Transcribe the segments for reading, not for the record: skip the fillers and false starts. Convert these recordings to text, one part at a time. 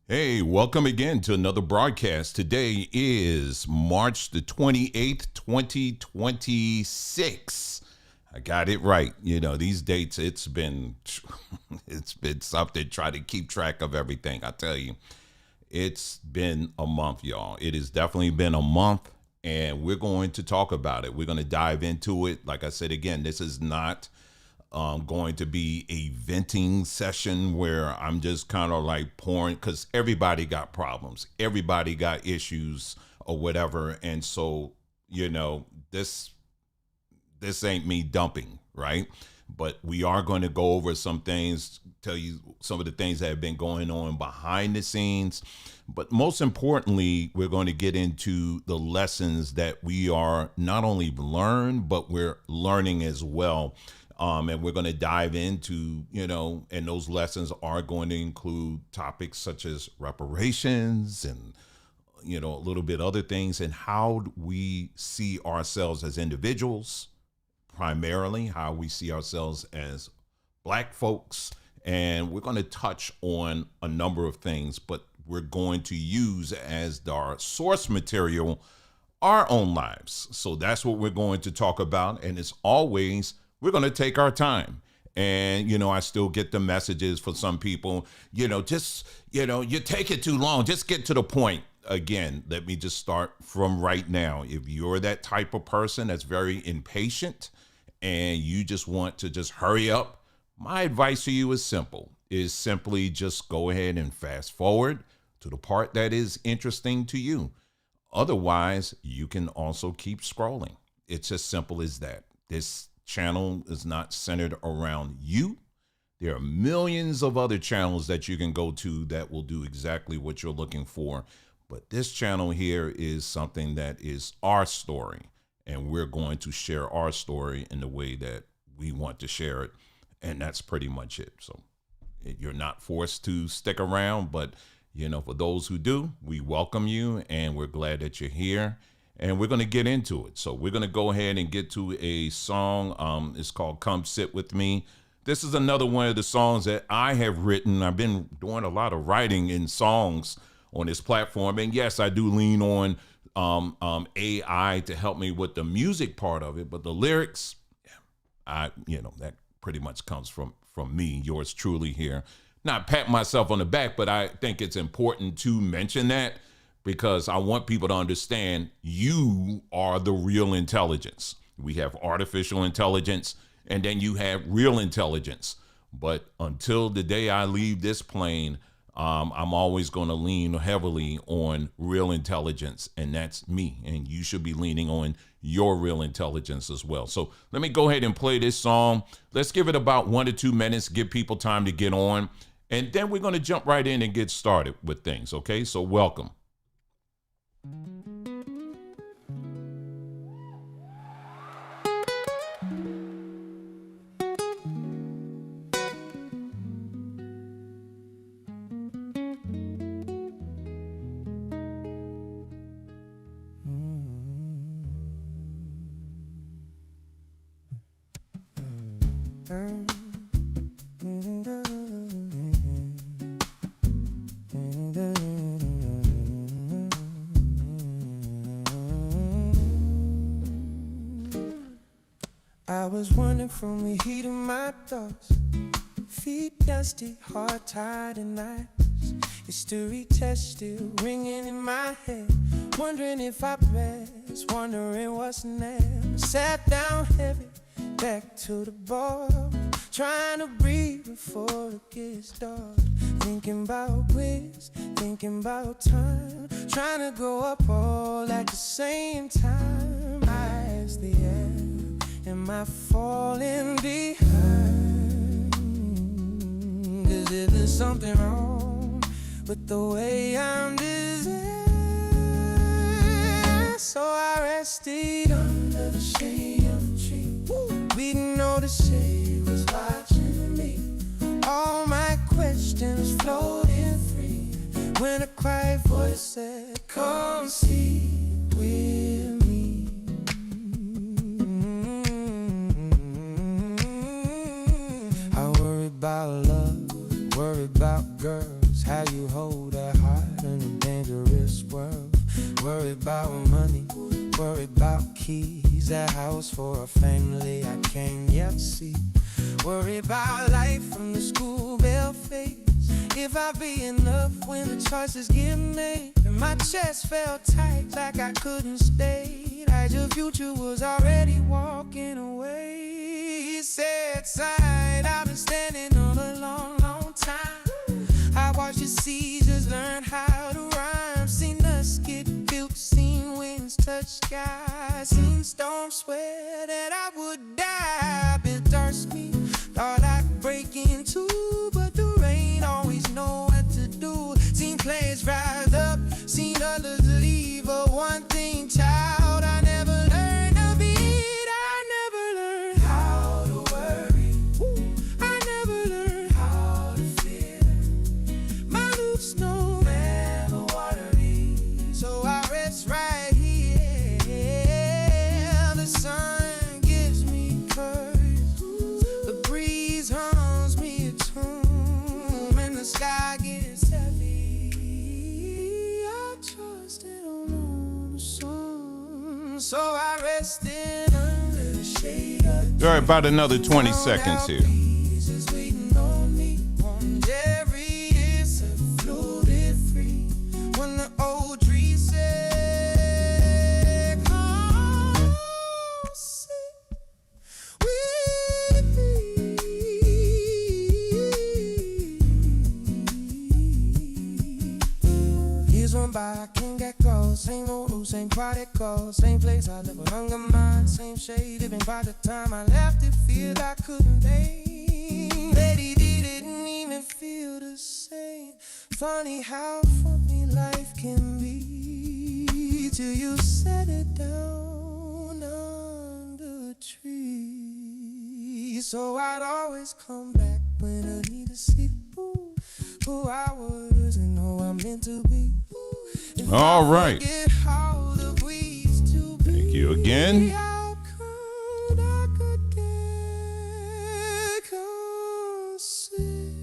Hey, welcome again to another broadcast. Today is March the 28th, 2026. I got it right. You know, these dates, it's been something trying to keep track of everything. I tell you, it's been a month, y'all. It has definitely been a month, and we're going to talk about it. We're going to dive into it. Like I said, again, this is not going to be a venting session where I'm just kind of like pouring, because everybody got problems, everybody got issues or whatever. And so, you know, this ain't me dumping, right? But we are going to go over some things, tell you some of the things that have been going on behind the scenes. But most importantly, we're going to get into the lessons that we are not only learned, but we're learning as well. And we're going to dive into, and those lessons are going to include topics such as reparations and, a little bit other things, and how we see ourselves as individuals, primarily how we see ourselves as Black folks. And we're going to touch on a number of things, but we're going to use as our source material our own lives. So that's what we're going to talk about. And as always, we're going to take our time. And, I still get the messages for some people, you take it too long. Just get to the point. Again, let me just start from right now. If you're that type of person that's very impatient and you just want to just hurry up, my advice to you is simple, is simply just go ahead and fast forward to the part that is interesting to you. Otherwise, you can also keep scrolling. It's as simple as that. This channel is not centered around you. There are millions of other channels that you can go to that will do exactly what you're looking for. But this channel here is something that is our story, and we're going to share our story in the way that we want to share it. And that's pretty much it. So you're not forced to stick around, but for those who do, we welcome you and we're glad that you're here. And we're going to get into it. So we're going to go ahead and get to a song. It's called Come Sit With Me. This is another one of the songs that I have written. I've been doing a lot of writing in songs on this platform. And yes, I do lean on AI to help me with the music part of it. But the lyrics, that pretty much comes from me, yours truly here. Not pat myself on the back, but I think it's important to mention that, because I want people to understand you are the real intelligence. We have artificial intelligence, and then you have real intelligence. But until the day I leave this plane, I'm always going to lean heavily on real intelligence, and that's me. And you should be leaning on your real intelligence as well. So let me go ahead and play this song. Let's give it about 1 to 2 minutes, give people time to get on, and then we're going to jump right in and get started with things, okay? So welcome. I was wandering from the heat of my thoughts, feet dusty, heart tied and nights. History test still ringing in my head, wondering if I passed, wondering what's next. Sat down heavy, back to the bar, trying to breathe before it gets dark. Thinking about ways, thinking about time, trying to go up all at the same time. I ask the air, am I falling behind? 'Cause if there's something wrong with the way I'm designed, so I rested under the shade of a tree. We didn't know the shade was watching me. All my questions floating free when a quiet voice said, come see with me. I worry about love, worry about girls, how you hold that heart. Worry about money, worry about keys, a house for a family I can't yet see. Worry about life from the school bell fades. If I be enough when the choices get made. And my chest felt tight like I couldn't stay. Like your future was already walking away. He said, "Side, I've been standing on a long, long time. I watched your seizures learn how to rhyme. Seen us get built, seen winds touch skies, seen storms swear that I would die. Built our speed, thought I'd break into, but the rain always know what to do. Seen players rise up, seen others leave. But one thing, child, I never learned to beat. I never learned how to worry. I never learned how to fear. My roots no matter watery, so I rest right here. The sun gives me courage, the breeze hums me a tune, and the sky gets heavy. I trusted on the sun, so I rested under the shade of All right, about another 20 seconds here. Jesus waiting on me. On Jerry is floated free. When the old tree said, "Come sit with me." Years went by, I can't get close. Same old route, same prodigal, same place I live with hunger mind, same shade. Even by the time I left, it feel I couldn't pay. Lady didn't even feel the same. Funny how funny life can be till you set it down under a tree. So I'd always come back when I need to sleep. Ooh, who I was and who I'm meant to be. If All I right. forget how the we used to be, Thank you again. how could I could get conceived?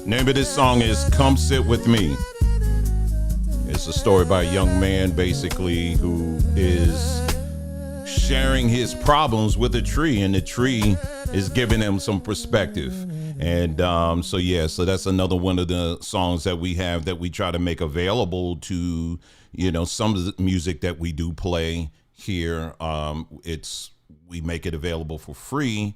Name of this song is Come Sit With Me. It's a story by a young man basically who is sharing his problems with a tree, and the tree is giving him some perspective. And so that's another one of the songs that we have that we try to make available to, some of the music that we do play here. We make it available for free.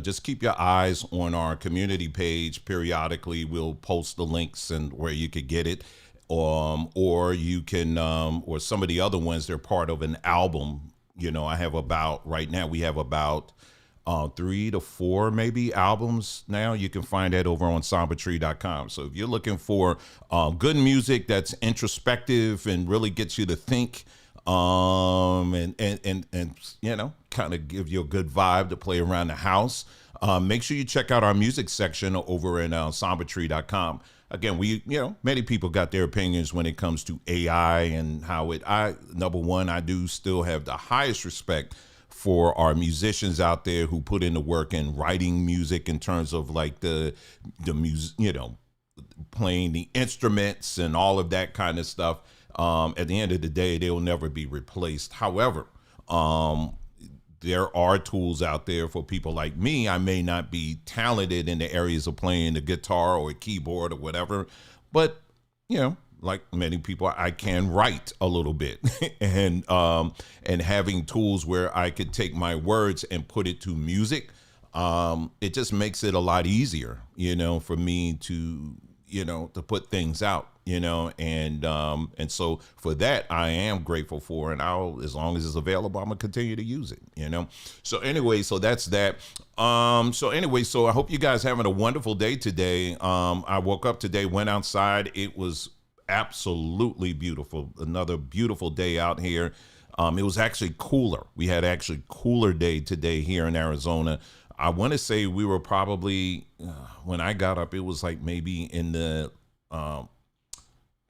Just keep your eyes on our community page. Periodically, we'll post the links and where you could get it. Or you can, or some of the other ones, they're part of an album. I have right now we have about 3 to 4 maybe albums now. You can find that over on sombertree.com. So if you're looking for good music that's introspective and really gets you to think, and kind of give you a good vibe to play around the house, make sure you check out our music section over at sombertree.com. Again, many people got their opinions when it comes to AI and how number one, I do still have the highest respect for our musicians out there who put in the work in writing music in terms of like the music, playing the instruments and all of that kind of stuff. At the end of the day, they'll never be replaced. However, there are tools out there for people like me. I may not be talented in the areas of playing the guitar or a keyboard or whatever, but like many people, I can write a little bit, and having tools where I could take my words and put it to music, it just makes it a lot easier, for me to to put things out, and so for that I am grateful for, and as long as it's available, I'm gonna continue to use it, So anyway, so that's that. So I hope you guys having a wonderful day today. I woke up today, went outside. It was absolutely beautiful. Another beautiful day out here. It was actually cooler. We had actually cooler day today here in Arizona. I want to say we were probably, when I got up, it was like maybe in the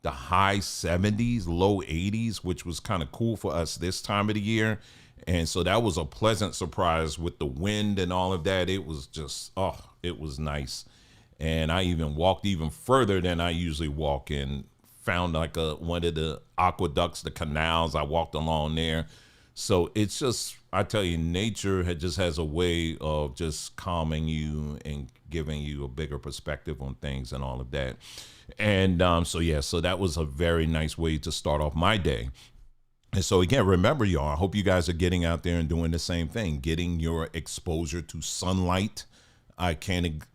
high 70s, low 80s, which was kind of cool for us this time of the year. And so that was a pleasant surprise with the wind and all of that. It was just, it was nice. And I even walked even further than I usually walk, and found like one of the aqueducts, the canals. I walked along there. So it's just, I tell you, nature just has a way of just calming you and giving you a bigger perspective on things and all of that. And so that was a very nice way to start off my day. And so again, remember, y'all, I hope you guys are getting out there and doing the same thing, getting your exposure to sunlight. I cannot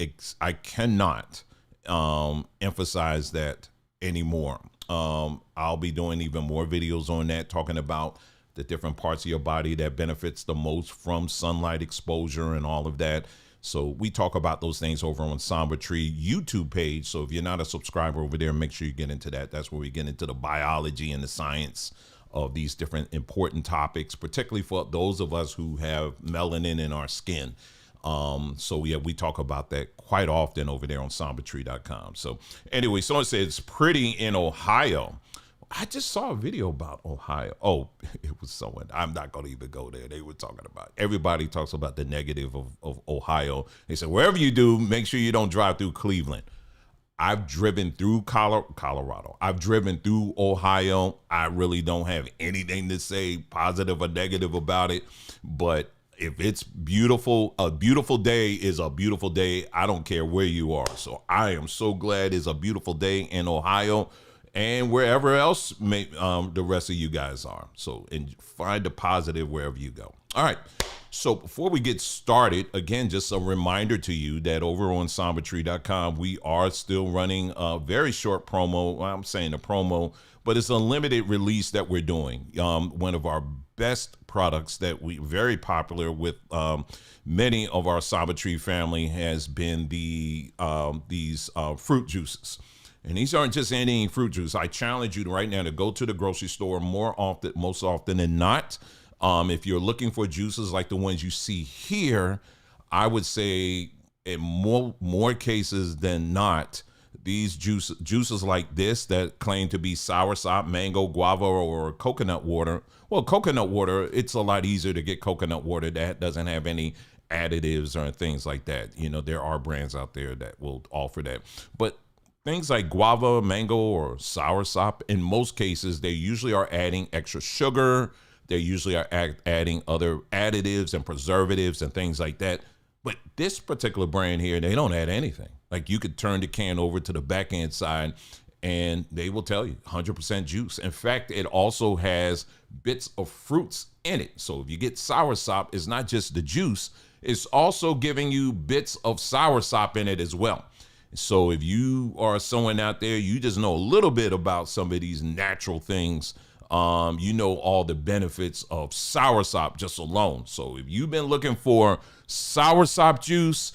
emphasize that anymore. I'll be doing even more videos on that, talking about the different parts of your body that benefits the most from sunlight exposure and all of that. So we talk about those things over on Somber Tree YouTube page. So if you're not a subscriber over there, make sure you get into that. That's where we get into the biology and the science of these different important topics, particularly for those of us who have melanin in our skin. So yeah, we talk about that quite often over there on sombertree.com. So anyway, someone said it's pretty in Ohio. I just saw a video about Ohio. Oh, it was someone. I'm not going to even go there. They were talking about, everybody talks about the negative of Ohio. They said, wherever you do, make sure you don't drive through Cleveland. I've driven through Colorado. I've driven through Ohio. I really don't have anything to say positive or negative about it. But if it's beautiful, a beautiful day is a beautiful day. I don't care where you are. So I am so glad it's a beautiful day in Ohio and wherever else the rest of you guys are. So, and find the positive wherever you go. All right. So before we get started, again, just a reminder to you that over on sombertree.com, we are still running a very short promo. Well, I'm saying a promo, but it's a limited release that we're doing. One of our best products that we very popular with many of our Somber Tree family has been these fruit juices. And these aren't just any fruit juice. I challenge you right now to go to the grocery store most often than not. If you're looking for juices like the ones you see here, I would say in more cases than not, these juices like this that claim to be soursop, mango, guava, or coconut water. Well, coconut water, it's a lot easier to get coconut water that doesn't have any additives or things like that. You know, there are brands out there that will offer that. But things like guava, mango, or soursop, in most cases, they usually are adding extra sugar. They usually are adding other additives and preservatives and things like that. But this particular brand here, they don't add anything. Like, you could turn the can over to the back end side and they will tell you 100% juice. In fact, it also has bits of fruits in it. So if you get soursop, it's not just the juice, it's also giving you bits of soursop in it as well. So if you are someone out there, you just know a little bit about some of these natural things, you know all the benefits of soursop just alone. So if you've been looking for soursop juice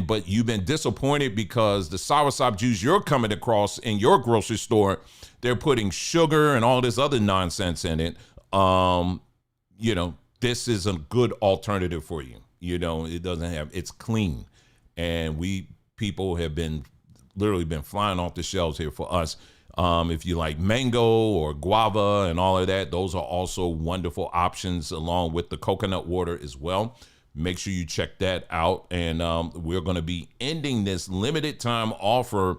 but you've been disappointed because the soursop juice you're coming across in your grocery store, they're putting sugar and all this other nonsense in it, you know, this is a good alternative for you. You know, it's clean. And people have literally been flying off the shelves here for us. If you like mango or guava and all of that, those are also wonderful options along with the coconut water as well. Make sure you check that out. And we're going to be ending this limited time offer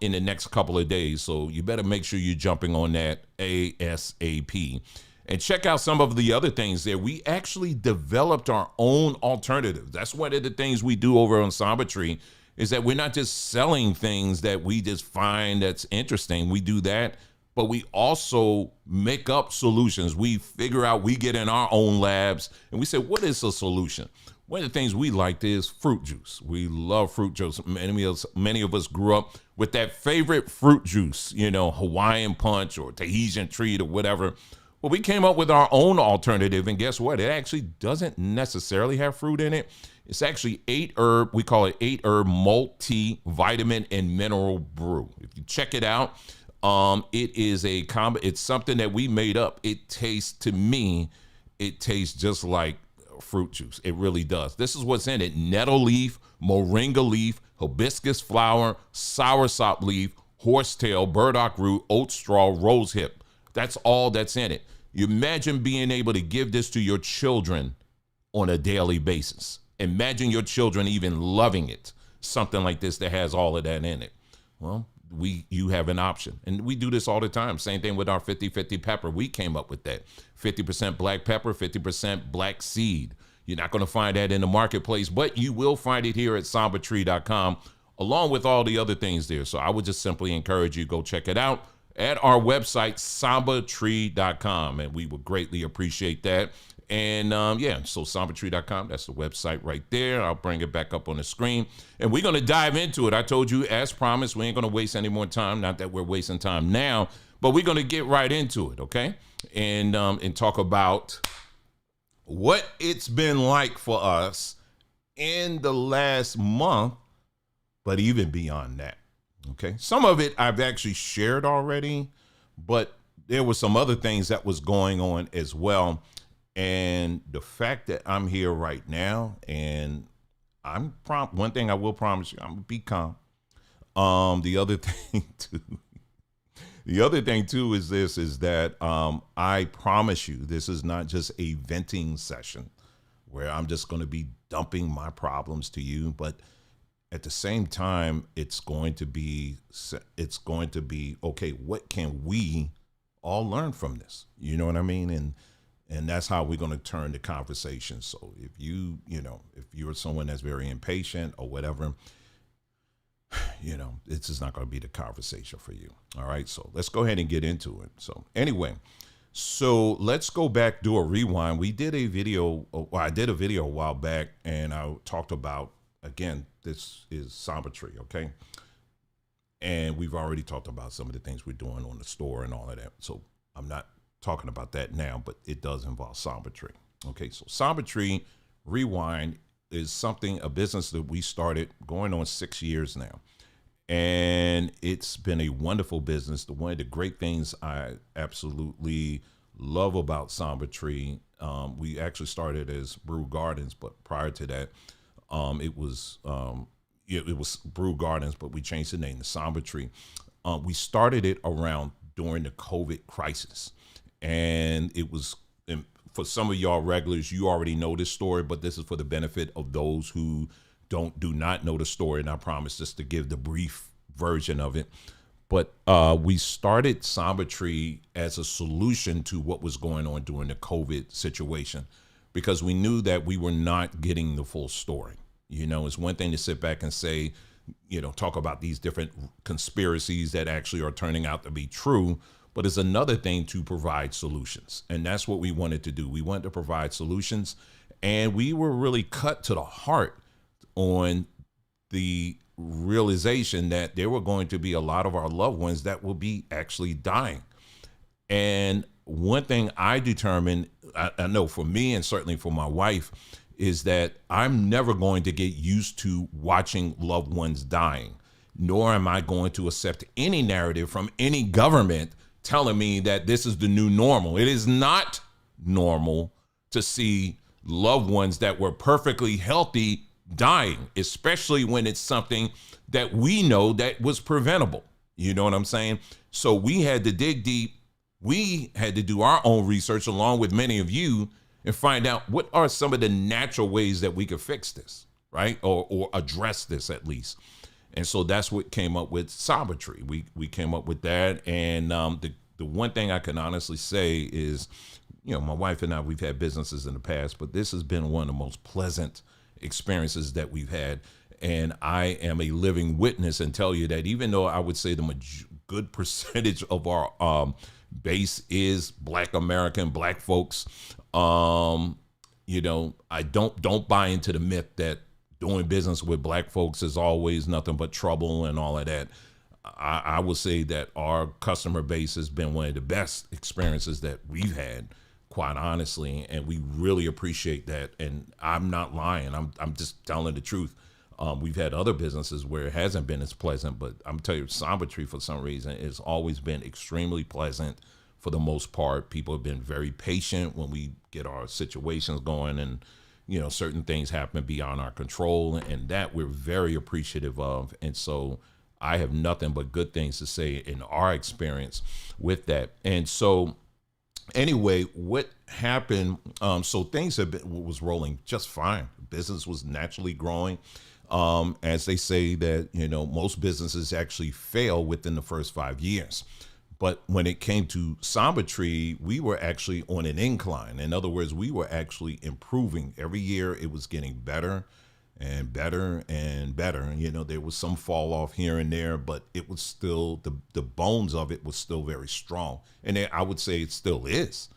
in the next couple of days. So you better make sure you're jumping on that ASAP. And check out some of the other things there. We actually developed our own alternatives. That's one of the things we do over on Somber Tree, is that we're not just selling things that we just find that's interesting. We do that, but we also make up solutions. We get in our own labs and we say, what is a solution? One of the things we liked is fruit juice. We love fruit juice. Many of us grew up with that favorite fruit juice, you know, Hawaiian Punch or Tahitian Treat or whatever. Well, we came up with our own alternative, and guess what? It actually doesn't necessarily have fruit in it. It's actually 8-herb. We call it 8-herb multi-vitamin and mineral brew. If you check it out, it is it's something that we made up. To me, it tastes just like fruit juice. It really does. This is what's in it: nettle leaf, moringa leaf, hibiscus flower, soursop leaf, horsetail, burdock root, oat straw, rose hip. That's all that's in it. You imagine being able to give this to your children on a daily basis. Imagine your children even loving it. Something like this that has all of that in it. Well, you have an option. And we do this all the time. Same thing with our 50-50 pepper. We came up with that. 50% black pepper, 50% black seed. You're not going to find that in the marketplace, but you will find it here at sambatree.com, along with all the other things there. So I would just simply encourage you, go check it out at our website, sambatree.com, and we would greatly appreciate that. And so sambatree.com, that's the website right there. I'll bring it back up on the screen, and we're going to dive into it. I told you, as promised, we ain't going to waste any more time. Not that we're wasting time now, but we're going to get right into it, okay? And talk about what it's been like for us in the last month, but even beyond that, okay? Some of it I've actually shared already, but there were some other things that was going on as well. And the fact that I'm here right now, and one thing I will promise you, I'm gonna be calm. The other thing too is that I promise you, this is not just a venting session where I'm just going to be dumping my problems to you, but at the same time, it's going to be okay. What can we all learn from this? You know what I mean? And that's how we're going to turn the conversation. So if if you're someone that's very impatient or whatever, it's just not going to be the conversation for you. All right. So let's go ahead and get into it. So anyway, let's go back, do a rewind. We did a video. I did a video a while back, and I talked about, again, this is Sambatree. Okay. And we've already talked about some of the things we're doing on the store and all of that. So I'm not talking about that now, but it does involve Sambatree. Okay, so Sambatree Rewind is a business that we started going on 6 years now. And it's been a wonderful business. One of the great things I absolutely love about Sambatree, we actually started as Brew Gardens, but prior to that, it was Brew Gardens, but we changed the name to Sambatree. We started it during the COVID crisis. And it was, for some of y'all regulars, you already know this story, but this is for the benefit of those who do not know the story. And I promise just to give the brief version of it. But we started Sambatree as a solution to what was going on during the COVID situation, because we knew that we were not getting the full story. It's one thing to sit back and say, talk about these different conspiracies that actually are turning out to be true. But it's another thing to provide solutions. And that's what we wanted to do. We wanted to provide solutions. And we were really cut to the heart on the realization that there were going to be a lot of our loved ones that will be actually dying. And one thing I determined, I know for me and certainly for my wife, is that I'm never going to get used to watching loved ones dying, nor am I going to accept any narrative from any government telling me that this is the new normal. It is not normal to see loved ones that were perfectly healthy dying, especially when it's something that we know that was preventable. You know what I'm saying? So we had to dig deep. We had to do our own research along with many of you and find out what are some of the natural ways that we could fix this, right? Or address this at least. And so that's what came up with Sambatree. We came up with that. And the one thing I can honestly say is, my wife and I, we've had businesses in the past, but this has been one of the most pleasant experiences that we've had. And I am a living witness and tell you that even though I would say the good percentage of our base is Black American, Black folks, I don't buy into the myth that doing business with Black folks is always nothing but trouble and all of that. I will say that our customer base has been one of the best experiences that we've had, quite honestly, and we really appreciate that. And I'm not lying. I'm just telling the truth. We've had other businesses where it hasn't been as pleasant, but I'm telling you, Sambatree, for some reason, has always been extremely pleasant for the most part. People have been very patient when we get our situations going, and certain things happen beyond our control, and that we're very appreciative of. And so I have nothing but good things to say in our experience with that. And so Anyway, what happened? So things was rolling just fine. Business was naturally growing. As they say that, most businesses actually fail within the first 5 years. But when it came to Tree, we were actually on an incline. In other words, we were actually improving. Every year it was getting better and better and better. There was some fall off here and there, but it was still, the bones of it was still very strong. And I would say it still is.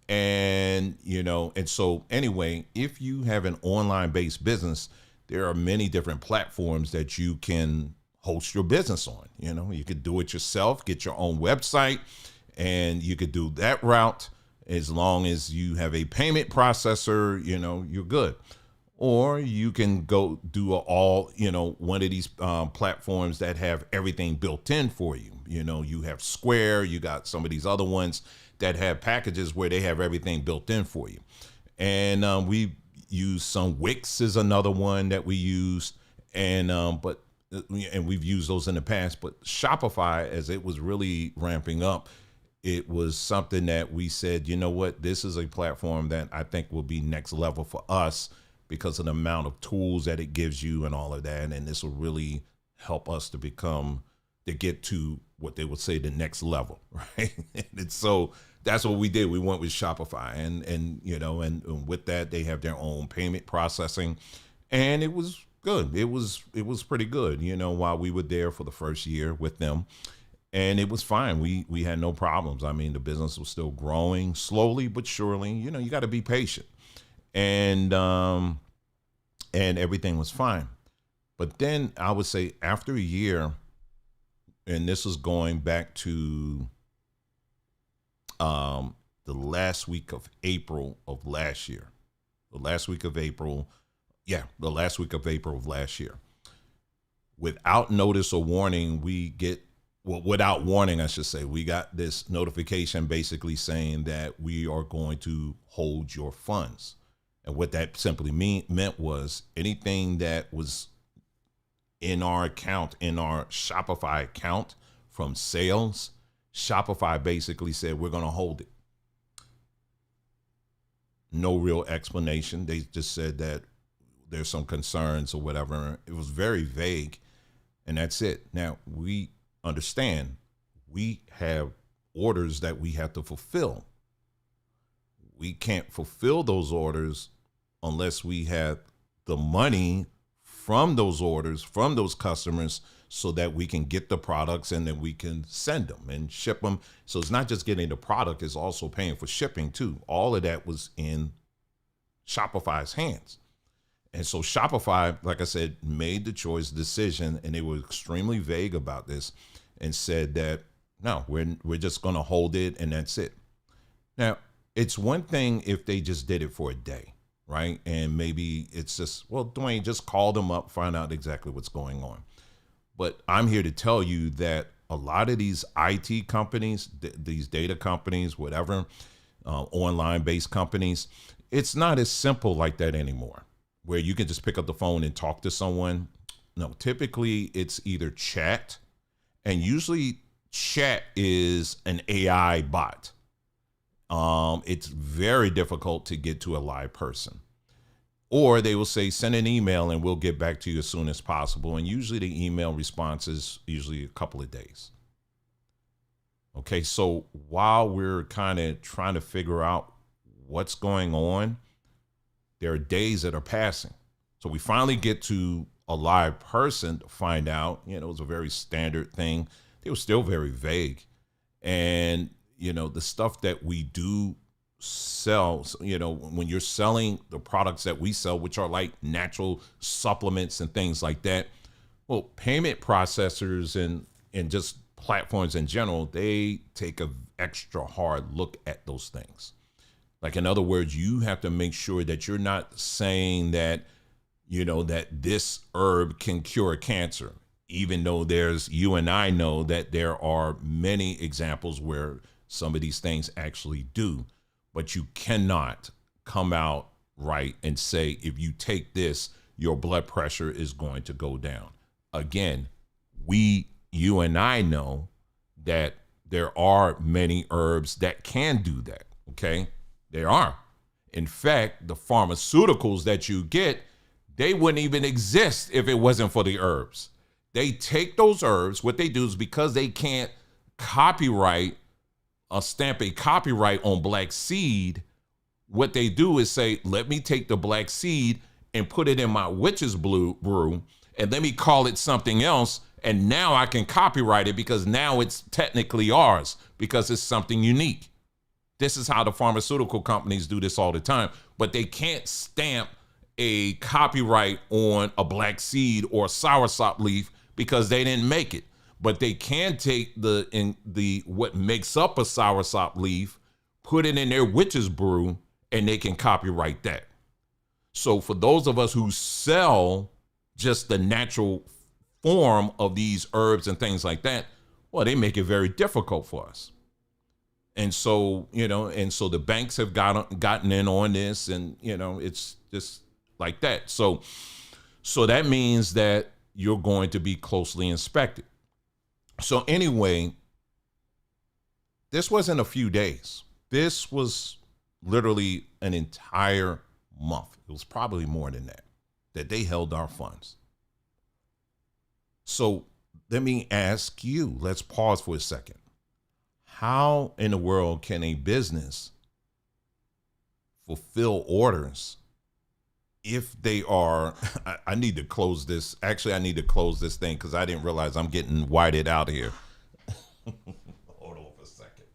And, and so anyway, if you have an online based business, there are many different platforms that you can host your business on. You could do it yourself, get your own website, and you could do that route. As long as you have a payment processor, you're good. Or you can go do one of these platforms that have everything built in for you. You have Square, you got some of these other ones that have packages where they have everything built in for you. And we use some Wix is another one that we use. And we've used those in the past, but Shopify, as it was really ramping up, it was something that we said, you know what, this is a platform that I think will be next level for us because of the amount of tools that it gives you and all of that. And this will really help us to get to what they would say the next level, right? And so that's what we did. We went with Shopify and with that, they have their own payment processing, and it was good. It was pretty good, while we were there for the first year with them, and it was fine. We had no problems. I mean, the business was still growing slowly but surely. You got to be patient, and everything was fine. But then I would say after a year, and this is going back to the last week of April of last year, of last year. Without notice or warning, without warning, I should say, we got this notification basically saying that we are going to hold your funds. And what that simply meant was anything that was in our account, in our Shopify account from sales, Shopify basically said, we're going to hold it. No real explanation. They just said that there's some concerns or whatever. It was very vague, and that's it. Now, we understand we have orders that we have to fulfill. We can't fulfill those orders unless we have the money from those orders, from those customers, so that we can get the products and then we can send them and ship them. So it's not just getting the product, it's also paying for shipping too. All of that was in Shopify's hands. And so Shopify, like I said, made the decision, and they were extremely vague about this and said that, no, we're just going to hold it and that's it. Now, it's one thing if they just did it for a day, right? And maybe it's just, well, Dwayne, just call them up, find out exactly what's going on. But I'm here to tell you that a lot of these IT companies, these data companies, whatever, online-based companies, it's not as simple like that anymore, where you can just pick up the phone and talk to someone. No, typically it's either chat, and usually chat is an AI bot. It's very difficult to get to a live person. Or they will say, send an email and we'll get back to you as soon as possible. And usually the email response is usually a couple of days. Okay, so while we're kind of trying to figure out what's going on, there are days that are passing. So we finally get to a live person to find out, it was a very standard thing. They were still very vague. And, the stuff that we do sell, when you're selling the products that we sell, which are like natural supplements and things like that, well, payment processors and just platforms in general, they take an extra hard look at those things. Like, in other words, you have to make sure that you're not saying that, that this herb can cure cancer, even though you and I know that there are many examples where some of these things actually do. But you cannot come out right and say, if you take this, your blood pressure is going to go down. Again, you and I know that there are many herbs that can do that. Okay. There are. In fact, the pharmaceuticals that you get, they wouldn't even exist if it wasn't for the herbs. They take those herbs. What they do is, because they can't stamp a copyright on black seed, what they do is say, let me take the black seed and put it in my witch's brew, and let me call it something else, and now I can copyright it because now it's technically ours because it's something unique. This is how the pharmaceutical companies do this all the time, but they can't stamp a copyright on a black seed or soursop leaf because they didn't make it. But they can take what makes up a soursop leaf, put it in their witch's brew, and they can copyright that. So for those of us who sell just the natural form of these herbs and things like that, well, they make it very difficult for us. And so, the banks have gotten in on this, and, it's just like that. So that means that you're going to be closely inspected. So anyway, this wasn't a few days. This was literally an entire month. It was probably more than that they held our funds. So let me ask you, let's pause for a second. How in the world can a business fulfill orders if they are, I need to close this. Actually, I need to close this thing because I didn't realize I'm getting whited out here. Hold on for a second.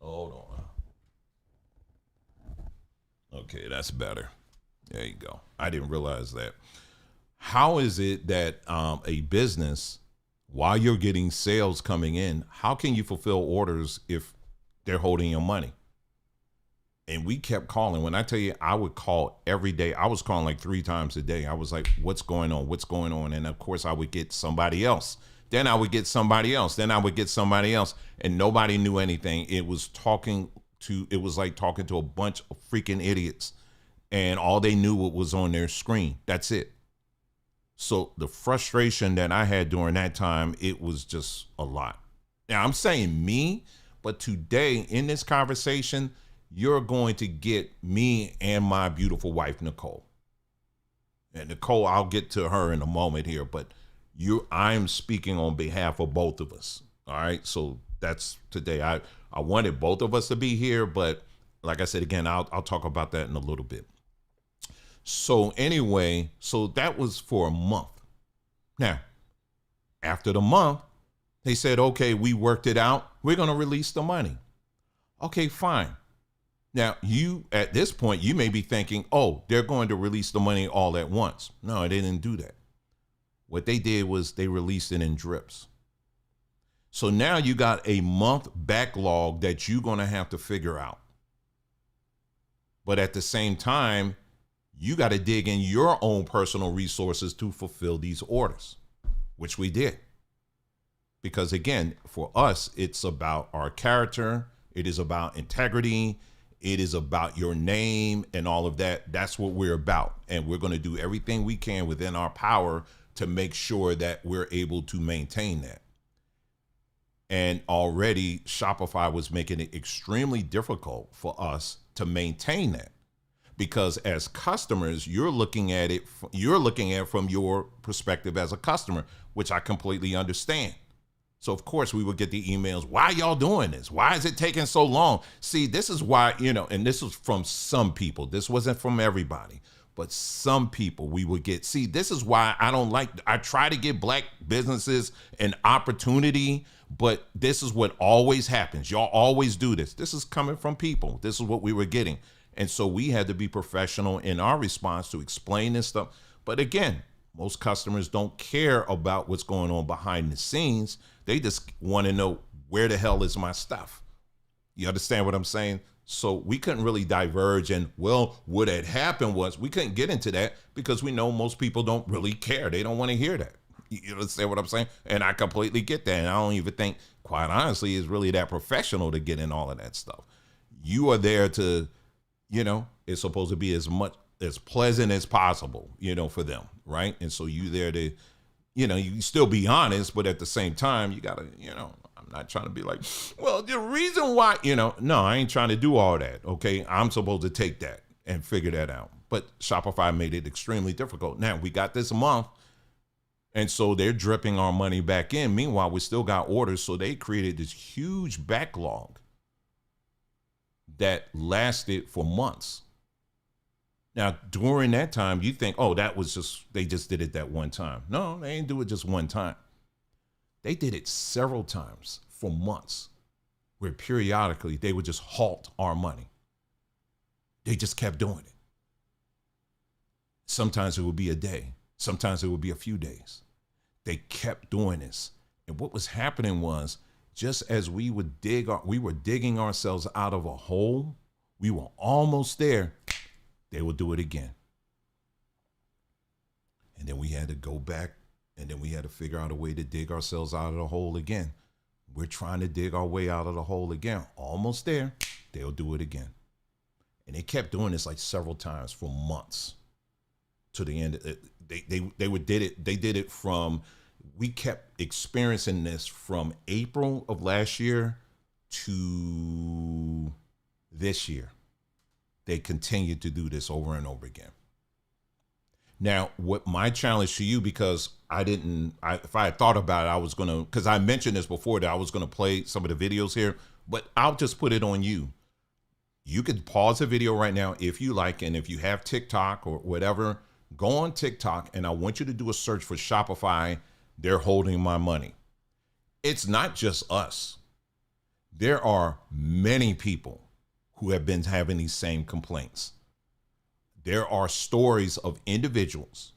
Hold on. Okay, that's better. There you go. I didn't realize that. How is it that a business, while you're getting sales coming in, how can you fulfill orders if they're holding your money? And we kept calling. When I tell you, I would call every day. I was calling like 3 times a day. I was like, what's going on? What's going on? And of course, I would get somebody else. Then I would get somebody else. Then I would get somebody else. And nobody knew anything. It was like talking to a bunch of freaking idiots. And all they knew what was on their screen. That's it. So the frustration that I had during that time, it was just a lot. Now, I'm saying me, but today in this conversation, you're going to get me and my beautiful wife, Nicole. And Nicole, I'll get to her in a moment here, but I'm speaking on behalf of both of us. All right. So that's today. I wanted both of us to be here, but like I said, again, I'll talk about that in a little bit. So anyway, so that was for a month. Now, after the month, they said, okay, we worked it out. We're going to release the money. Okay, fine. Now, at this point, you may be thinking, oh, they're going to release the money all at once. No, they didn't do that. What they did was they released it in drips. So now you got a month backlog that you're going to have to figure out. But at the same time, you got to dig in your own personal resources to fulfill these orders, which we did. Because again, for us, it's about our character. It is about integrity. It is about your name and all of that. That's what we're about. And we're going to do everything we can within our power to make sure that we're able to maintain that. And already Shopify was making it extremely difficult for us to maintain that. Because as customers, you're looking at it from your perspective as a customer, which I completely understand. So of course we would get the emails. Why y'all doing this? Why is it taking so long? See, this is why, and this was from some people. This wasn't from everybody, but some people we would get. See, this is why I try to give black businesses an opportunity, but this is what always happens. Y'all always do this. This is coming from people. This is what we were getting. And so we had to be professional in our response to explain this stuff. But again, most customers don't care about what's going on behind the scenes. They just want to know, where the hell is my stuff? You understand what I'm saying? So we couldn't really diverge. And well, what had happened was we couldn't get into that because we know most people don't really care. They don't want to hear that. You understand what I'm saying? And I completely get that. And I don't even think, quite honestly, it's really that professional to get in all of that stuff. You are there to, it's supposed to be as pleasant as possible, for them, right? And so you there to you still be honest, but at the same time, you gotta, I'm not trying to be like, well, the reason why, no, I ain't trying to do all that. Okay. I'm supposed to take that and figure that out. But Shopify made it extremely difficult. Now we got this month. And so they're dripping our money back in. Meanwhile, we still got orders. So they created this huge backlog that lasted for months. Now, during that time, you think, oh, they just did it that one time. No, they didn't do it just one time. They did it several times for months, where periodically they would just halt our money. They just kept doing it. Sometimes it would be a day. Sometimes it would be a few days. They kept doing this. And what was happening was, just as we were digging ourselves out of a hole, we were almost there, they would do it again. And then we had to go back, and then we had to figure out a way to dig ourselves out of the hole again. We're trying to dig our way out of the hole again. Almost there, they'll do it again. And they kept doing this like several times for months. To the end, they did it from, we kept experiencing this from April of last year to this year. They continued to do this over and over again. Now, what my challenge to you, because if I had thought about it, I was going to, because I mentioned this before, that I was going to play some of the videos here, but I'll just put it on you. You could pause the video right now if you like, and if you have TikTok or whatever, go on TikTok, and I want you to do a search for Shopify. They're holding my money. It's not just us. There are many people who have been having these same complaints. There are stories of individuals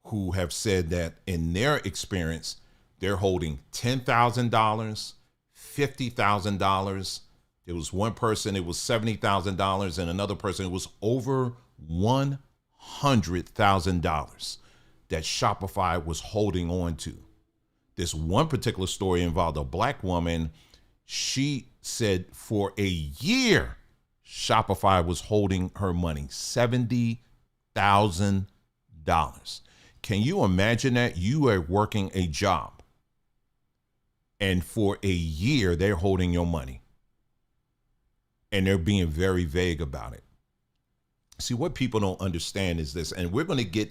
who have said that in their experience, they're holding $10,000, $50,000. There was one person, it was $70,000, and another person, it was over $100,000 that Shopify was holding on to. This one particular story involved a Black woman. She said for a year, Shopify was holding her money, $70,000. Can you imagine that? You are working a job, and for a year, they're holding your money. And they're being very vague about it. See, what people don't understand is this, and we're really going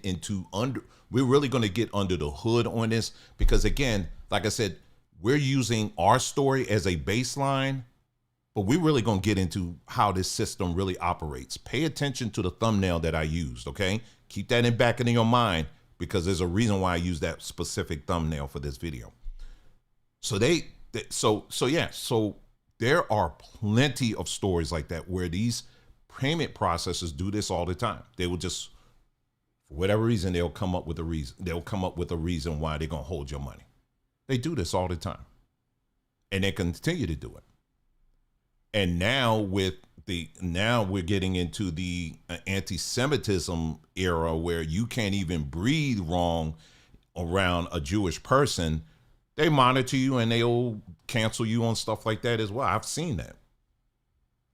to get under the hood on this, because again, like I said, we're using our story as a baseline, but we're really going to get into how this system really operates. Pay attention to the thumbnail that I used, okay? Keep that in back of your mind, because there's a reason why I use that specific thumbnail for this video. So there are plenty of stories like that where these payment processors do this all the time. They will just, for whatever reason, they'll come up with a reason. They'll come up with a reason why they're going to hold your money. They do this all the time. And they continue to do it. And now we're getting into the anti-Semitism era, where you can't even breathe wrong around a Jewish person. They monitor you and they'll cancel you on stuff like that as well. I've seen that.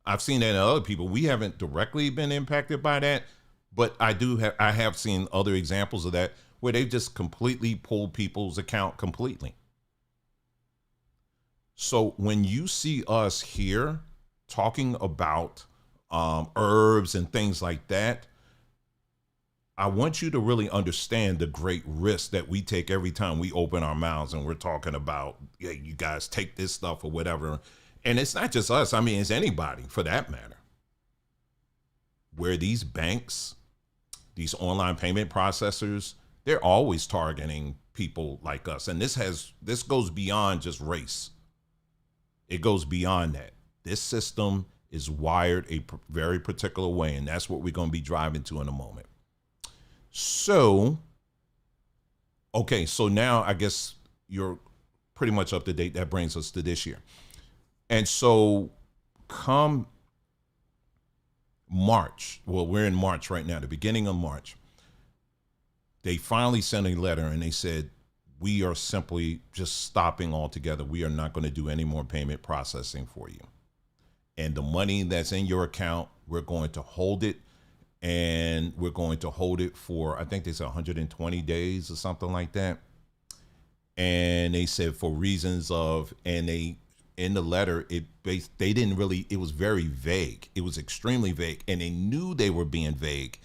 I've seen that in other people. We haven't directly been impacted by that, but I have seen other examples of that where they've just completely pulled people's account completely. So when you see us here talking about herbs and things like that, I want you to really understand the great risk that we take every time we open our mouths and we're talking about, yeah, you guys take this stuff or whatever. And it's not just us. I mean, it's anybody for that matter. Where these banks, these online payment processors, they're always targeting people like us. And this goes beyond just race. It goes beyond that. This system is wired a very particular way, and that's what we're going to be driving to in a moment. So, okay, so now I guess you're pretty much up to date. That brings us to this year. And so come March, well, we're in March right now, the beginning of March, they finally sent a letter and they said, we are simply just stopping altogether. We are not going to do any more payment processing for you. And the money that's in your account, we're going to hold it. And we're going to hold it for, I think they said 120 days or something like that. And they said for reasons of, and they, in the letter, they didn't really, it was very vague. It was extremely vague. And they knew they were being vague.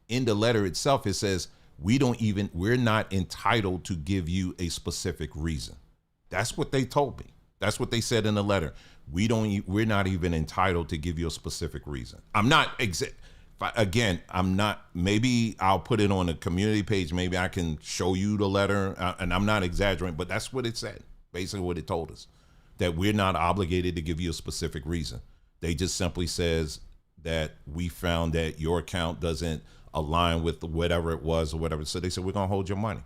In the letter itself, it says, we're not entitled to give you a specific reason. That's what they told me. That's what they said in the letter. We're not even entitled to give you a specific reason. I'm not, maybe I'll put it on the community page. Maybe I can show you the letter, and I'm not exaggerating, but that's what it said. Basically what it told us, that we're not obligated to give you a specific reason. They just simply says that we found that your account doesn't align with whatever it was or whatever. So they said, we're going to hold your money.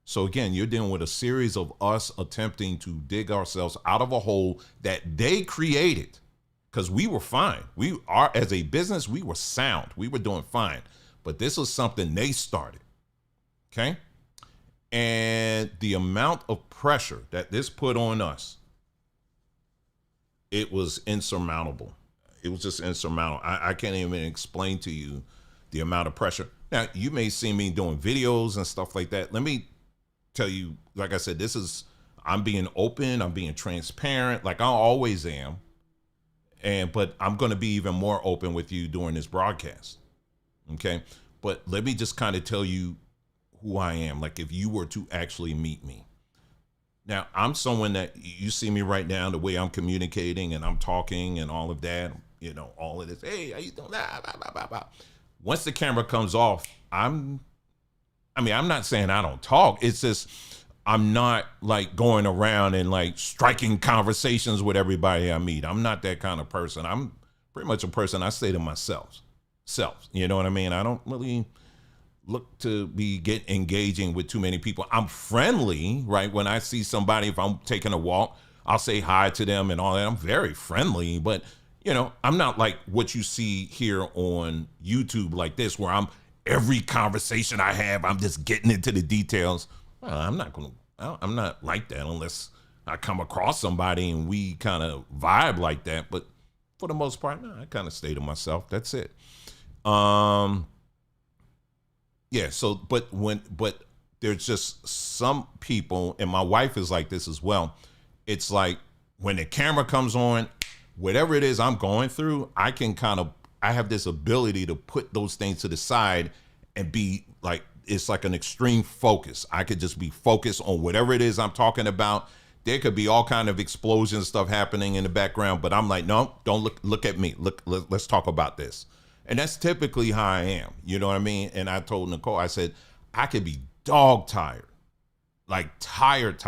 So again, you're dealing with a series of us attempting to dig ourselves out of a hole that they created, because we were fine. We are, as a business, we were sound. We were doing fine. But this was something they started. Okay? And the amount of pressure that this put on us, it was insurmountable. It was just insurmountable. I can't even explain to you the amount of pressure. Now, you may see me doing videos and stuff like that. Let me tell you, like I said, I'm being open, I'm being transparent, like I always am. But I'm going to be even more open with you during this broadcast. Okay. But let me just kind of tell you who I am. Like if you were to actually meet me. Now, I'm someone that you see me right now, the way I'm communicating and I'm talking and all of that, all of this. Hey, how you doing? Blah, blah, blah, blah, blah. Once the camera comes off, I'm not saying I don't talk. It's just, I'm not like going around and like striking conversations with everybody I meet. I'm not that kind of person. I'm pretty much a person, I say to myself, you know what I mean? I don't really look to be engaging with too many people. I'm friendly, right? When I see somebody, if I'm taking a walk, I'll say hi to them and all that. I'm very friendly, but I'm not like what you see here on YouTube like this, where every conversation I have, I'm just getting into the details. Well, I'm not like that unless I come across somebody and we kind of vibe like that. But for the most part, no, I kind of stay to myself. That's it. Yeah. So, but there's just some people, and my wife is like this as well. It's like when the camera comes on, whatever it is I'm going through, I have this ability to put those things to the side and be like, it's like an extreme focus. I could just be focused on whatever it is I'm talking about. There could be all kind of explosion stuff happening in the background, but I'm like, no, don't look at me. Let's talk about this. And that's typically how I am. You know what I mean? And I told Nicole, I said, I could be dog tired, like tired.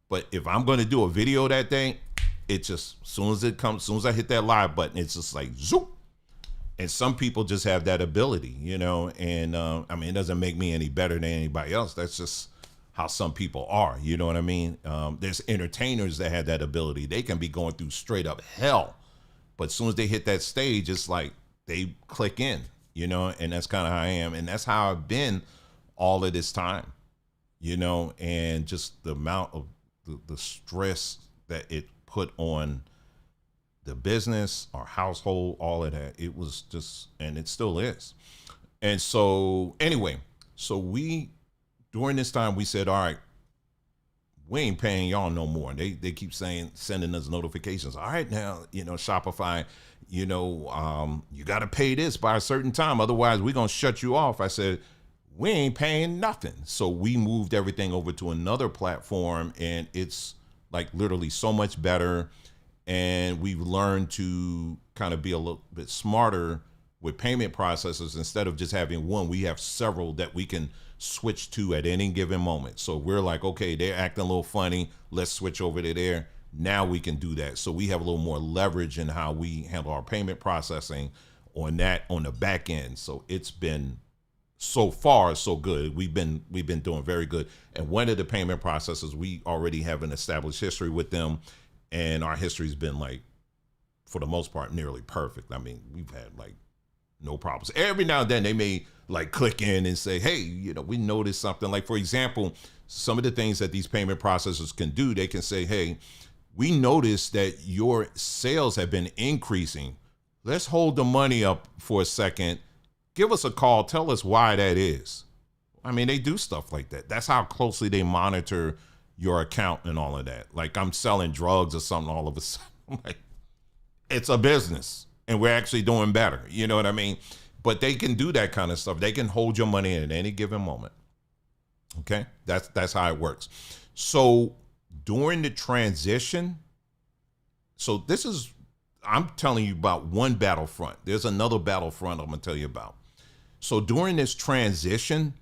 But if I'm going to do a video that day, it just, as soon as I hit that live button, it's just like, zoop. And some people just have that ability, and it doesn't make me any better than anybody else. That's just how some people are. You know what I mean? There's entertainers that have that ability. They can be going through straight up hell, but as soon as they hit that stage, it's like they click in, and that's kind of how I am. And that's how I've been all of this time, and just the amount of the stress that it put on the business, our household, all of that. It was just, and it still is. And so anyway, during this time we said, all right, we ain't paying y'all no more. They keep sending us notifications. All right, now, Shopify, you got to pay this by a certain time. Otherwise we're going to shut you off. I said, we ain't paying nothing. So we moved everything over to another platform, and it's like literally so much better. And we've learned to kind of be a little bit smarter with payment processors. Instead of just having one, we have several that we can switch to at any given moment. So we're like, okay, they're acting a little funny. Let's switch over to there. Now we can do that. So we have a little more leverage in how we handle our payment processing on the back end. So it's been so far so good. We've been doing very good. And one of the payment processors, we already have an established history with them. And our history's been like, for the most part, nearly perfect. I mean, we've had like no problems. Every now and then they may like click in and say, hey, we noticed something. Like, for example, some of the things that these payment processors can do, they can say, hey, we noticed that your sales have been increasing. Let's hold the money up for a second. Give us a call. Tell us why that is. I mean, they do stuff like that. That's how closely they monitor your account and all of that. Like I'm selling drugs or something all of a sudden. I'm like, it's a business and we're actually doing better. You know what I mean? But they can do that kind of stuff. They can hold your money at any given moment. Okay? That's how it works. So during the transition, so this is, I'm telling you about one battlefront. There's another battlefront I'm going to tell you about. So during this transition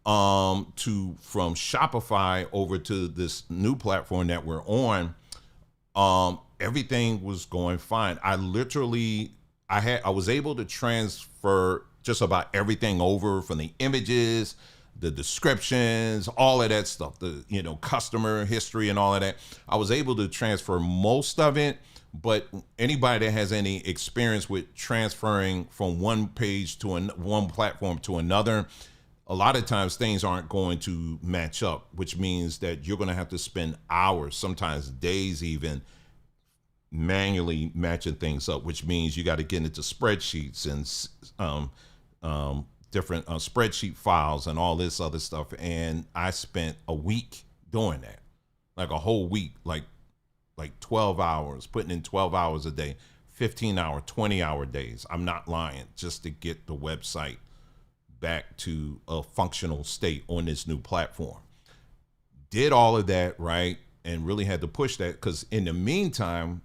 from Shopify over to this new platform that we're on, everything was going fine. I was able to transfer just about everything over, from the images, the descriptions, all of that stuff, the customer history and all of that. I was able to transfer most of it, but anybody that has any experience with transferring from one page to one platform to another, a lot of times things aren't going to match up, which means that you're going to have to spend hours, sometimes days even, manually matching things up, which means you got to get into spreadsheets and different spreadsheet files and all this other stuff. And I spent a week doing that, like a whole week, like 12 hours, putting in 12 hours a day, 15-hour, 20-hour days. I'm not lying, just to get the website back to a functional state on this new platform. Did all of that, right? And really had to push that, because in the meantime,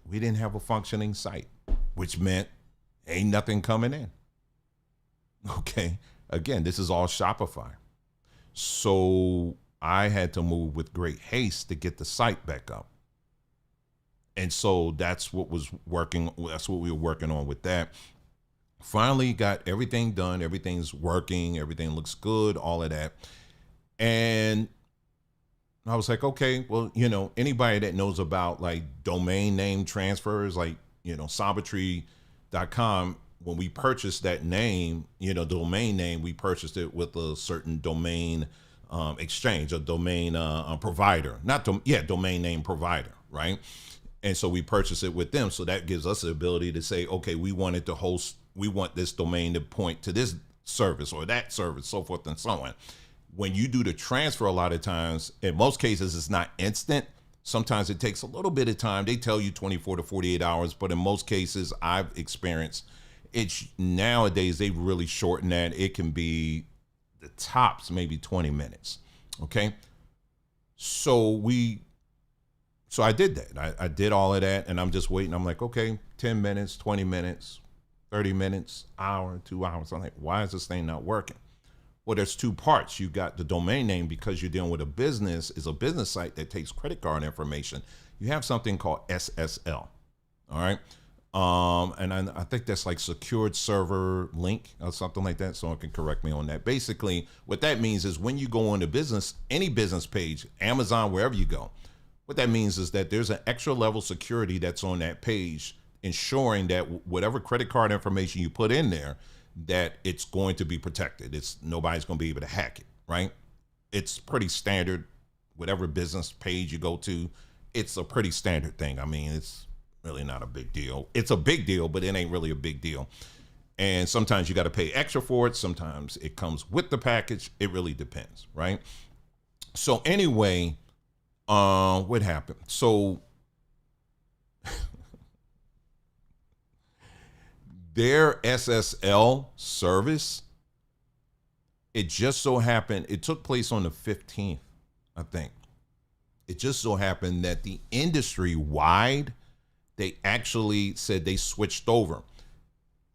we didn't have a functioning site, which meant ain't nothing coming in. Okay. Again, this is all Shopify. So I had to move with great haste to get the site back up. And so that's what was working. That's what we were working on with that. Finally got everything done. Everything's working. Everything looks good, all of that. And I was like, okay, well, anybody that knows about like domain name transfers, like, Sobertree.com, when we purchased that name, domain name, we purchased it with a certain domain exchange, a domain provider, domain name provider, right? And so we purchased it with them. So that gives us the ability to say, okay, we want this domain to point to this service or that service, so forth and so on. When you do the transfer, a lot of times, in most cases, it's not instant. Sometimes it takes a little bit of time. They tell you 24 to 48 hours, but in most cases I've experienced, it's nowadays they've really shortened that. It can be the tops, maybe 20 minutes. Okay. So I did that. I did all of that, and I'm just waiting. I'm like, okay, 10 minutes, 20 minutes, 30 minutes, hour, 2 hours. I'm like, why is this thing not working? Well, there's two parts. You got the domain name, because you're dealing with a business, is a business site that takes credit card information. You have something called SSL. All right. And I think that's like secured server link or something like that. Someone can correct me on that. Basically, what that means is when you go on the business, any business page, Amazon, wherever you go, what that means is that there's an extra level security that's on that page, ensuring that whatever credit card information you put in there, that it's going to be protected. Nobody's going to be able to hack it, right? It's pretty standard. Whatever business page you go to, it's a pretty standard thing. I mean, it's really not a big deal. It's a big deal, but it ain't really a big deal. And sometimes you got to pay extra for it. Sometimes it comes with the package. It really depends, right? So anyway, what happened? So their SSL service, it just so happened, it took place on the 15th, I think. It just so happened that the industry wide, they actually said they switched over.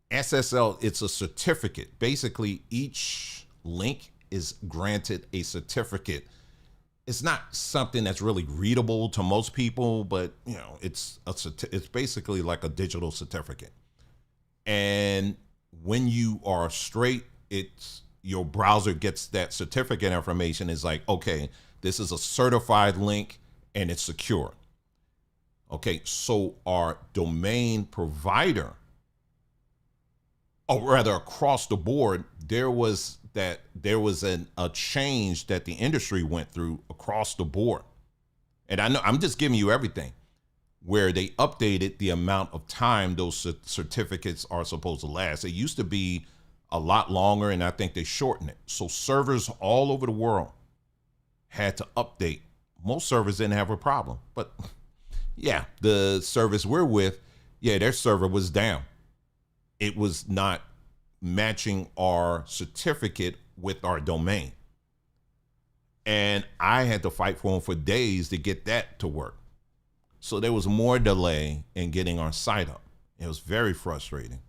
SSL, it's a certificate. Basically, each link is granted a certificate. It's not something that's really readable to most people, but it's basically like a digital certificate. And when you are straight, your browser gets that certificate information. Is like, okay, this is a certified link and it's secure. Okay, so our domain provider, or rather across the board, there was a change that the industry went through across the board. And I know I'm just giving you everything, where they updated the amount of time those certificates are supposed to last. It used to be a lot longer, and I think they shortened it. So servers all over the world had to update. Most servers didn't have a problem, but yeah, the service we're with, yeah, their server was down. It was not matching our certificate with our domain. And I had to fight for them for days to get that to work. So there was more delay in getting our site up. It was very frustrating.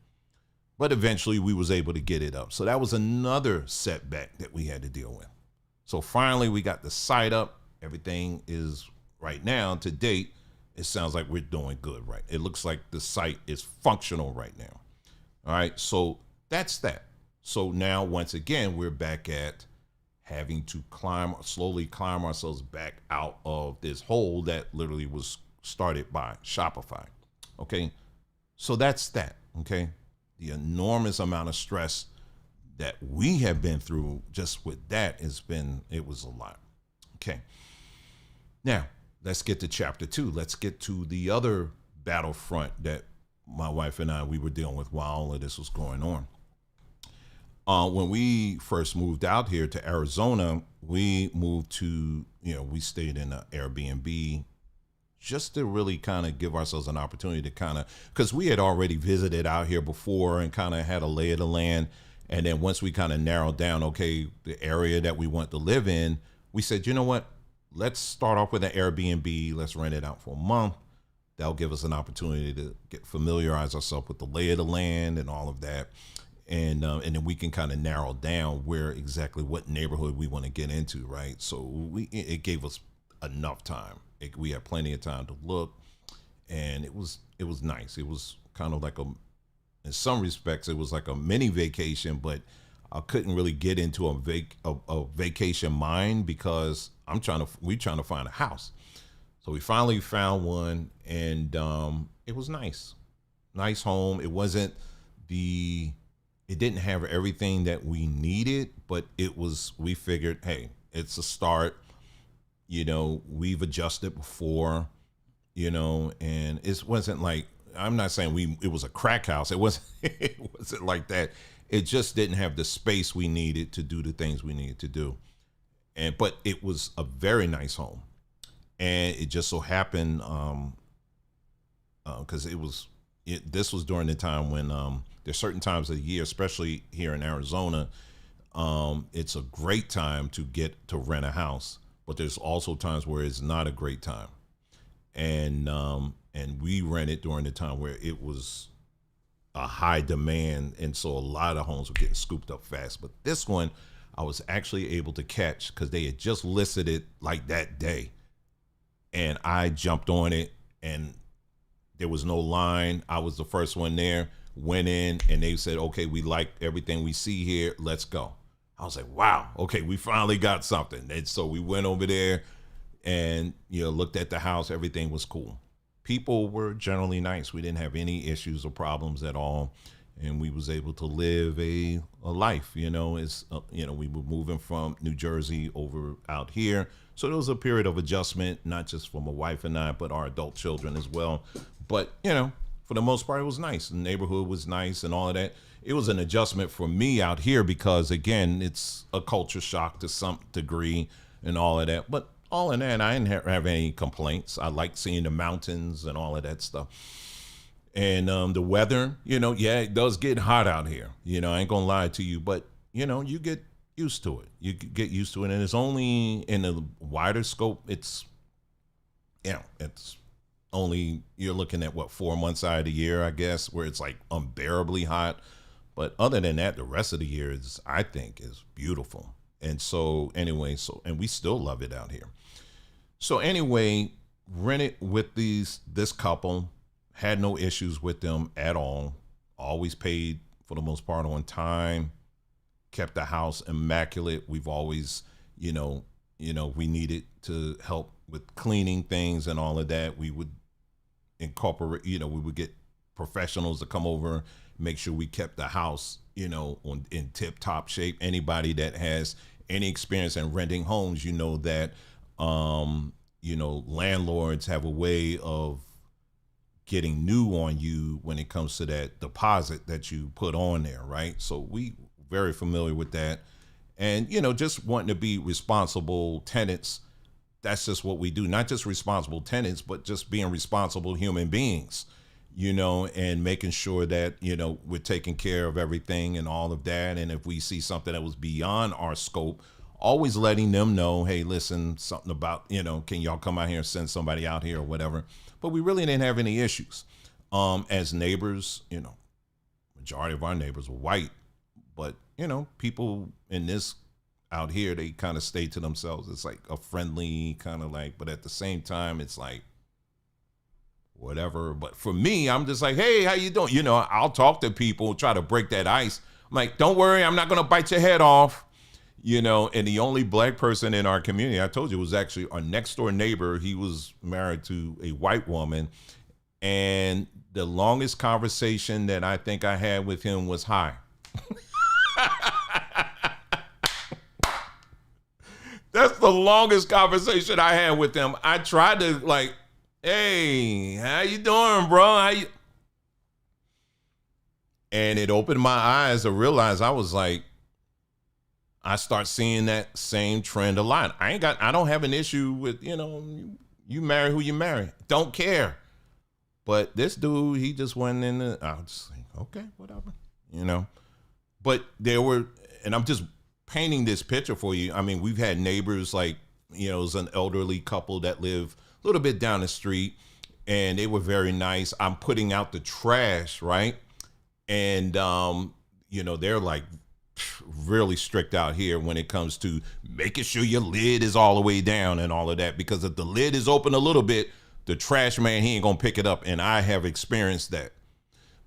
But eventually we was able to get it up. So that was another setback that we had to deal with. So finally we got the site up. Everything is right now to date. It sounds like we're doing good, right? It looks like the site is functional right now. All right. So that's that. So now once again, we're back at having to slowly climb ourselves back out of this hole that literally was started by Shopify. Okay. So that's that. Okay. The enormous amount of stress that we have been through just with that it was a lot. Okay. Now let's get to chapter 2. Let's get to the other battlefront that my wife and we were dealing with while all of this was going on. When we first moved out here to Arizona, we moved to, we stayed in an Airbnb just to really kind of give ourselves an opportunity to because we had already visited out here before and kind of had a lay of the land. And then once we kind of narrowed down, okay, the area that we want to live in, we said, you know what, let's start off with an Airbnb. Let's rent it out for a month. That'll give us an opportunity to familiarize ourselves with the lay of the land and all of that. And then we can kind of narrow down what neighborhood we want to get into, right? So it gave us enough time. We had plenty of time to look, and it was nice. It was kind of like in some respects, it was like a mini vacation, but I couldn't really get into a vacation mind because we're trying to find a house. So we finally we one, and it was nice home. It didn't have everything that we needed, but we figured, hey, it's a start. We've adjusted before, and it wasn't like, I'm not saying it was a crack house. It wasn't like that. It just didn't have the space we needed to do the things we needed to do. But it was a very nice home. And it just so happened, because this was during the time when there's certain times of the year, especially here in Arizona, it's a great time to get to rent a house, but there's also times where it's not a great time. And we rented during the time where it was a high demand, and so a lot of homes were getting scooped up fast. But this one, I was actually able to catch because they had just listed it like that day. And I jumped on it, and there was no line. I was the first one there, went in, and they said, okay, we like everything we see here. Let's go. I was like, wow, okay, we finally got something. And so we went over there and, looked at the house. Everything was cool. People were generally nice. We didn't have any issues or problems at all. And we was able to live a life, we were moving from New Jersey over out here. So there was a period of adjustment, not just for my wife and I, but our adult children as well. But, for the most part, it was nice. The neighborhood was nice and all of that. It was an adjustment for me out here because, again, it's a culture shock to some degree and all of that. But all in that, I didn't have any complaints. I like seeing the mountains and all of that stuff. And the weather, it does get hot out here. I ain't gonna lie to you, but you get used to it. You get used to it, and it's only in a wider scope. It's only, you're looking at 4 months out of the year, I guess, where it's like unbearably hot. But other than that, the rest of the year I think is beautiful. And so anyway, and we still love it out here. So anyway, rented with this couple. Had no issues with them at all. Always paid for the most part on time. Kept the house immaculate. We've always, we needed to help with cleaning things and all of that. We would incorporate, we would get professionals to come over, make sure we kept the house, in tip top shape. Anybody that has any experience in renting homes, that, landlords have a way of getting new on you when it comes to that deposit that you put on there, right? So we very familiar with that. And, just wanting to be responsible tenants. That's just what we do. Not just responsible tenants, but just being responsible human beings, and making sure that, we're taking care of everything and all of that. And if we see something that was beyond our scope, always letting them know, hey, listen, something about, can y'all come out here and send somebody out here or whatever. But we really didn't have any issues. As neighbors, majority of our neighbors were white, but, people in this out here, they kind of stay to themselves. It's like a friendly kind of like, but at the same time, it's like, whatever. But for me, I'm just like, hey, how you doing? I'll talk to people, try to break that ice. I'm like, don't worry, I'm not going to bite your head off. And the only black person in our community, I told you, was actually our next door neighbor. He was married to a white woman. And the longest conversation that I think I had with him was hi. That's the longest conversation I had with him. I tried to like, hey, how you doing, bro? And it opened my eyes to realize I was like, I start seeing that same trend a lot. I don't have an issue with, you marry who you marry. Don't care. But this dude, he just went in I was just like, okay, whatever, But there were, and I'm just painting this picture for you. I mean, we've had neighbors like, it was an elderly couple that live a little bit down the street, and they were very nice. I'm putting out the trash, right? And, they're like really strict out here when it comes to making sure your lid is all the way down and all of that, because if the lid is open a little bit, the trash man, he ain't gonna pick it up. And I have experienced that.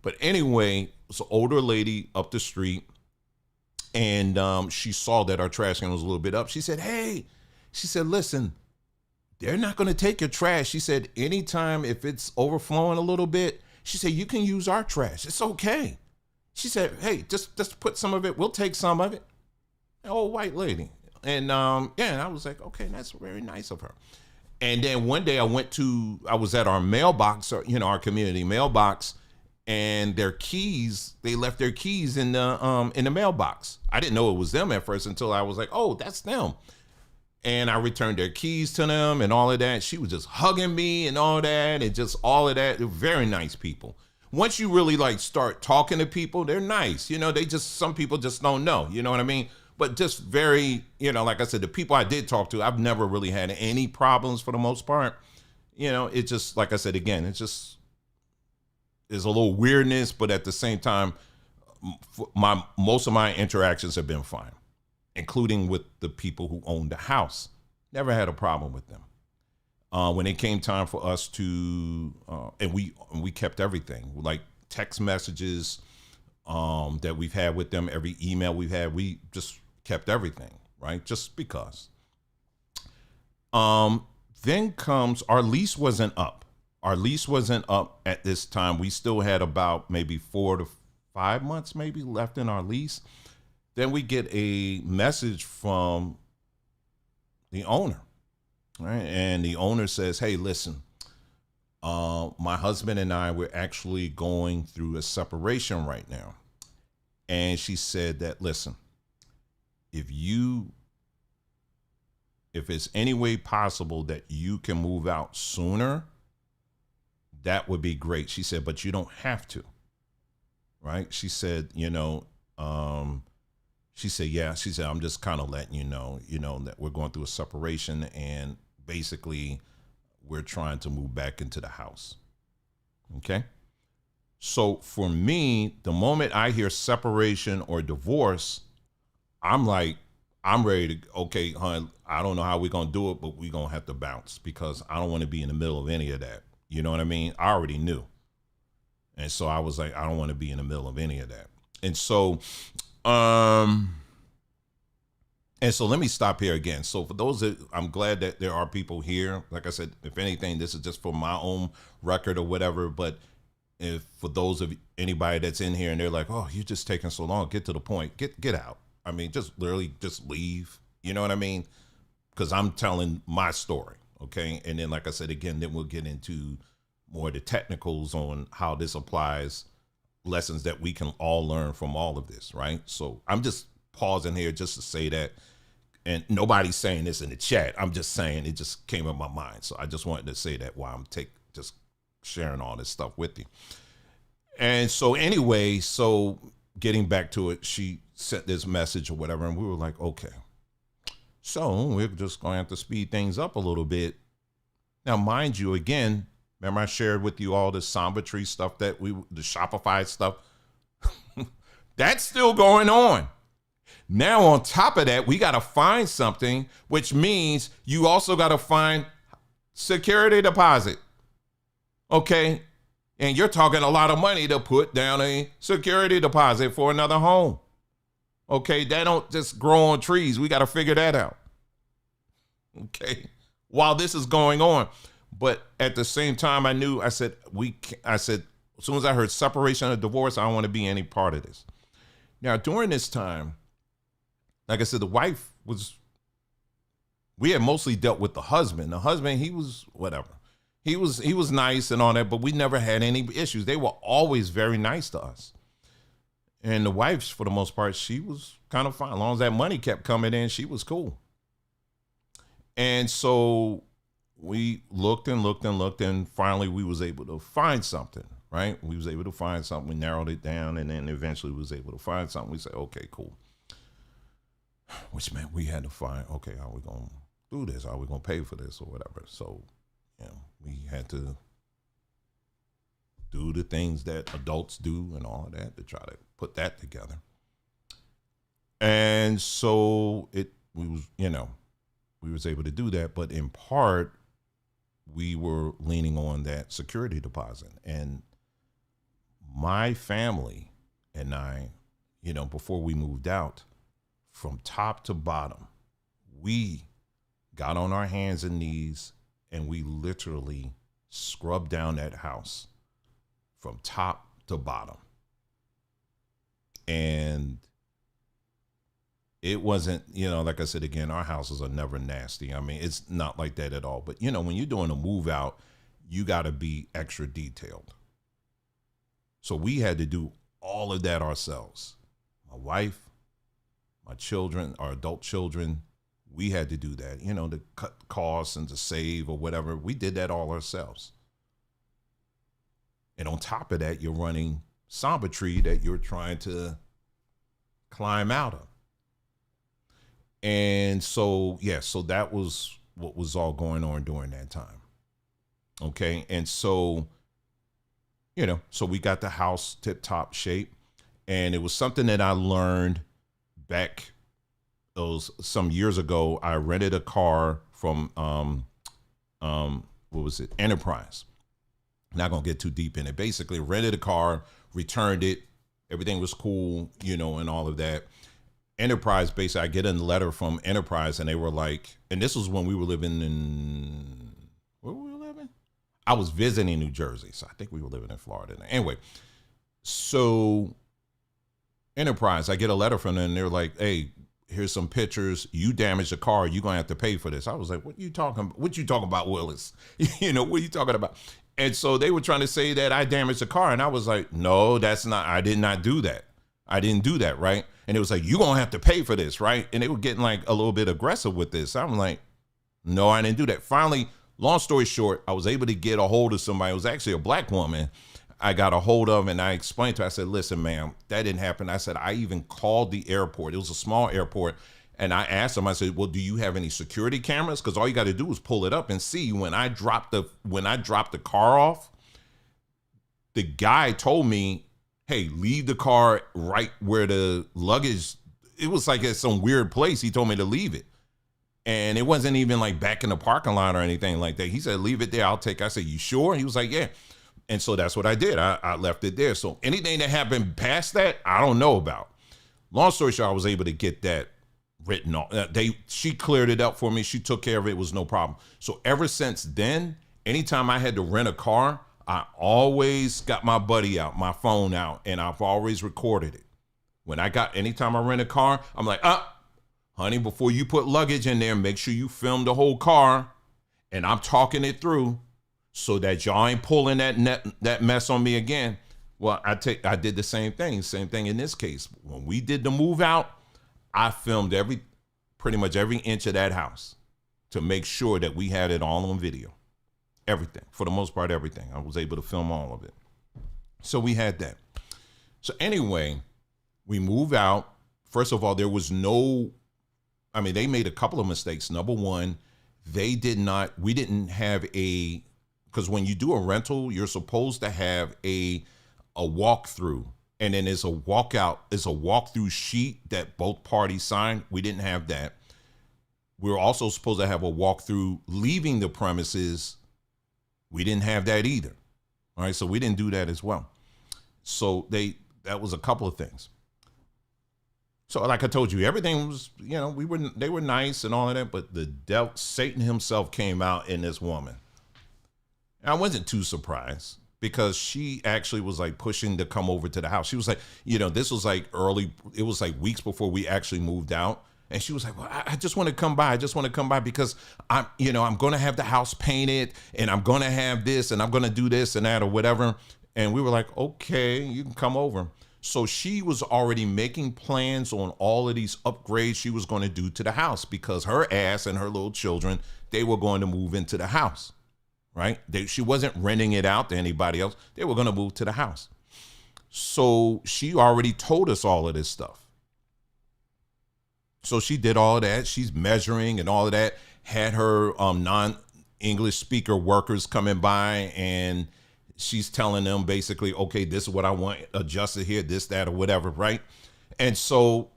But anyway, it's an older lady up the street, and she saw that our trash can was a little bit up. She said, hey, listen, they're not going to take your trash. She said, anytime if it's overflowing a little bit, she said, you can use our trash. It's okay. She said, hey, just put some of it. We'll take some of it. An old white lady. And and I was like, okay, that's very nice of her. And then one day I was at our mailbox, our community mailbox, and they left their keys in the mailbox. I didn't know it was them at first until I was like, oh, that's them. And I returned their keys to them and all of that. She was just hugging me and all that, and just all of that. They're very nice people. Once you really like start talking to people, they're nice. Some people just don't know, you know what I mean? But just very, like I said, the people I did talk to, I've never really had any problems for the most part. It just, like I said, again, it's just, there's a little weirdness, but at the same time, most of my interactions have been fine, including with the people who own the house. Never had a problem with them. When it came time for us to, and we kept everything, like text messages that we've had with them, every email we've had, we just kept everything, right? Just because. Then comes, our lease wasn't up. Our lease wasn't up at this time. We still had about maybe 4 to 5 months maybe left in our lease. Then we get a message from the owner, right? And the owner says, hey, listen, my husband and I, we're actually going through a separation right now. And she said that, listen, if it's any way possible that you can move out sooner, that would be great. She said, but you don't have to, right? She said, she said, yeah. She said, I'm just kind of letting you know that we're going through a separation, and basically we're trying to move back into the house. Okay. So for me, the moment I hear separation or divorce, I'm like, I'm ready to, okay, hon, I don't know how we're going to do it, but we're going to have to bounce, because I don't want to be in the middle of any of that. You know what I mean? I already knew. And so I was like, I don't want to be in the middle of any of that. And so, let me stop here again. So for those that, I'm glad that there are people here. Like I said, if anything, this is just for my own record or whatever. But if for those of anybody that's in here and they're like, oh, you're just taking so long, get to the point, get out. I mean, just literally just leave. You know what I mean? Because I'm telling my story. Okay. And then, like I said, again, then we'll get into more of the technicals on how this applies lessons that we can all learn from all of this, right? So I'm just pausing here just to say that, and nobody's saying this in the chat. I'm just saying it just came in my mind. So I just wanted to say that while I'm just sharing all this stuff with you. And so anyway, so getting back to it, she sent this message or whatever, and we were like, okay, so we're just going to have to speed things up a little bit. Now, mind you, again, remember I shared with you all the Samba Tree stuff the Shopify stuff? That's still going on. Now, on top of that, we got to find something, which means you also got to find security deposit. Okay? And you're talking a lot of money to put down a security deposit for another home. Okay? That don't just grow on trees. We got to figure that out. Okay? While this is going on. But at the same time, I said, as soon as I heard separation or divorce, I don't want to be any part of this. Now, during this time, like I said, the wife we had mostly dealt with the husband. The husband, he was whatever. He was nice and all that, but we never had any issues. They were always very nice to us. And the wife, for the most part, she was kind of fine. As long as that money kept coming in, she was cool. And so we looked and looked and looked, and finally we was able to find something, right? We was able to find something. We narrowed it down, and then eventually we was able to find something. We said, okay, cool. Which meant we had to find, okay, how are we going to do this? How are we going to pay for this or whatever? So, we had to do the things that adults do and all of that to try to put that together. And so we was able to do that, but in part, we were leaning on that security deposit. And my family and I, before we moved out, from top to bottom, we got on our hands and knees and we literally scrubbed down that house from top to bottom. And it wasn't, like I said, again, our houses are never nasty. I mean, it's not like that at all. But, when you're doing a move out, you got to be extra detailed. So we had to do all of that ourselves. My wife, my children, our adult children, we had to do that, to cut costs and to save or whatever. We did that all ourselves. And on top of that, you're running Samba Tree that you're trying to climb out of. And so, so that was what was all going on during that time. Okay. And so, so we got the house tip top shape, and it was something that I learned back some years ago. I rented a car from Enterprise. Not gonna get too deep in it. Basically, rented a car, returned it, everything was cool, and all of that. Enterprise, basically, I get a letter from Enterprise, and they were like, and this was when we were living in, where were we living? I was visiting New Jersey, so I think we were living in Florida. Anyway, so Enterprise, I get a letter from them, and they're like, hey, here's some pictures. You damaged the car. You're going to have to pay for this. I was like, what you talking about, Willis? What are you talking about? And so they were trying to say that I damaged the car. And I was like, no, I did not do that. I didn't do that, right? And it was like, you're going to have to pay for this, right? And they were getting like a little bit aggressive with this. I'm like, no, I didn't do that. Finally, long story short, I was able to get a hold of somebody. It was actually a black woman I got a hold of, and I explained to her, I said, listen, ma'am, that didn't happen. I said, I even called the airport. It was a small airport. And I asked them, I said, well, do you have any security cameras? Because all you got to do is pull it up and see. When I dropped the car off, the guy told me, hey, leave the car right where the luggage, it was like at some weird place. He told me to leave it. And it wasn't even like back in the parking lot or anything like that. He said, leave it there. I'll take it. I said, you sure? And he was like, yeah. And so that's what I did. I left it there. So anything that happened past that, I don't know about. Long story short, I was able to get that written off. She cleared it up for me. She took care of it. It was no problem. So ever since then, anytime I had to rent a car, I always got my buddy out, my phone out, and I've always recorded it. Anytime I rent a car, I'm like, honey, before you put luggage in there, make sure you film the whole car. And I'm talking it through so that y'all ain't pulling that mess on me again. Well, I did the same thing. Same thing in this case. When we did the move out, I filmed pretty much every inch of that house to make sure that we had it all on video. Everything. For the most part, everything. I was able to film all of it. So we had that. So anyway, we move out. First of all, there was they made a couple of mistakes. Number one, we didn't have because when you do a rental, you're supposed to have a walkthrough, and then there's a walkthrough sheet that both parties sign. We didn't have that. We were also supposed to have a walkthrough leaving the premises. We didn't have that either. All right, so we didn't do that as well. So that was a couple of things. So like I told you, everything was, they were nice and all of that, but the devil, Satan himself came out in this woman. And I wasn't too surprised because she actually was like pushing to come over to the house. She was like, this was like it was like weeks before we actually moved out. And she was like, well, I just want to come by. I just want to come by because I'm going to have the house painted and I'm going to have this and I'm going to do this and that or whatever. And we were like, okay, you can come over. So she was already making plans on all of these upgrades she was going to do to the house because her ass and her little children, they were going to move into the house, right? She wasn't renting it out to anybody else. They were going to move to the house. So she already told us all of this stuff. So she did all of that. She's measuring and all of that, had her non-English speaker workers coming by, and she's telling them basically, okay, this is what I want adjusted here, this, that, or whatever, right? And so,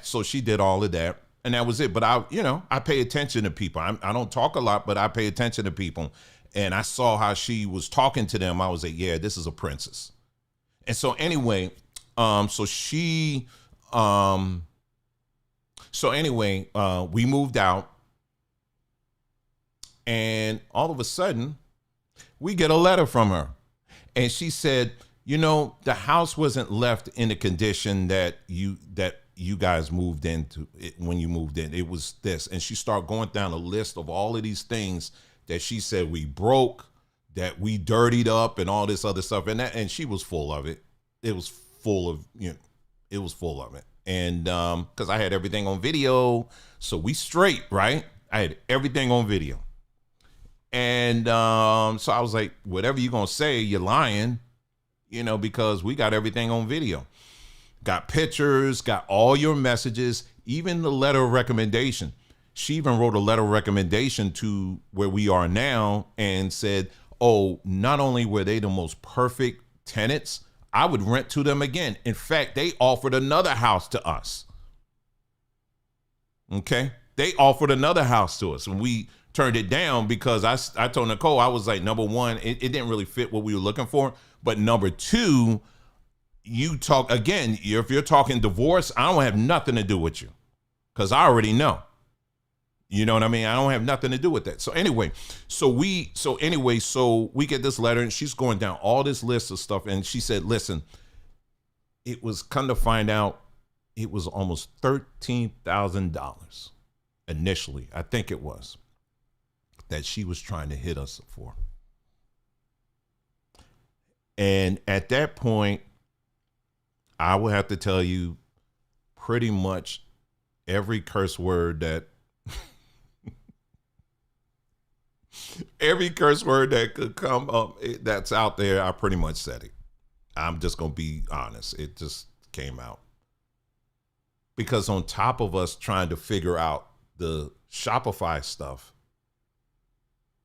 so she did all of that, and that was it. But I pay attention to people. I don't talk a lot, but I pay attention to people. And I saw how she was talking to them. I was like, yeah, this is a princess. And so anyway, we moved out, and all of a sudden we get a letter from her. And she said, the house wasn't left in the condition that you guys moved into it when you moved in. It was this. And she started going down a list of all of these things that she said we broke, that we dirtied up and all this other stuff. And she was full of it. It was full of it. And because I had everything on video. So we straight, right? I had everything on video. And so I was like, whatever you're going to say, you're lying, because we got everything on video. Got pictures, got all your messages, even the letter of recommendation. She even wrote a letter of recommendation to where we are now and said, oh, not only were they the most perfect tenants, I would rent to them again. In fact, they offered another house to us. Okay? They offered another house to us, and we turned it down because I told Nicole, I was like, number one, it didn't really fit what we were looking for. But number two, if you're talking divorce, I don't have nothing to do with you because I already know. You know what I mean? I don't have nothing to do with that. So anyway, so we get this letter, and she's going down all this list of stuff. And she said, listen, it was come to find out it was almost $13,000 initially. I think it was that she was trying to hit us for. And at that point, I will have to tell you pretty much every curse word that could come up that's out there. I pretty much said it. I'm just going to be honest. It just came out. Because on top of us trying to figure out the Shopify stuff,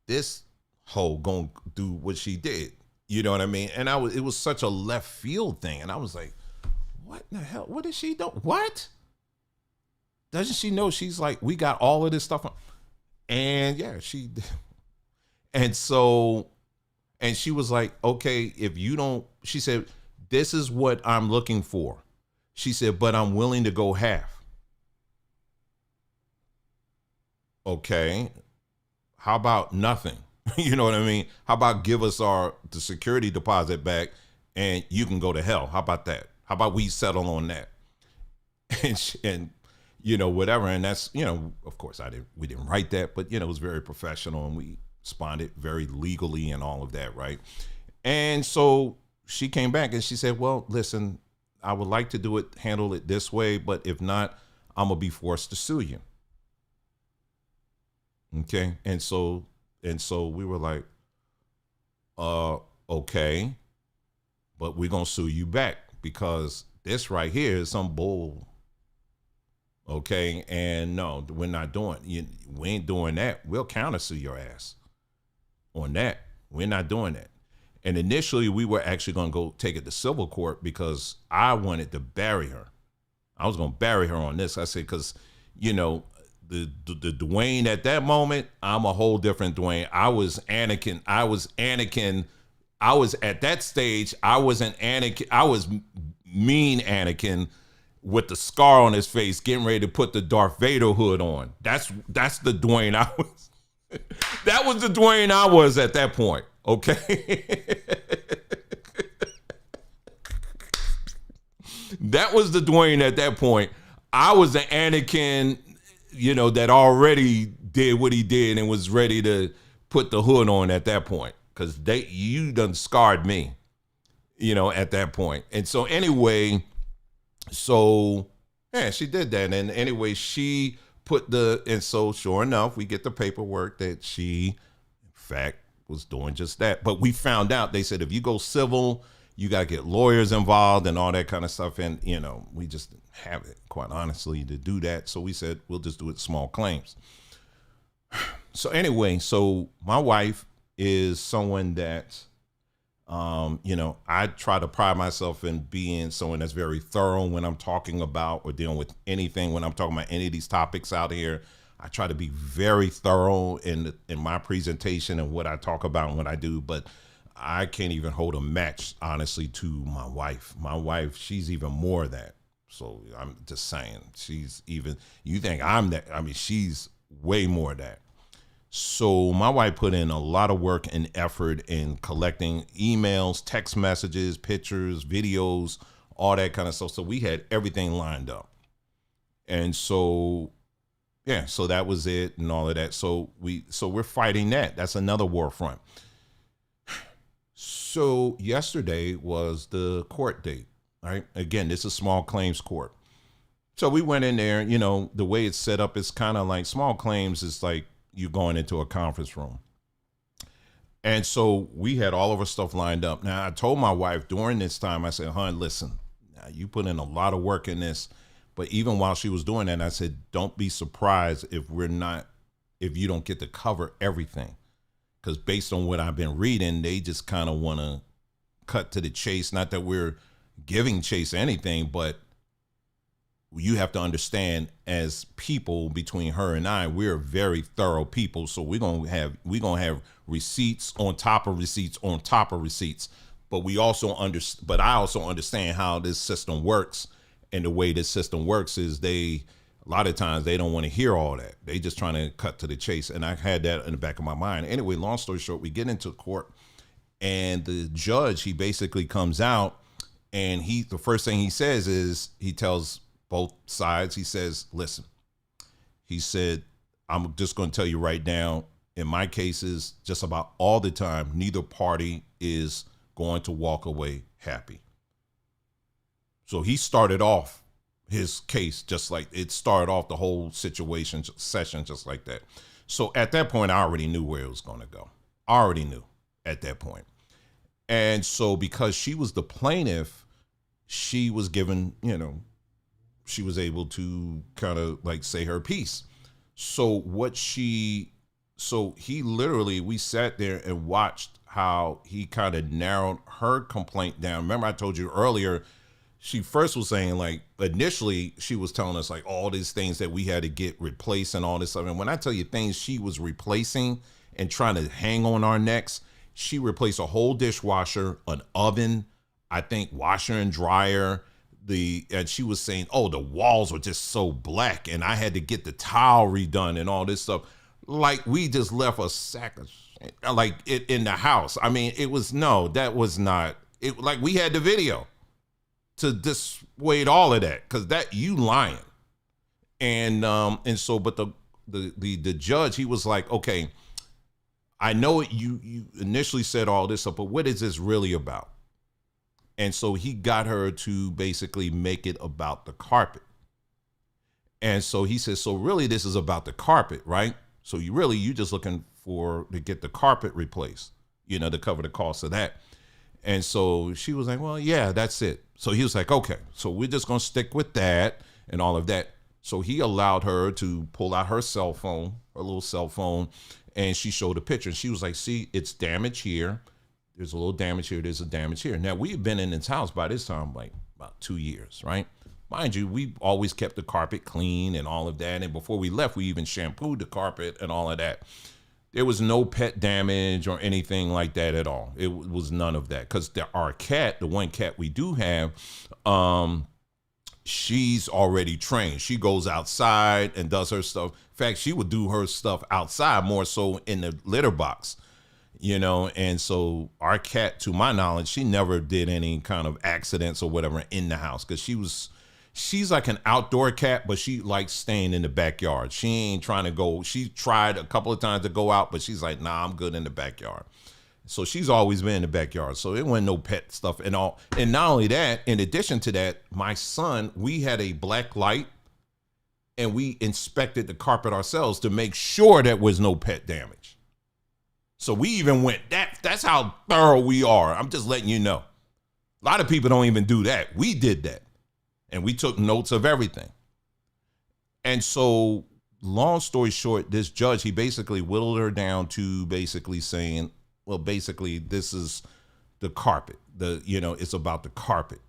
this hoe gonna do what she did. You know what I mean? And it was such a left field thing. And I was like, what the hell? What did she do? What? Doesn't she know she's like, we got all of this stuff on? And yeah, she did. And so, and she was like, okay, if you don't, she said, this is what I'm looking for. She said, but I'm willing to go half. Okay. How about nothing? You know what I mean? How about give us the security deposit back and you can go to hell? How about that? How about we settle on that? And whatever. And that's, of course we didn't write that, but it was very professional and we responded very legally and all of that. Right. And so she came back and she said, well, listen, I would like to handle it this way, but if not, I'm gonna be forced to sue you. Okay. And so we were like, okay, but we're gonna sue you back because this right here is some bull. Okay. And no, we're not we ain't doing that. We'll countersue your ass on that. We're not doing that. And initially we were actually going to go take it to civil court because I wanted to bury her. I was going to bury her on this. I said, because, the Dwayne at that moment, I'm a whole different Dwayne. I was Anakin. I was at that stage. I wasn't Anakin. I was mean Anakin with the scar on his face, getting ready to put the Darth Vader hood on. That's the Dwayne I was. That was the Dwayne I was at that point. Okay. That was the Dwayne at that point. I was the Anakin, that already did what he did and was ready to put the hood on at that point. Because you done scarred me, at that point. And so anyway, she did that. And anyway, she and so sure enough, we get the paperwork that she, in fact, was doing just that. But we found out, they said, if you go civil, you got to get lawyers involved and all that kind of stuff. And, we just didn't have it, quite honestly, to do that. So we said, we'll just do it small claims. So anyway, my wife is someone that, I try to pride myself in being someone that's very thorough when I'm talking about or dealing with anything. When I'm talking about any of these topics out here, I try to be very thorough in my presentation and what I talk about and what I do. But I can't even hold a match, honestly, to my wife. My wife, she's even more of that. So I'm just saying, you think I'm that? I mean, she's way more of that. So my wife put in a lot of work and effort in collecting emails, text messages, pictures, videos, all that kind of stuff. So we had everything lined up. And so that was it and all of that. So we're fighting that. That's another war front. So yesterday was the court date, right? Again, this is small claims court. So we went in there, the way it's set up is kind of like small claims is like you going into a conference room. And so we had all of our stuff lined up. Now I told my wife during this time, I said, hon, listen, you put in a lot of work in this. But even while she was doing that, I said, don't be surprised if you don't get to cover everything. Because based on what I've been reading, they just kind of want to cut to the chase. Not that we're giving chase anything, but you have to understand, as people, between her and I, we're very thorough people. So we're gonna have receipts on top of receipts on top of receipts. But I also understand how this system works. And the way this system works is a lot of times they don't want to hear all that. They just trying to cut to the chase. And I had that in the back of my mind. Anyway, long story short, we get into court and the judge, he basically comes out and the first thing he says is, he tells both sides, he says, listen, he said, I'm just going to tell you right now, in my cases, just about all the time, neither party is going to walk away happy. So he started off his case just like it started off the whole session just like that. So at that point, I already knew where it was going to go. I already knew at that point. And so because she was the plaintiff, she was given, she was able to kind of like say her piece. So he literally, we sat there and watched how he kind of narrowed her complaint down. Remember I told you earlier, she first was saying, like, initially she was telling us like all these things that we had to get replaced and all this stuff. And when I tell you things she was replacing and trying to hang on our necks, she replaced a whole dishwasher, an oven, I think washer and dryer. And she was saying, oh, the walls were just so black and I had to get the tile redone and all this stuff. Like we just left a sack of shit, like it in the house. I mean, that was not it. Like we had the video to dissuade all of that, because that you lying. And so, but the judge, he was like, okay, I know you initially said all this stuff, but what is this really about? And so he got her to basically make it about the carpet. And so he says, so really this is about the carpet, right? So you just looking to get the carpet replaced, to cover the cost of that. And so she was like, well, yeah, that's it. So he was like, okay, so we're just going to stick with that and all of that. So he allowed her to pull out her little cell phone, and she showed a picture. And she was like, see, it's damage here. There's a little damage here. There's a damage here. Now, we've been in this house by this time, like about 2 years, right? Mind you, we always kept the carpet clean and all of that. And before we left, we even shampooed the carpet and all of that. There was no pet damage or anything like that at all. It was none of that. Because our cat, the one cat we do have, she's already trained. She goes outside and does her stuff. In fact, she would do her stuff outside more so in the litter box, and so our cat, to my knowledge, she never did any kind of accidents or whatever in the house, because she's like an outdoor cat, but she likes staying in the backyard. She ain't trying to go. She tried a couple of times to go out, but she's like, nah, I'm good in the backyard. So she's always been in the backyard. So it wasn't no pet stuff and all. And not only that, in addition to that, my son, we had a black light, and we inspected the carpet ourselves to make sure there was no pet damage. So we even went, that's how thorough we are. I'm just letting you know. A lot of people don't even do that. We did that. And we took notes of everything. And so, long story short, this judge, he basically whittled her down to basically saying, well, basically, this is the carpet. It's about the carpet.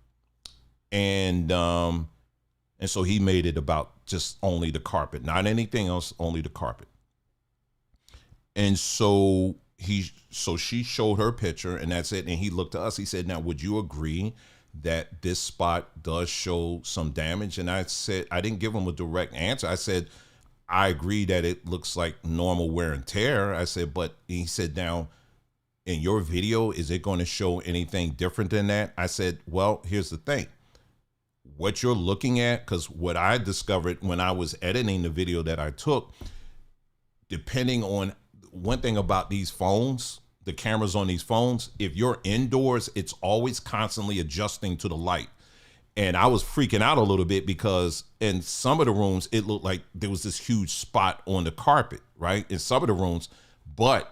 And so he made it about just only the carpet, not anything else, only the carpet. And so she showed her picture, and that's it. And he looked at us. He said, now, would you agree that this spot does show some damage? And I said, I didn't give him a direct answer. I said, I agree that it looks like normal wear and tear. I said, but he said, now, in your video, is it going to show anything different than that? I said, well, here's the thing. What you're looking at, because what I discovered when I was editing the video that I took, depending on one thing about these phones, the cameras on these phones, if you're indoors, it's always constantly adjusting to the light. And I was freaking out a little bit because in some of the rooms, it looked like there was this huge spot on the carpet, right? In some of the rooms. But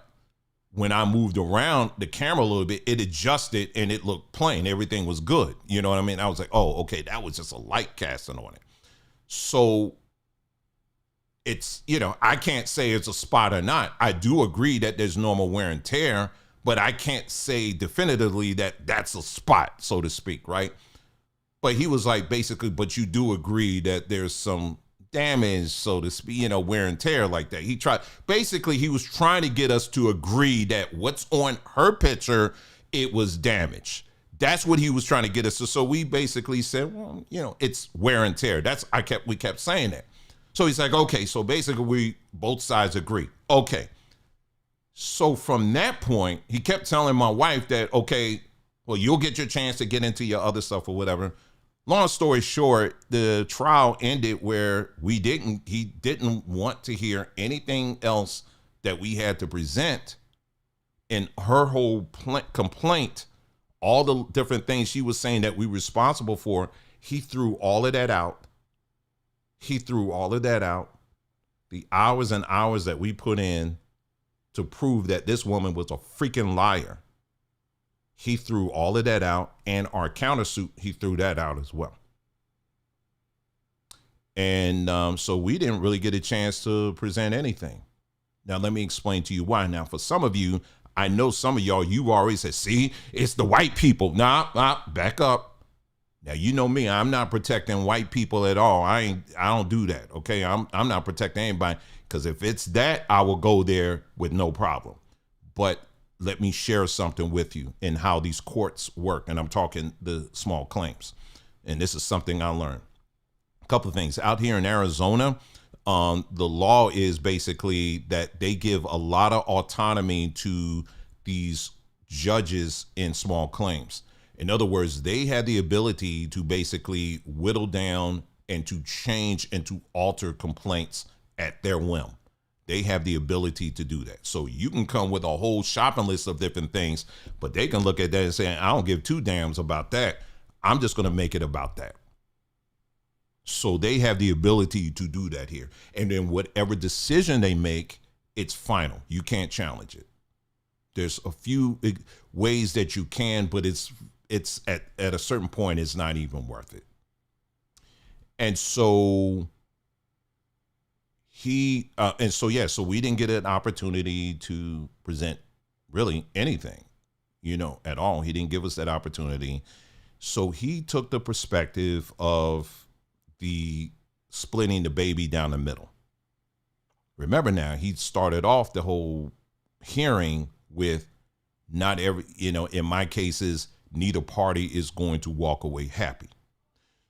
when I moved around the camera a little bit, it adjusted and it looked plain. Everything was good. You know what I mean? I was like, oh, okay, that was just a light casting on it. So it's, I can't say it's a spot or not. I do agree that there's normal wear and tear, but I can't say definitively that that's a spot, so to speak, right? But he was like, basically, but you do agree that there's some damage, so to speak, wear and tear like that. He was trying to get us to agree that what's on her picture, it was damage. That's what he was trying to get us to. So we basically said, well, it's wear and tear. We kept saying that. So he's like, okay, so basically we both sides agree. Okay. So from that point, he kept telling my wife that, okay, well, you'll get your chance to get into your other stuff or whatever. Long story short, the trial ended where he didn't want to hear anything else that we had to present. And her whole complaint, all the different things she was saying that we were responsible for, he threw all of that out. The hours and hours that we put in to prove that this woman was a freaking liar, he threw all of that out. And our countersuit, he threw that out as well. And so we didn't really get a chance to present anything. Now, let me explain to you why. Now, for some of you, I know some of y'all, you already said, see, it's the white people. Nah, back up. Now, you know me, I'm not protecting white people at all. I don't do that. Okay. I'm not protecting anybody, because if it's that, I will go there with no problem. But let me share something with you in how these courts work. And I'm talking the small claims. And this is something I learned. A couple of things out here in Arizona. The law is basically that they give a lot of autonomy to these judges in small claims. In other words, they had the ability to basically whittle down and to change and to alter complaints at their whim. They have the ability to do that. So you can come with a whole shopping list of different things, but they can look at that and say, I don't give two damns about that. I'm just going to make it about that. So they have the ability to do that here. And then whatever decision they make, it's final. You can't challenge it. There's a few ways that you can, but it's at a certain point, it's not even worth it. And so so we didn't get an opportunity to present really anything, at all. He didn't give us that opportunity. So he took the perspective of the splitting the baby down the middle. Remember now, he started off the whole hearing with not every, in my cases, neither party is going to walk away happy.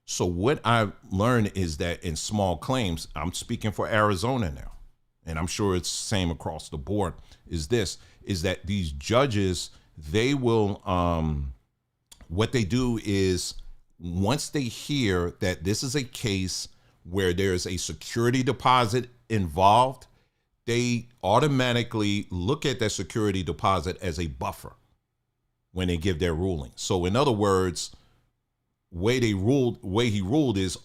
So what I've learned is that in small claims, I'm speaking for Arizona now, and I'm sure it's the same across the board, is that these judges, they will, what they do is once they hear that this is a case where there's a security deposit involved, they automatically look at that security deposit as a buffer when they give their ruling. So in other words, way he ruled is,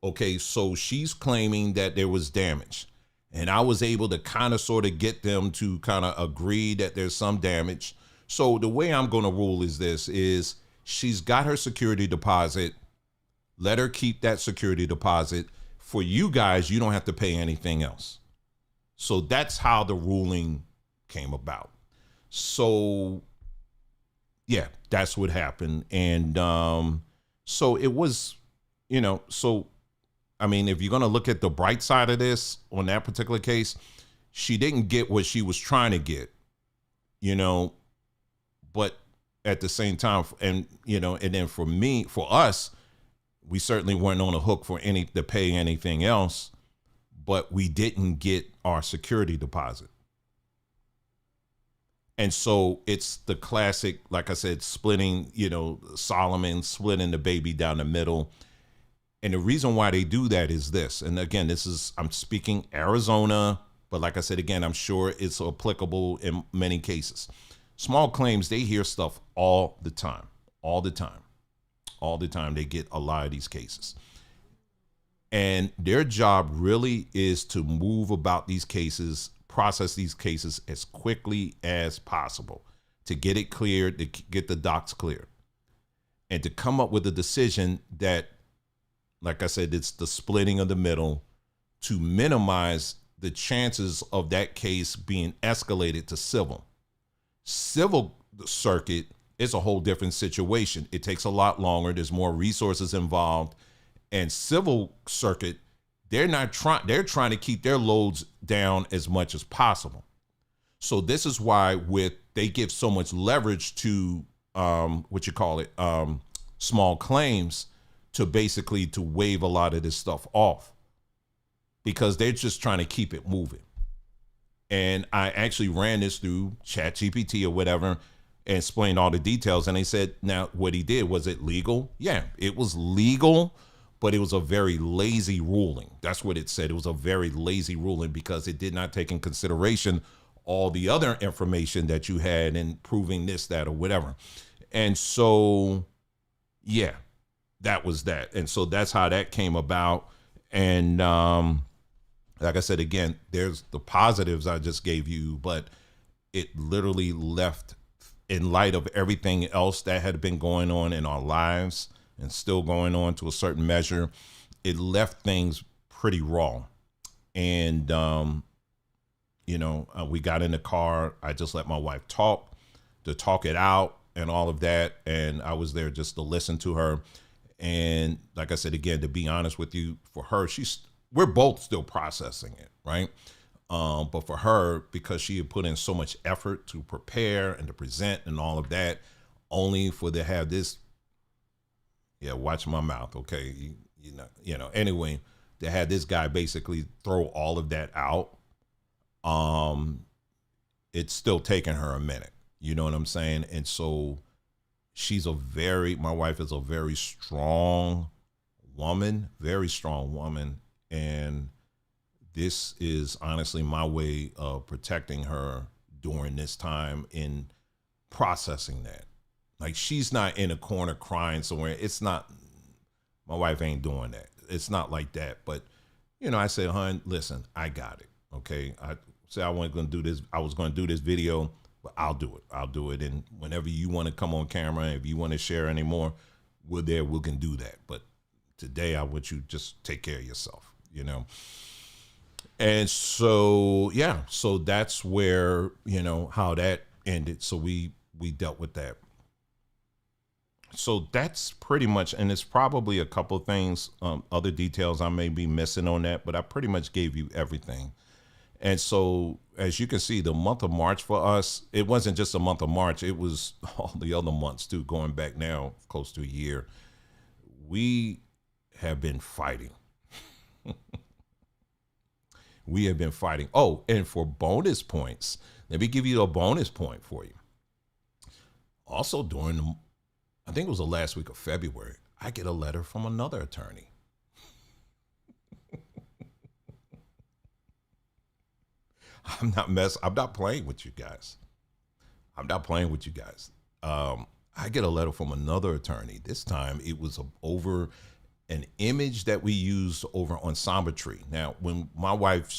okay, so she's claiming that there was damage. And I was able to kind of sort of get them to kind of agree that there's some damage. So the way I'm going to rule is this, is she's got her security deposit. Let her keep that security deposit. For you guys, you don't have to pay anything else. So that's how the ruling came about. So yeah, that's what happened. And so it was, so, I mean, if you're going to look at the bright side of this on that particular case, she didn't get what she was trying to get, but at the same time, and then for us, we certainly weren't on the hook to pay anything else, but we didn't get our security deposit. And so it's the classic, like I said, splitting, Solomon splitting the baby down the middle. And the reason why they do that is this. And again, I'm speaking Arizona, but like I said, again, I'm sure it's applicable in many cases. Small claims, they hear stuff all the time. They get a lot of these cases. And their job really is to move about these cases, process these cases as quickly as possible, to get it cleared, to get the docs cleared, and to come up with a decision that, like I said, it's the splitting of the middle to minimize the chances of that case being escalated to civil. Civil circuit is a whole different situation. It takes a lot longer. There's more resources involved. And civil circuit, they're trying to keep their loads down as much as possible. So this is why they give so much leverage to small claims to basically to waive a lot of this stuff off, because they're just trying to keep it moving. And I actually ran this through ChatGPT or whatever and explained all the details. And they said, now what he did, was it legal? Yeah, it was legal, but it was a very lazy ruling. That's what it said. It was a very lazy ruling because it did not take in consideration all the other information that you had in proving this, that, or whatever. And so, yeah, that was that. And so that's how that came about. And like I said, again, there's the positives I just gave you, but it literally left, in light of everything else that had been going on in our lives and still going on to a certain measure, it left things pretty raw. And, we got in the car. I just let my wife talk it out and all of that. And I was there just to listen to her. And like I said, again, to be honest with you, for her, we're both still processing it, right? But for her, because she had put in so much effort to prepare and to present and all of that, only for to have this, watch my mouth, okay? Anyway, to have this guy basically throw all of that out, it's still taking her a minute. You know what I'm saying? And so my wife is a very strong woman. And this is honestly my way of protecting her during this time in processing that. Like, she's not in a corner crying somewhere. It's not, my wife ain't doing that. It's not like that. But, I said, hon, listen, I got it. Okay. I said I wasn't going to do this. I was going to do this video, but I'll do it. I'll do it. And whenever you want to come on camera, if you want to share anymore, we're there. We can do that. But today I want you just take care of yourself, And so, so that's where, how that ended. So we dealt with that. So that's pretty much, and it's probably a couple of things, other details I may be missing on that, but I pretty much gave you everything. And so, as you can see, the month of March for us, it wasn't just a month of March, it was all the other months too, going back now close to a year. We have been fighting. We have been fighting. Oh, and for bonus points, let me give you a bonus point for you. Also during I think it was the last week of February, I get a letter from another attorney. I'm not playing with you guys. I get a letter from another attorney. This time it was over an image that we used over on Sombertree. Now, when my wife,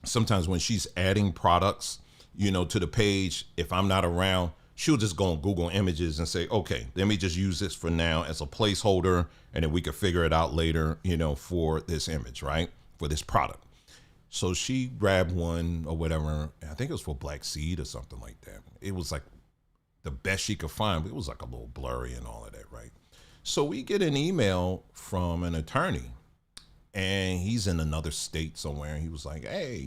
sometimes when she's adding products, to the page, if I'm not around, she'll just go on Google Images and say, okay, let me just use this for now as a placeholder, and then we can figure it out later, for this image, right? For this product. So she grabbed one or whatever. I think it was for Black Seed or something like that. It was like the best she could find, but it was like a little blurry and all of that, right? So we get an email from an attorney, and he's in another state somewhere. And he was like, hey,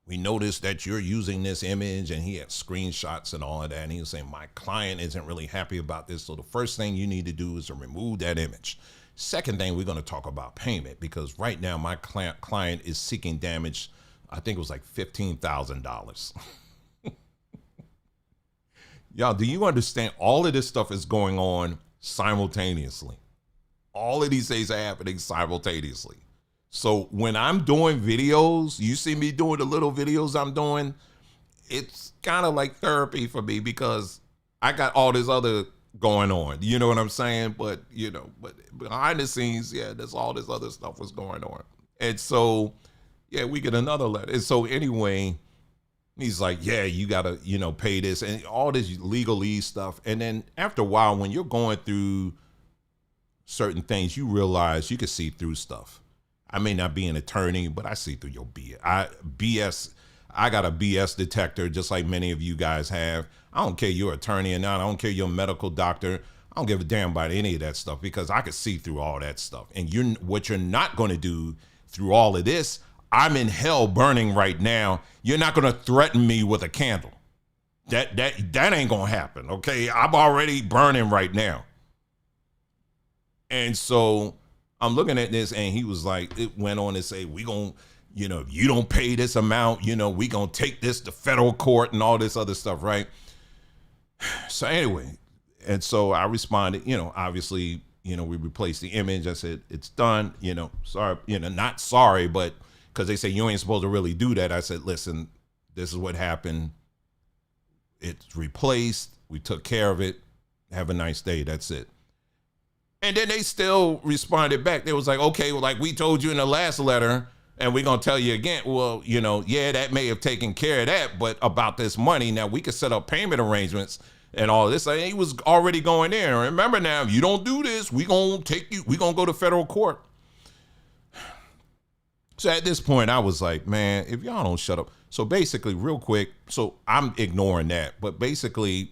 we noticed that you're using this image, and he had screenshots and all of that. And he was saying, my client isn't really happy about this. So the first thing you need to do is to remove that image. Second thing, we're going to talk about payment, because right now my client is seeking damage. I think it was like $15,000. Y'all, do you understand? All of this stuff is going on simultaneously. All of these things are happening simultaneously. So when I'm doing videos, you see me doing the little videos I'm doing, it's kind of like therapy for me, because I got all this other going on. You know what I'm saying? But, but behind the scenes, there's all this other stuff was going on. And so, we get another letter. And so anyway, he's like, you got to, pay this and all this legalese stuff. And then after a while, when you're going through certain things, you realize you can see through stuff. I may not be an attorney, but I see through your BS. I got a BS detector, just like many of you guys have. I don't care you're an attorney or not. I don't care you're a medical doctor. I don't give a damn about any of that stuff, because I can see through all that stuff. And what you're not going to do through all of this, I'm in hell burning right now. You're not going to threaten me with a candle. That ain't going to happen, okay? I'm already burning right now. And so I'm looking at this, and he was like, it went on to say, we going to, if you don't pay this amount, we going to take this to federal court and all this other stuff, right? So anyway, and so I responded, obviously, we replaced the image. I said, it's done, sorry, not sorry, but because they say you ain't supposed to really do that. I said, listen, this is what happened. It's replaced. We took care of it. Have a nice day. That's it. And then they still responded back. They was like, okay, well, like we told you in the last letter, and we're going to tell you again, well, that may have taken care of that, but about this money, now we could set up payment arrangements and all this. And he was already going there. Remember now, if you don't do this, we're going to go to federal court. So at this point, I was like, man, if y'all don't shut up. So basically, real quick, so I'm ignoring that. But basically,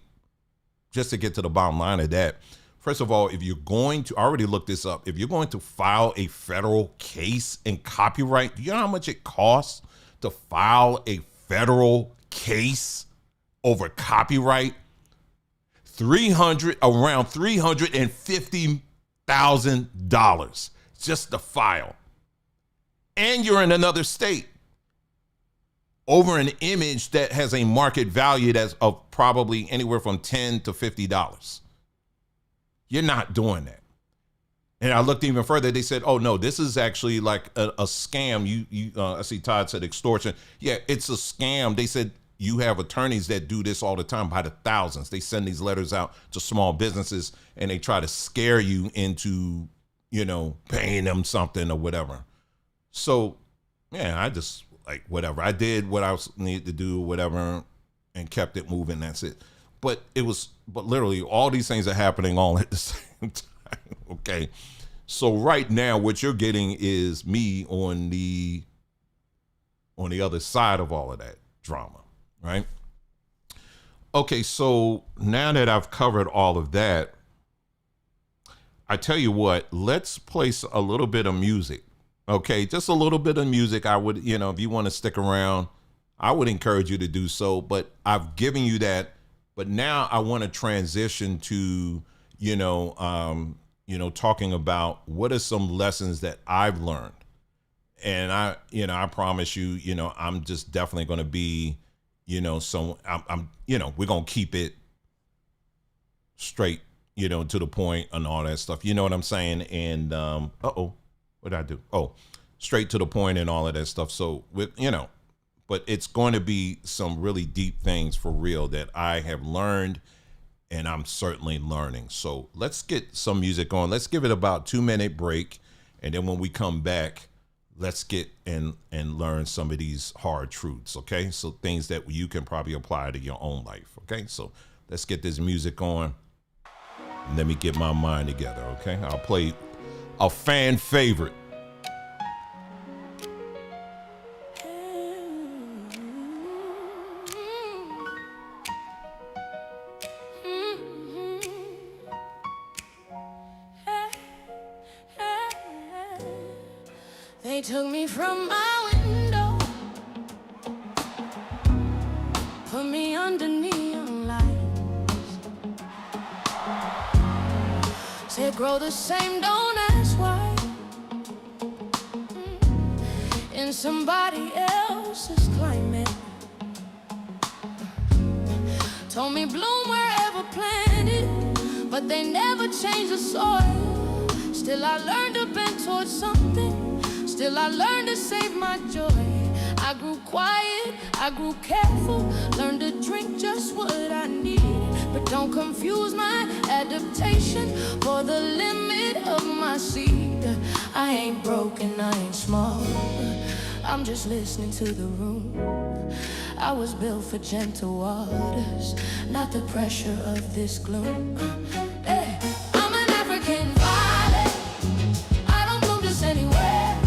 just to get to the bottom line of that, first of all, if you're going to, I already looked this up, if you're going to file a federal case in copyright, do you know how much it costs to file a federal case over copyright? Around $350,000 just to file. And you're in another state over an image that has a market value that's of probably anywhere from $10 to $50. You're not doing that. And I looked even further. They said, "Oh no, this is actually like a scam." I see Todd said extortion. Yeah, it's a scam. They said you have attorneys that do this all the time by the thousands. They send these letters out to small businesses and they try to scare you into, paying them something or whatever. So, yeah, I just like whatever. I did what I needed to do, whatever, and kept it moving. That's it. But literally all these things are happening all at the same time. Okay. So right now what you're getting is me on the other side of all of that drama, right? Okay, so now that I've covered all of that, I tell you what, let's place a little bit of music. Okay, just a little bit of music. I would, if you want to stick around, I would encourage you to do so, but I've given you that. But now I want to transition to, talking about what are some lessons that I've learned. And I promise you, I'm just definitely going to be, we're going to keep it straight, to the point and all that stuff. You know what I'm saying? And, what did I do? Oh, straight to the point and all of that stuff. So but it's going to be some really deep things for real that I have learned and I'm certainly learning. So let's get some music on. Let's give it about 2-minute break. And then when we come back, let's get and learn some of these hard truths. Okay. So things that you can probably apply to your own life. Okay. So let's get this music on and let me get my mind together. Okay. I'll play a fan favorite. They took me from my window, put me under neon lights, said grow the same, don't ask why, in somebody else's climate. Told me bloom wherever planted, but they never changed the soil. Still I learned to bend towards something. Still I learned to save my joy. I grew quiet, I grew careful, learned to drink just what I need. But don't confuse my adaptation for the limit of my seed. I ain't broken, I ain't small, I'm just listening to the room. I was built for gentle waters, not the pressure of this gloom. Hey, I'm an African violet, I don't bloom just anywhere.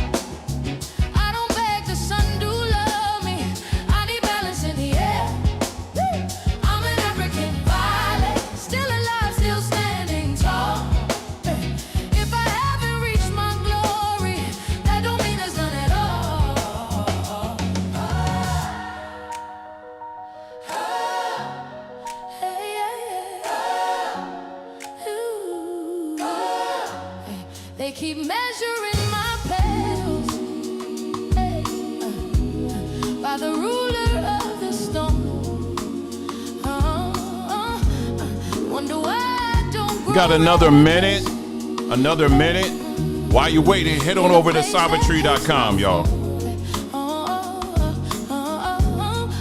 They keep measuring my petals by the ruler of the stone. Wonder why I don't grow. Got another minute. While you're waiting, head on over to cybertree.com, y'all.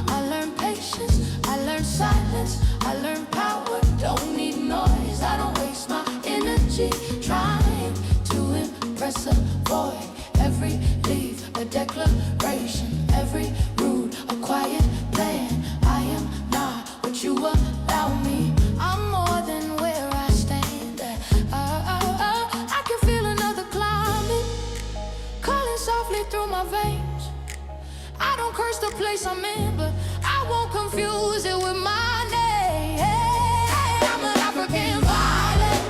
I learned patience, I learned silence, I learned power. Don't need noise, I don't waste my energy trying to impress a boy. Every leaf a declaration, every root a quiet plan. I am not what you allow me. I'm more than where I stand. I can feel another climate calling softly through my veins. I don't curse the place I'm in, but I won't confuse it with my name. I'm an African violet,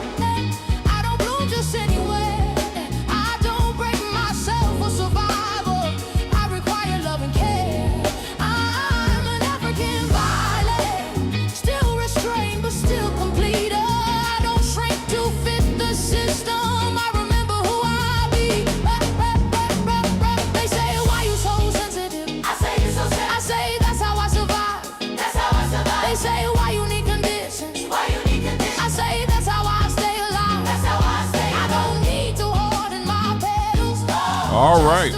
I don't bloom just anywhere. I don't break myself for survival, I require love and care. I'm an African violet, still restrained but still complete. I don't shrink to fit the system, I remember who I be. They say, why you so sensitive? I say you're so sensitive. I say that's how I survive. That's how I survive. They say, why you need conditions? Why you need conditions? I say that's how I stay alive. That's how I stay alive. I don't need All right.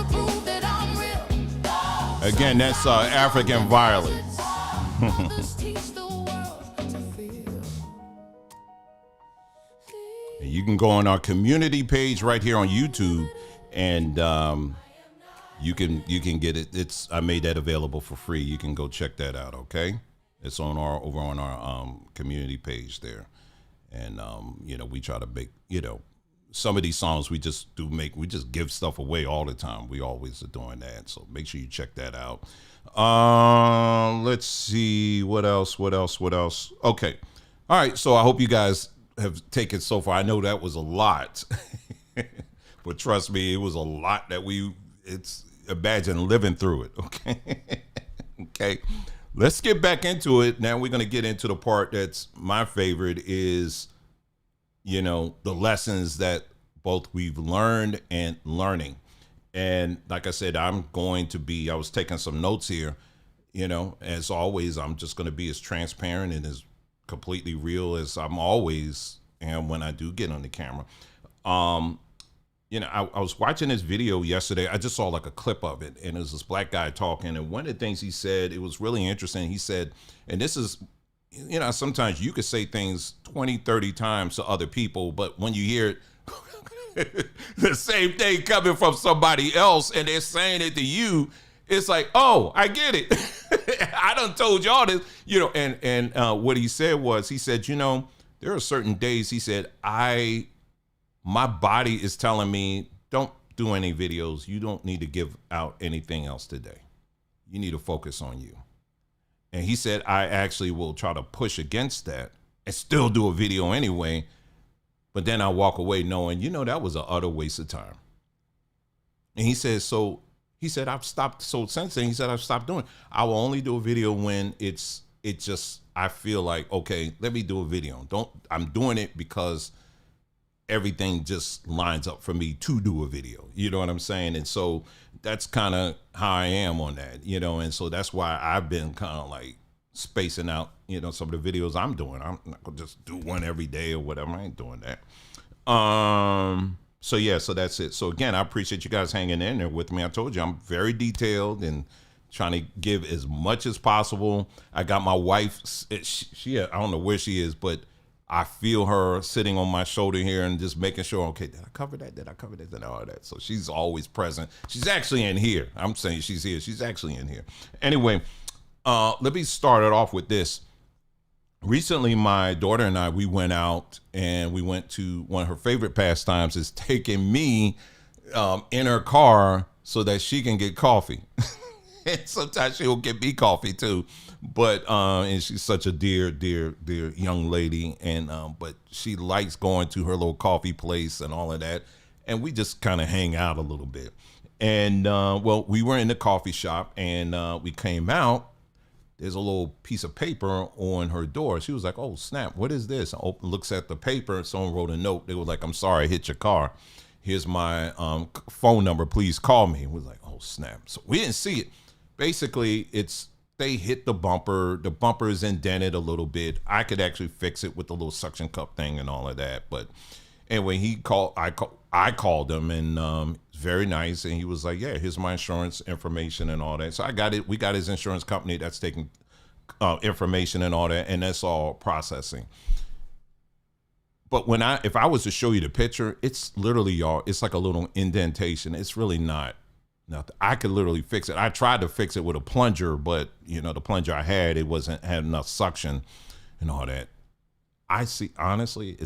Again, that's African Violet. You can go on our community page right here on YouTube, and you can get it. I made that available for free. You can go check that out. Okay, it's over on our community page there, and we try to make some of these songs we just give stuff away all the time. We always are doing that, so make sure you check that out. Let's see what else. Okay, all right. So I hope you guys have taken so far. I know that was a lot, but trust me, it was a lot that imagine living through it. Okay. Okay. Let's get back into it. Now we're going to get into the part that's my favorite is, the lessons that both we've learned and learning. And like I said, I was taking some notes here, as always, I'm just going to be as transparent and as completely real as I'm always am when I do get on the camera. I was watching this video yesterday. I just saw like a clip of it, and it was this black guy talking. And one of the things he said, it was really interesting. He said, and this is, sometimes you could say things 20, 30 times to other people, but when you hear it, the same thing coming from somebody else and they're saying it to you, it's like, oh, I get it. I done told y'all this, and what he said, there are certain days, he said, my body is telling me, don't do any videos. You don't need to give out anything else today. You need to focus on you. And he said, I actually will try to push against that and still do a video anyway. But then I walk away knowing, that was an utter waste of time. And he said, I've stopped. So since then, he said, I've stopped doing it. I will only do a video when I feel like, okay, let me do a video. I'm doing it because everything just lines up for me to do a video. You know what I'm saying? And so that's kind of how I am on that, and so that's why I've been kind of like spacing out, some of the videos I'm doing. I'm not gonna just do one every day or whatever. I ain't doing that. So that's it. So again, I appreciate you guys hanging in there with me. I told you I'm very detailed and trying to give as much as possible. I got my wife, she I don't know where she is, but I feel her sitting on my shoulder here and just making sure, okay, did I cover that? Did I cover that? And all that. So she's always present. She's actually in here. I'm saying she's here. She's actually in here. Anyway, let me start it off with this. Recently, my daughter and I, we went out and we went to one of her favorite pastimes is taking me in her car so that she can get coffee. And sometimes she'll get me coffee too. But and she's such a dear young lady, and but she likes going to her little coffee place and all of that, and we just kind of hang out a little bit. And we were in the coffee shop, and we came out. There's a little piece of paper on her door. She was like, "Oh snap! What is this?" Looks at the paper. Someone wrote a note. They were like, "I'm sorry, I hit your car. Here's my phone number. Please call me." We was like, "Oh snap!" So we didn't see it. Basically, they hit the bumper. The bumper is indented a little bit. I could actually fix it with the little suction cup thing and all of that. But anyway, I called him, and it's very nice. And he was like, "Yeah, here's my insurance information and all that." So I got it. We got his insurance company that's taking information and all that, and that's all processing. But if I was to show you the picture, it's literally, y'all, it's like a little indentation. It's really not nothing. I could literally fix it. I tried to fix it with a plunger, but the plunger I had, it had enough suction and all that. I see, honestly,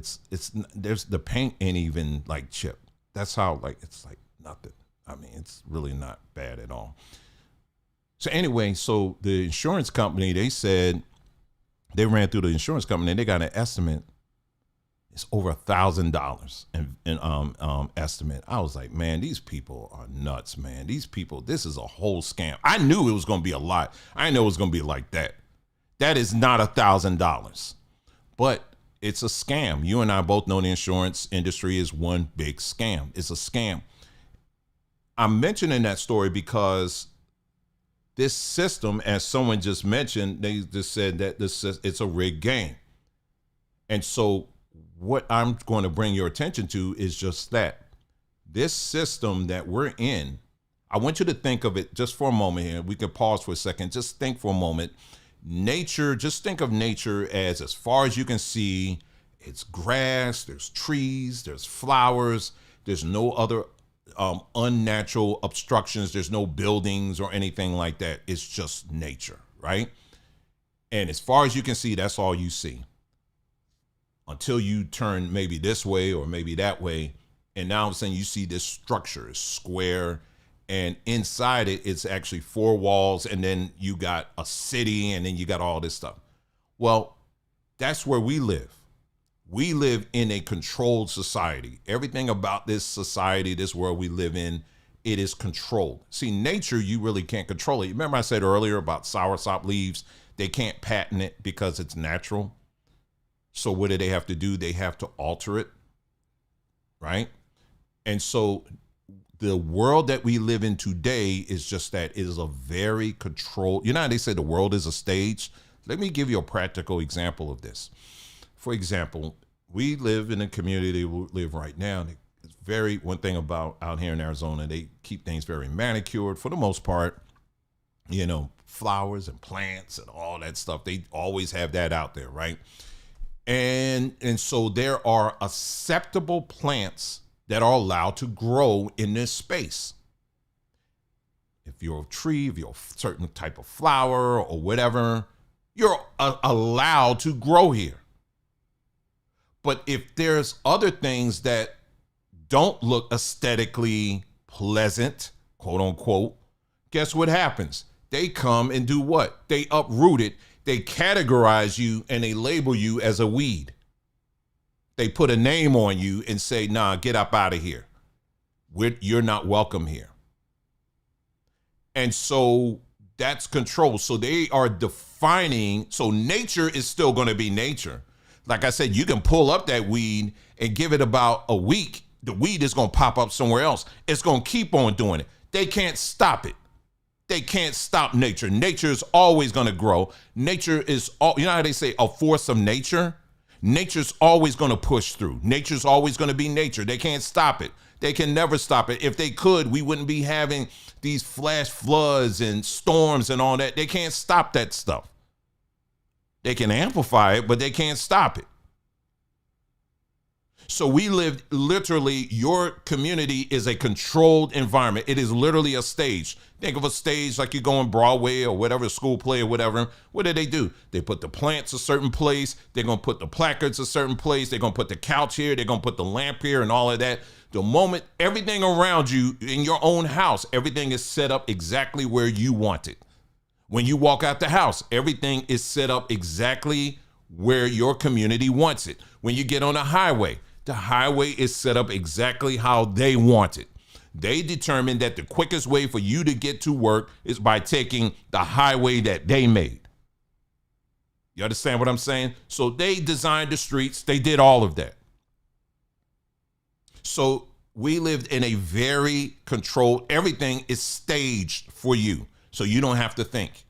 there's the paint ain't even like chipped. That's how it's like nothing. I mean, it's really not bad at all. So anyway, so the insurance company, they said they ran through the insurance company and they got an estimate. It's over $1,000 in estimate. I was like, man, these people are nuts, man. These people, this is a whole scam. I knew it was going to be a lot. I didn't know it was going to be like that. That is not $1,000, but it's a scam. You and I both know the insurance industry is one big scam. It's a scam. I'm mentioning that story because this system, as someone just mentioned, they just said that it's a rigged game. And so what I'm going to bring your attention to is just that. This system that we're in, I want you to think of it just for a moment here. We can pause for a second. Just think for a moment. Nature, just think of nature as far as you can see, it's grass, there's trees, there's flowers, there's no other unnatural obstructions, there's no buildings or anything like that. It's just nature, right? And as far as you can see, that's all you see. Until you turn maybe this way or maybe that way, and now all of a sudden you see this structure, it's square, and inside it, it's actually 4 walls, and then you got a city, and then you got all this stuff. Well, that's where we live. We live in a controlled society. Everything about this society, this world we live in, it is controlled. See, nature, you really can't control it. Remember I said earlier about soursop leaves? They can't patent it because it's natural. So what do they have to do? They have to alter it, right? And so the world that we live in today is just that. It is a very controlled, you know how they say the world is a stage? Let me give you a practical example of this. For example, we live in a community we live right now. It's very, one thing about out here in Arizona, they keep things very manicured for the most part, you know, flowers and plants and all that stuff. They always have that out there, right? And so there are acceptable plants that are allowed to grow in this space. If you're a tree, if you're a certain type of flower or whatever, you're allowed to grow here. But if there's other things that don't look aesthetically pleasant, quote unquote, guess what happens? They come and do what? They uproot it. They categorize you and they label you as a weed. They put a name on you and say, nah, get up out of here. You're not welcome here. And so that's control. So they are defining, so nature is still going to be nature. Like I said, you can pull up that weed and give it about a week. The weed is going to pop up somewhere else. It's going to keep on doing it. They can't stop it. They can't stop nature. Nature is always going to grow. Nature is, you know how they say a force of nature? Nature's always going to push through. Nature's always going to be nature. They can't stop it. They can never stop it. If they could, we wouldn't be having these flash floods and storms and all that. They can't stop that stuff. They can amplify it, but they can't stop it. So we live, literally, your community is a controlled environment. It is literally a stage. Think of a stage like you go on Broadway or whatever, school play or whatever. What do? They put the plants a certain place. They're going to put the placards a certain place. They're going to put the couch here. They're going to put the lamp here and all of that. The moment everything around you in your own house, everything is set up exactly where you want it. When you walk out the house, everything is set up exactly where your community wants it. When you get on a highway, the highway is set up exactly how they want it. They determined that the quickest way for you to get to work is by taking the highway that they made. You understand what I'm saying? So they designed the streets. They did all of that. So we lived in a very controlled, everything is staged for you. So you don't have to think.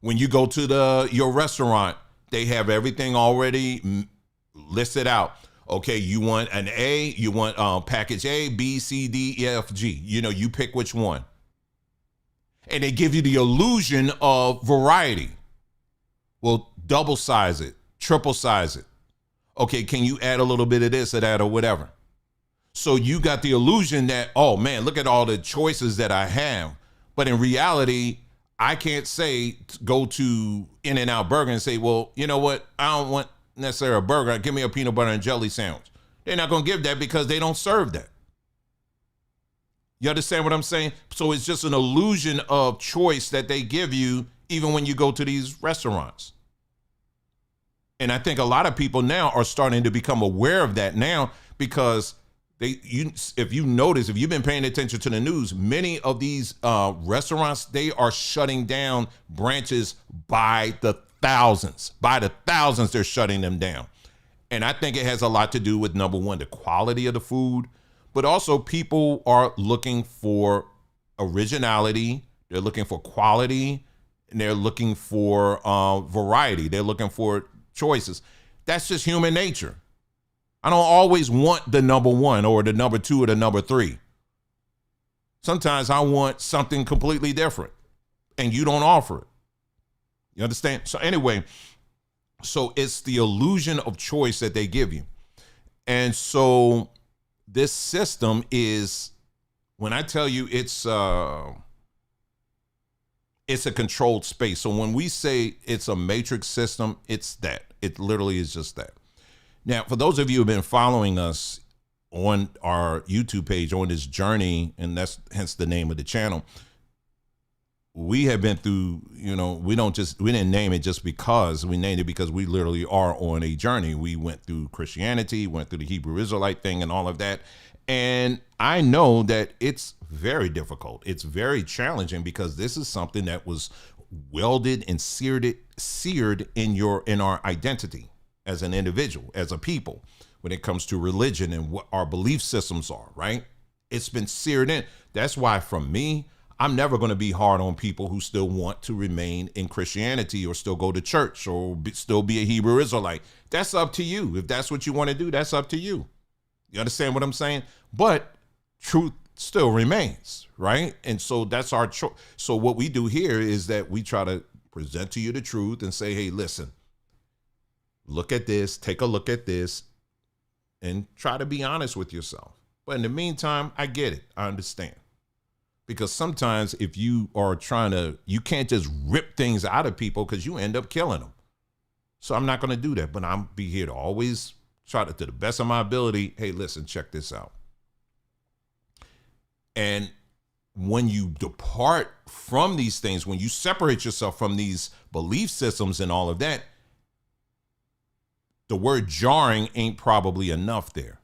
When you go to your restaurant, they have everything already listed out. Okay, you want an A, you want package A, B, C, D, E, F, G. You know, you pick which one. And they give you the illusion of variety. Well, double size it, triple size it. Okay, can you add a little bit of this or that or whatever? So you got the illusion that, oh man, look at all the choices that I have. But in reality, I can't say, go to In-N-Out Burger and say, well, you know what? I don't want necessarily a burger. Give me a peanut butter and jelly sandwich. They're not going to give that because they don't serve that. You understand what I'm saying? So it's just an illusion of choice that they give you even when you go to these restaurants. And I think a lot of people now are starting to become aware of that now because if you notice, if you've been paying attention to the news, many of these restaurants, they are shutting down branches by the thousands. By the thousands, they're shutting them down. And I think it has a lot to do with, number one, the quality of the food, but also people are looking for originality. They're looking for quality, and they're looking for variety. They're looking for choices. That's just human nature. I don't always want the number one or the number two or the number three. Sometimes I want something completely different, and you don't offer it. You understand? So anyway, so it's the illusion of choice that they give you. And so this system is, when I tell you it's a controlled space. So when we say it's a matrix system, it's that. It literally is just that. Now, for those of you who have been following us on our YouTube page on this journey, and that's hence the name of the channel, we have been through, we didn't name it just because. We named it because we literally are on a journey. We went through Christianity, went through the Hebrew Israelite thing and all of that. And I know that it's very difficult. It's very challenging because this is something that was welded and seared in our identity as an individual, as a people, when it comes to religion and what our belief systems are, right? It's been seared in. That's why, from me, I'm never going to be hard on people who still want to remain in Christianity or still go to church or still be a Hebrew Israelite. That's up to you. If that's what you want to do, that's up to you. You understand what I'm saying? But truth still remains, right? And so that's our choice. So what we do here is that we try to present to you the truth and say, hey, listen, look at this, take a look at this, and try to be honest with yourself. But in the meantime, I get it. I understand. Because sometimes if you are you can't just rip things out of people because you end up killing them. So I'm not going to do that, but I'll be here to always try to the best of my ability. Hey, listen, check this out. And when you depart from these things, when you separate yourself from these belief systems and all of that, the word jarring ain't probably enough there.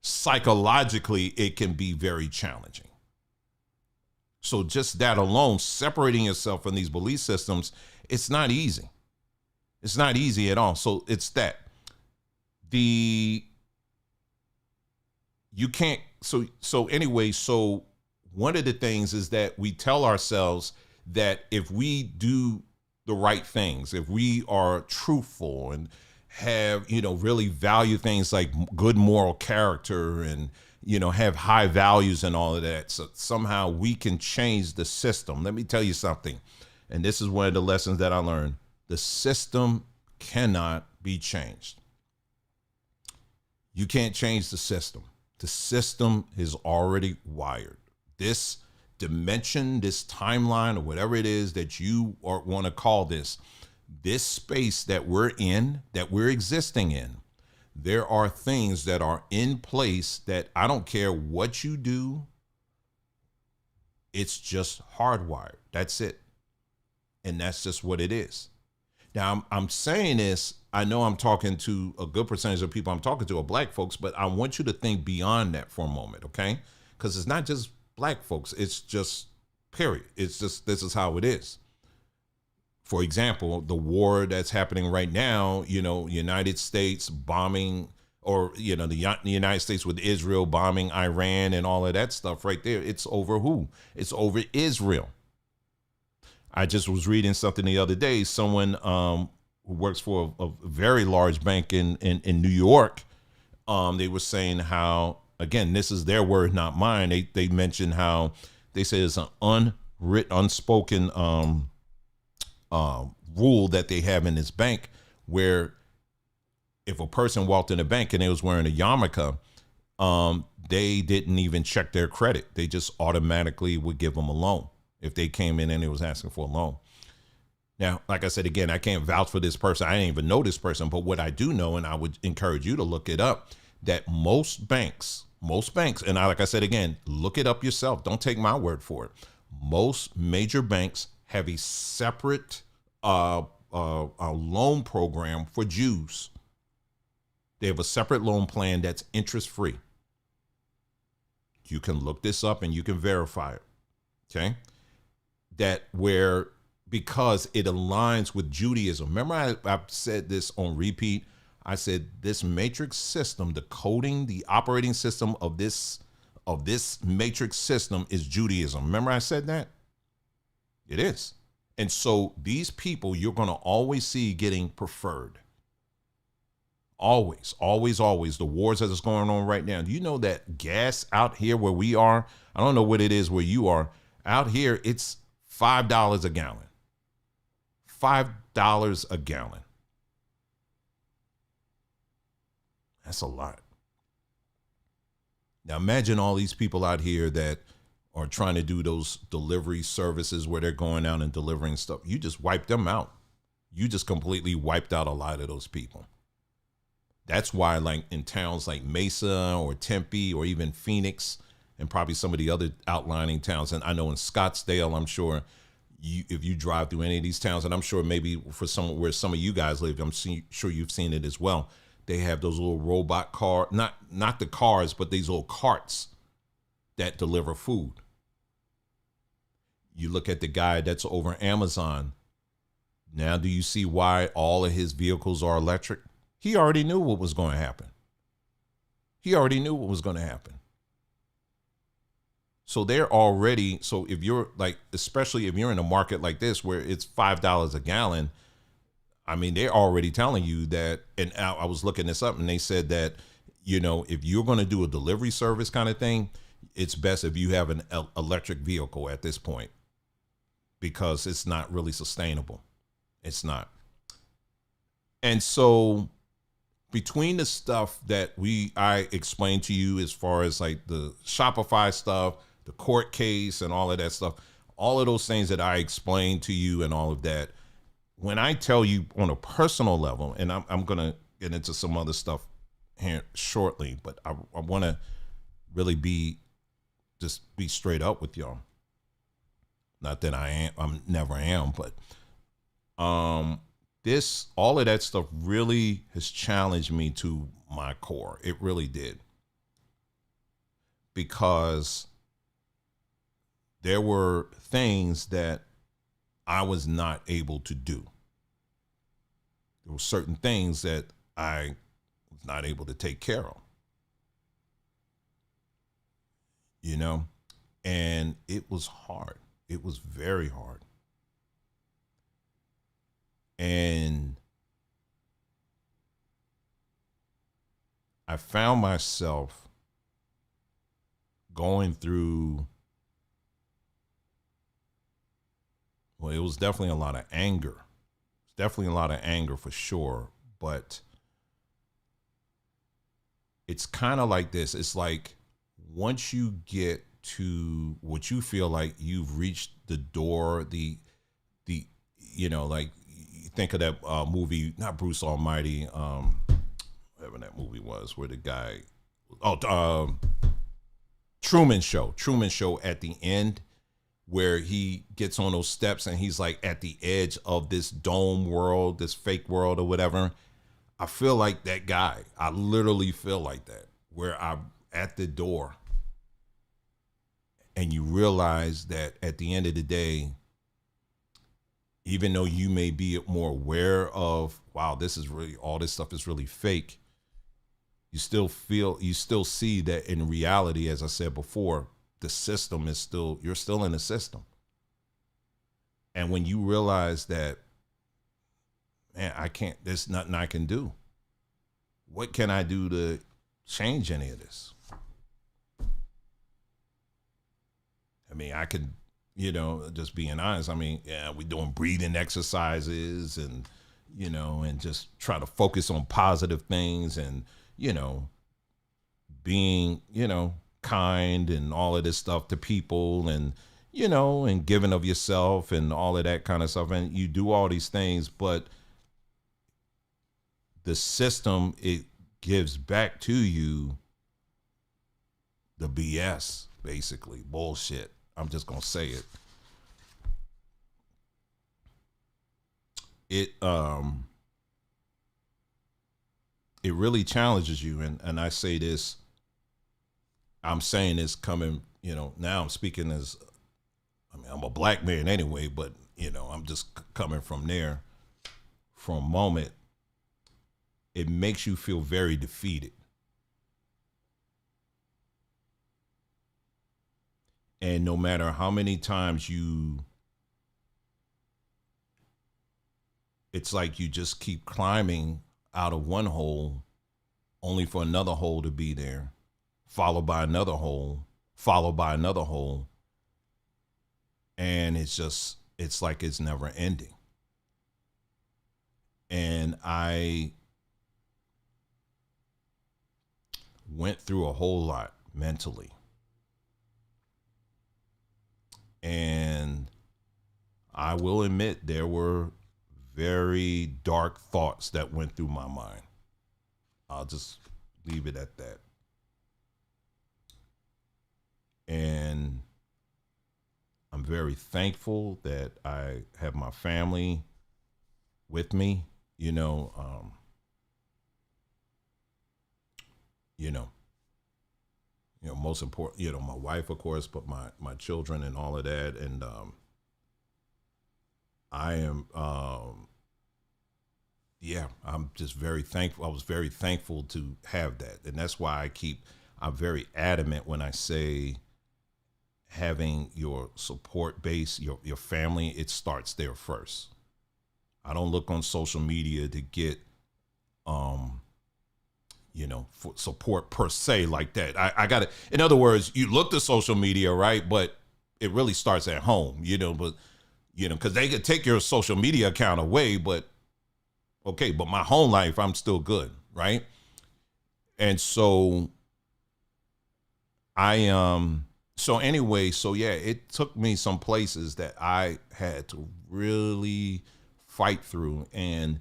Psychologically, it can be very challenging. So just that alone, separating yourself from these belief systems, it's not easy. It's not easy at all. So it's that. You can't, so anyway, so one of the things is that we tell ourselves that if we do the right things, if we are truthful and have, really value things like good moral character and, have high values and all of that, so somehow we can change the system. Let me tell you something. And this is one of the lessons that I learned. The system cannot be changed. You can't change the system. The system is already wired. This dimension, this timeline, or whatever it is that you want to call this space that we're in, that we're existing in, there are things that are in place that I don't care what you do. It's just hardwired. That's it. And that's just what it is. Now, I'm saying this, I know I'm talking to a good percentage of people I'm talking to are black folks, but I want you to think beyond that for a moment, okay? Because it's not just black folks. It's just, period. It's just, this is how it is. For example, the war that's happening right now, United States bombing, or, the United States with Israel bombing Iran and all of that stuff right there. It's over who? It's over Israel. I just was reading something the other day. Someone who works for a very large bank in New York, they were saying how, again, this is their word, not mine. They mentioned how they say it's an unspoken rule that they have in this bank, where if a person walked in the bank and they was wearing a yarmulke, they didn't even check their credit. They just automatically would give them a loan if they came in and they was asking for a loan. Now, like I said, again, I can't vouch for this person. I didn't even know this person, but what I do know, and I would encourage you to look it up, that most banks, and like I said, again, look it up yourself. Don't take my word for it. Most major banks have a separate a loan program for Jews. They have a separate loan plan that's interest free. You can look this up and you can verify it. Okay. Because it aligns with Judaism. Remember, I said this on repeat. I said this matrix system, the coding, the operating system of this matrix system is Judaism. Remember I said that? It is. And so these people you're going to always see getting preferred. Always, always, always. The wars that is going on right now. Do you know that gas out here where we are? I don't know what it is where you are. Out here, it's $5 a gallon. $5 a gallon. That's a lot. Now imagine all these people out here that are trying to do those delivery services where they're going out and delivering stuff. You just wiped them out. You just completely wiped out a lot of those people. That's why, like in towns like Mesa or Tempe or even Phoenix and probably some of the other outlining towns, and I know in Scottsdale, I'm sure if you drive through any of these towns, and I'm sure maybe for some where some of you guys live, sure you've seen it as well. They have those little robot car, not the cars, but these little carts that deliver food. You look at the guy that's over Amazon. Now, do you see why all of his vehicles are electric? He already knew what was going to happen. So they're already, so if you're like, especially if you're in a market like this where it's $5 a gallon, I mean, they're already telling you that, and I was looking this up and they said that, you know, if you're going to do a delivery service kind of thing, it's best if you have an electric vehicle at this point because it's not really sustainable. It's not. And so between the stuff that I explained to you as far as like the Shopify stuff, the court case and all of that stuff, all of those things that I explained to you and all of that, when I tell you on a personal level, and I'm going to get into some other stuff here shortly, but I want to really just be straight up with y'all. Not that I'm never am, but all of that stuff really has challenged me to my core. It really did. Because there were things that I was not able to do. There were certain things that I was not able to take care of. You know, and it was hard. It was very hard. And I found myself going through, well, it was definitely a lot of anger. Definitely a lot of anger for sure. But it's kind of like this. It's like once you get to what you feel like you've reached the door, you know, like you think of that movie, not Bruce Almighty, whatever that movie was, where the guy, Truman Show at the end, where he gets on those steps and he's like at the edge of this dome world, this fake world or whatever. I feel like that guy. I literally feel like that, where I'm at the door and you realize that at the end of the day, even though you may be more aware of, wow, this is really, all this stuff is really fake, you still see that in reality, as I said before, the system is still, you're still in the system. And when you realize that, man, there's nothing I can do. What can I do to change any of this? I mean, I could, you know, just being honest. I mean, yeah, we're doing breathing exercises and, you know, and just try to focus on positive things and, you know, being, you know, kind and all of this stuff to people and, you know, and giving of yourself and all of that kind of stuff. And you do all these things, but the system, it gives back to you the BS, basically bullshit. I'm just going to say it. It really challenges you. And I say this, I'm saying this coming, you know, now I'm speaking as, I mean, I'm a black man anyway, but, you know, I'm just coming from there for a moment. It makes you feel very defeated. And no matter how many times it's like you just keep climbing out of one hole only for another hole to be there, followed by another hole, followed by another hole. And it's like it's never ending. And I went through a whole lot mentally. And I will admit there were very dark thoughts that went through my mind. I'll just leave it at that. And I'm very thankful that I have my family with me, most important, my wife, of course, but my children and all of that. And I am, I'm just very thankful. I was very thankful to have that. And that's why I'm very adamant when I say having your support base, your family, it starts there first. I don't look on social media to get, for support per se like that. I got to, in other words, you look to social media, right? But it really starts at home, because they could take your social media account away, but okay, but my home life, I'm still good, right? And so it took me some places that I had to really fight through. And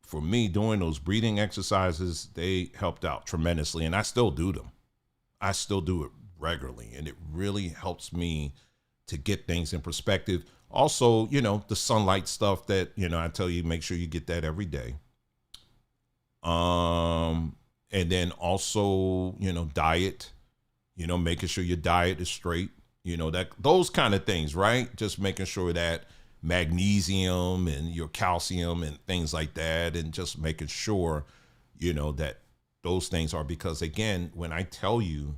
for me, doing those breathing exercises, they helped out tremendously. And I still do them. I still do it regularly. And it really helps me to get things in perspective. Also, the sunlight stuff that, I tell you, make sure you get that every day. And then also, diet, making sure your diet is straight, those kind of things, right? Just making sure that magnesium and your calcium and things like that, and just making sure, that those things are, because again, when I tell you,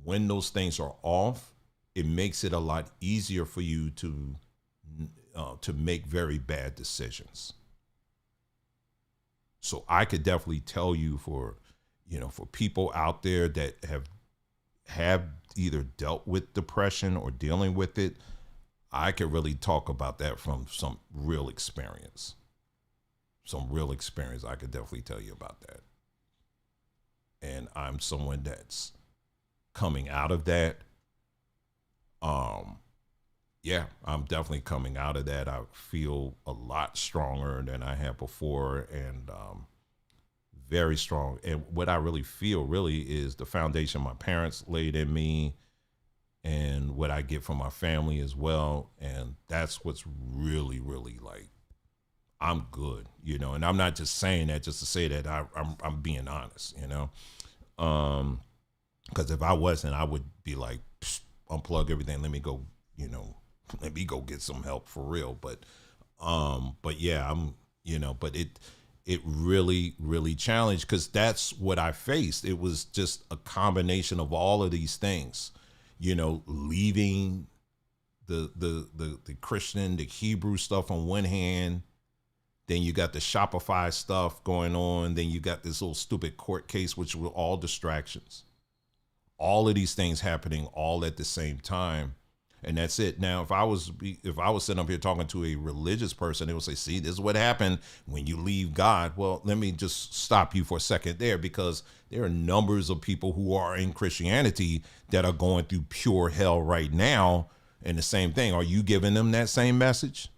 when those things are off, it makes it a lot easier for you to make very bad decisions. So I could definitely tell you for people out there that have either dealt with depression or dealing with it, I could really talk about that from some real experience. I could definitely tell you about that. And I'm someone that's coming out of that. I'm definitely coming out of that. I feel a lot stronger than I have before, and very strong. And what I really feel is the foundation my parents laid in me, and what I get from my family as well. And that's what's really, really like, I'm good, and I'm not just saying that just to say that. I'm being honest, because if I wasn't, I would be like, unplug everything. Let me go get some help for real. But yeah, but it really, really challenged, because that's what I faced. It was just a combination of all of these things, leaving the Christian, the Hebrew stuff on one hand, then you got the Shopify stuff going on, then you got this little stupid court case, which were all distractions. All of these things happening all at the same time. And that's it. Now, if I was sitting up here talking to a religious person, they would say, see, this is what happened when you leave God. Well, let me just stop you for a second there, because there are numbers of people who are in Christianity that are going through pure hell right now. And the same thing. Are you giving them that same message?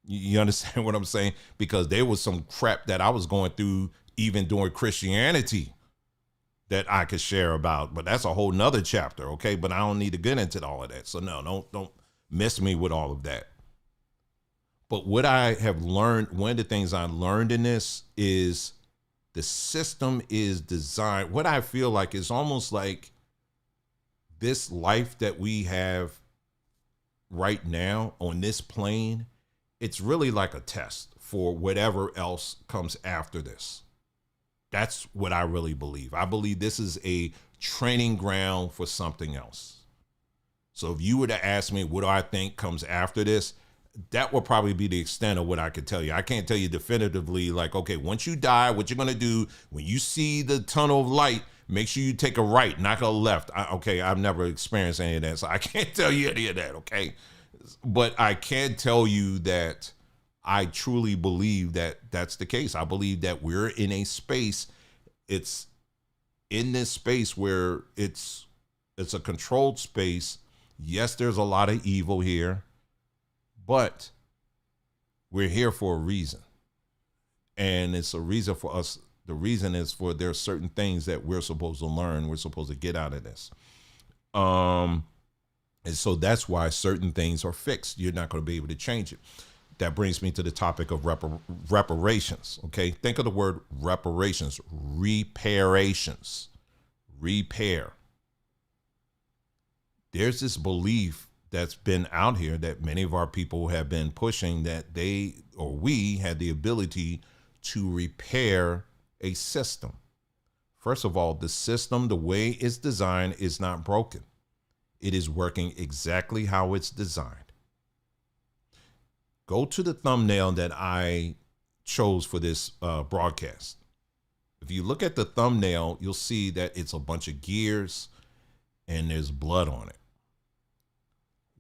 You understand what I'm saying? Because there was some crap that I was going through even during Christianity that I could share about, but that's a whole nother chapter. Okay. But I don't need to get into all of that. So no, don't mess me with all of that. But what I have learned, one of the things I learned in this is the system is designed. What I feel like is almost like this life that we have right now on this plane, it's really like a test for whatever else comes after this. That's what I really believe. I believe this is a training ground for something else. So if you were to ask me, what do I think comes after this? that will probably be the extent of what I could tell you. I can't tell you definitively, like, okay, once you die, what you're going to do when you see the tunnel of light, make sure you take a right, not a left. I've never experienced any of that, so I can't tell you any of that, okay? But I can tell you that I truly believe that that's the case. I believe that we're in a space, it's in this space where it's a controlled space. Yes, there's a lot of evil here, but we're here for a reason. And it's a reason for us. The reason is for there are certain things that we're supposed to learn. We're supposed to get out of this. And so that's why certain things are fixed. You're not going to be able to change it. That brings me to the topic of reparations. Okay. Think of the word reparations, reparations, repair. There's this belief that's been out here that many of our people have been pushing, that we had the ability to repair a system. First of all, the system, the way it's designed, is not broken. It is working exactly how it's designed. Go to the thumbnail that I chose for this broadcast. If you look at the thumbnail, you'll see that it's a bunch of gears and there's blood on it.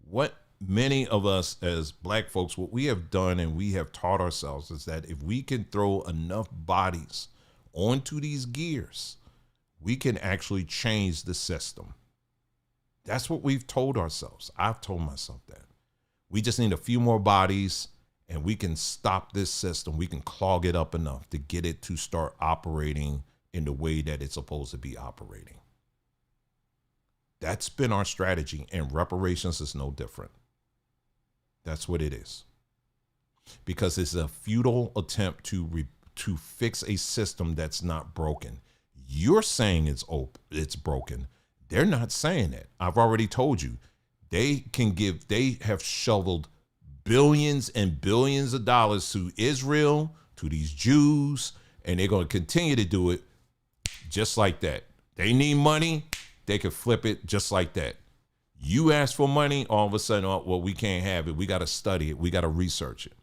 What many of us as Black folks, what we have done and we have taught ourselves is that if we can throw enough bodies onto these gears, we can actually change the system. That's what we've told ourselves. I've told myself that. We just need a few more bodies and we can stop this system. We can clog it up enough to get it to start operating in the way that it's supposed to be operating. That's been our strategy, and reparations is no different. That's what it is. Because it's a futile attempt to fix a system that's not broken. You're saying it's broken. They're not saying that. I've already told you. They have shoveled billions and billions of dollars to Israel, to these Jews, and they're going to continue to do it just like that. They need money. They can flip it just like that. You ask for money, all of a sudden, oh, well, we can't have it. We got to study it. We got to research it.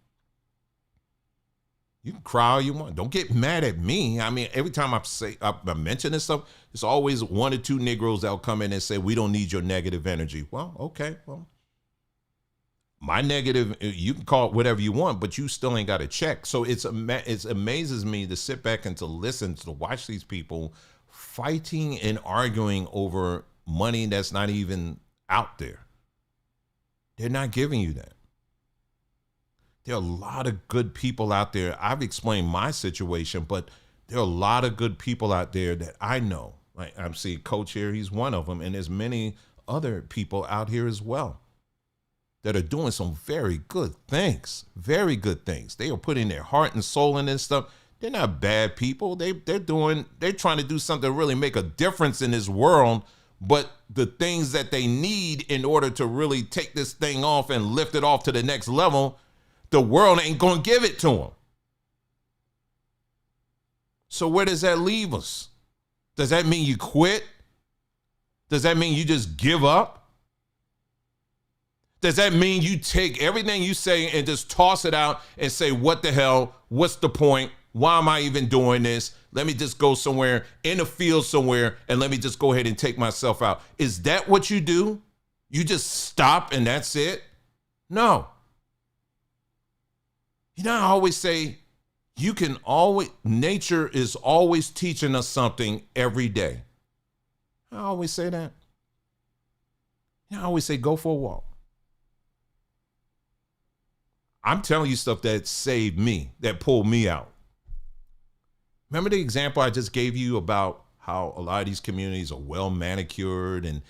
You can cry all you want. Don't get mad at me. I mean, every time I mention this stuff, it's always one or two Negroes that'll come in and say, we don't need your negative energy. Well, okay. Well, my negative, you can call it whatever you want, but you still ain't got a check. So it amazes me to sit back and to listen, to watch these people fighting and arguing over money that's not even out there. They're not giving you that. There are a lot of good people out there. I've explained my situation, but there are a lot of good people out there that I know. Like I'm seeing Coach here, he's one of them. And there's many other people out here as well that are doing some very good things. Very good things. They are putting their heart and soul in this stuff. They're not bad people. They're trying to do something to really make a difference in this world. But the things that they need in order to really take this thing off and lift it off to the next level, the world ain't going to give it to them. So where does that leave us? Does that mean you quit? Does that mean you just give up? Does that mean you take everything you say and just toss it out and say, what the hell? What's the point? Why am I even doing this? Let me just go somewhere in the field somewhere and let me just go ahead and take myself out. Is that what you do? You just stop and that's it? No. You know, I always say nature is always teaching us something every day. I always say that. I always say, go for a walk. I'm telling you stuff that saved me, that pulled me out. Remember the example I just gave you about how a lot of these communities are well manicured and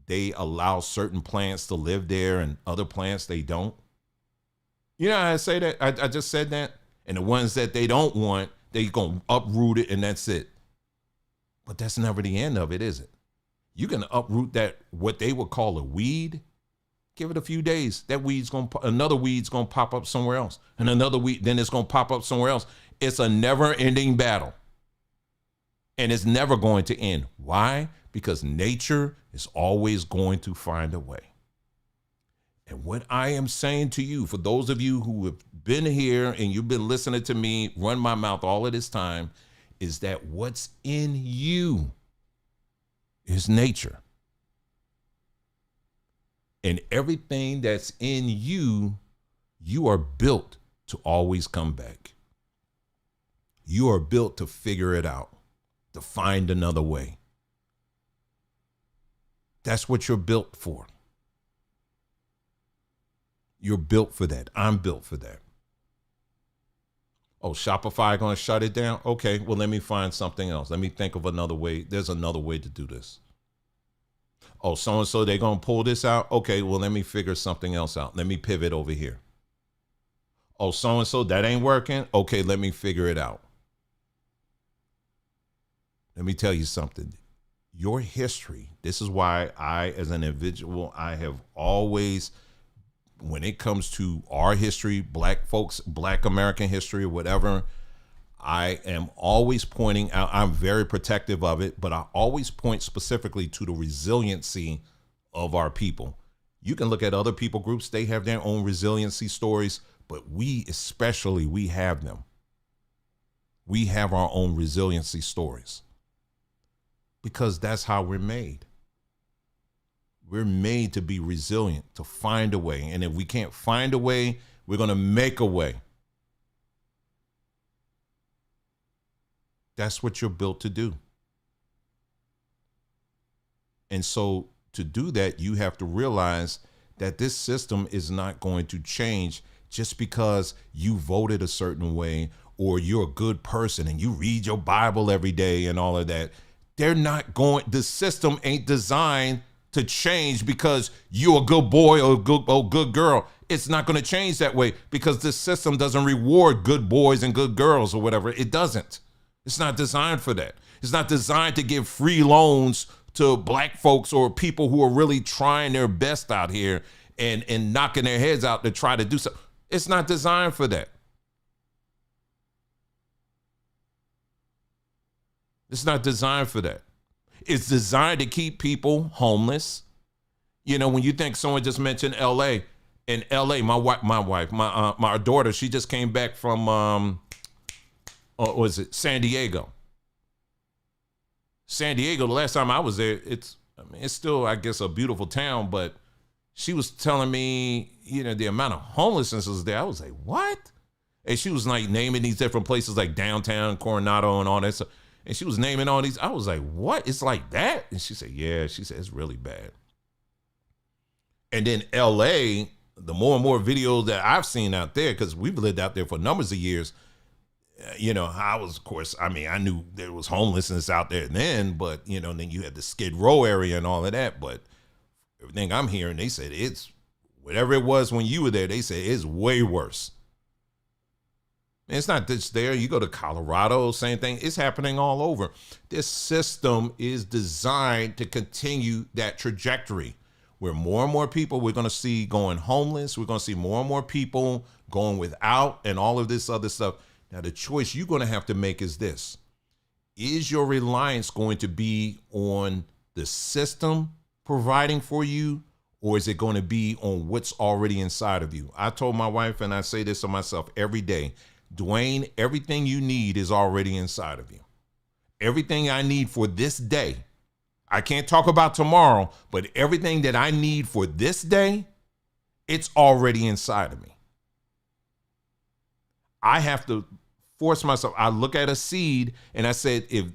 they allow certain plants to live there and other plants they don't? You know how I say that? I just said that. And the ones that they don't want, they're going to uproot it and that's it. But that's never the end of it, is it? You can uproot that, what they would call a weed. Give it a few days. That another weed's going to pop up somewhere else. And another weed, then it's going to pop up somewhere else. It's a never-ending battle. And it's never going to end. Why? Because nature is always going to find a way. And what I am saying to you, for those of you who have been here and you've been listening to me run my mouth all of this time, is that what's in you is nature. And everything that's in you, you are built to always come back. You are built to figure it out, to find another way. That's what you're built for. You're built for that. I'm built for that. Oh, Shopify going to shut it down? Okay, well, let me find something else. Let me think of another way. There's another way to do this. Oh, so-and-so, they're going to pull this out? Okay, well, let me figure something else out. Let me pivot over here. Oh, so-and-so, that ain't working? Okay, let me figure it out. Let me tell you something. Your history, this is why I, as an individual, I have always, when it comes to our history, black folks, black American history, whatever, I am always pointing out, I'm very protective of it, but I always point specifically to the resiliency of our people. You can look at other people groups, they have their own resiliency stories, but we especially, we have them. We have our own resiliency stories because that's how we're made. We're made to be resilient, to find a way. And if we can't find a way, we're going to make a way. That's what you're built to do. And so to do that, you have to realize that this system is not going to change just because you voted a certain way or you're a good person and you read your Bible every day and all of that. They're not going, the system ain't designed to change because you're a good boy or a good girl. It's not going to change that way because this system doesn't reward good boys and good girls or whatever. It doesn't. It's not designed for that. It's not designed to give free loans to black folks or people who are really trying their best out here and knocking their heads out to try to do something. It's not designed for that. It's not designed for that. It's designed to keep people homeless. You know, when you think someone just mentioned LA, in LA, my daughter, she just came back from, San Diego. San Diego, the last time I was there, it's still, I guess, a beautiful town, but she was telling me, you know, the amount of homelessness was there. I was like, what? And she was like naming these different places like downtown Coronado and all that stuff. And she was naming all these. I was like, what? It's like that? And she said, yeah. She said, it's really bad. And then LA, the more and more videos that I've seen out there, because we've lived out there for numbers of years, you know, I was, of course, I mean, I knew there was homelessness out there then, but, you know, then you had the Skid Row area and all of that. But everything I'm hearing, they said it's whatever it was when you were there, they said it's way worse. And it's not just there. You go to Colorado, same thing. It's happening all over. This system is designed to continue that trajectory where more and more people we're going to see going homeless. We're going to see more and more people going without and all of this other stuff. Now, the choice you're going to have to make is this. Is your reliance going to be on the system providing for you, or is it going to be on what's already inside of you? I told my wife, and I say this to myself every day, Dwayne, everything you need is already inside of you. Everything I need for this day, I can't talk about tomorrow, but everything that I need for this day, it's already inside of me. I have to force myself. I look at a seed and I said, if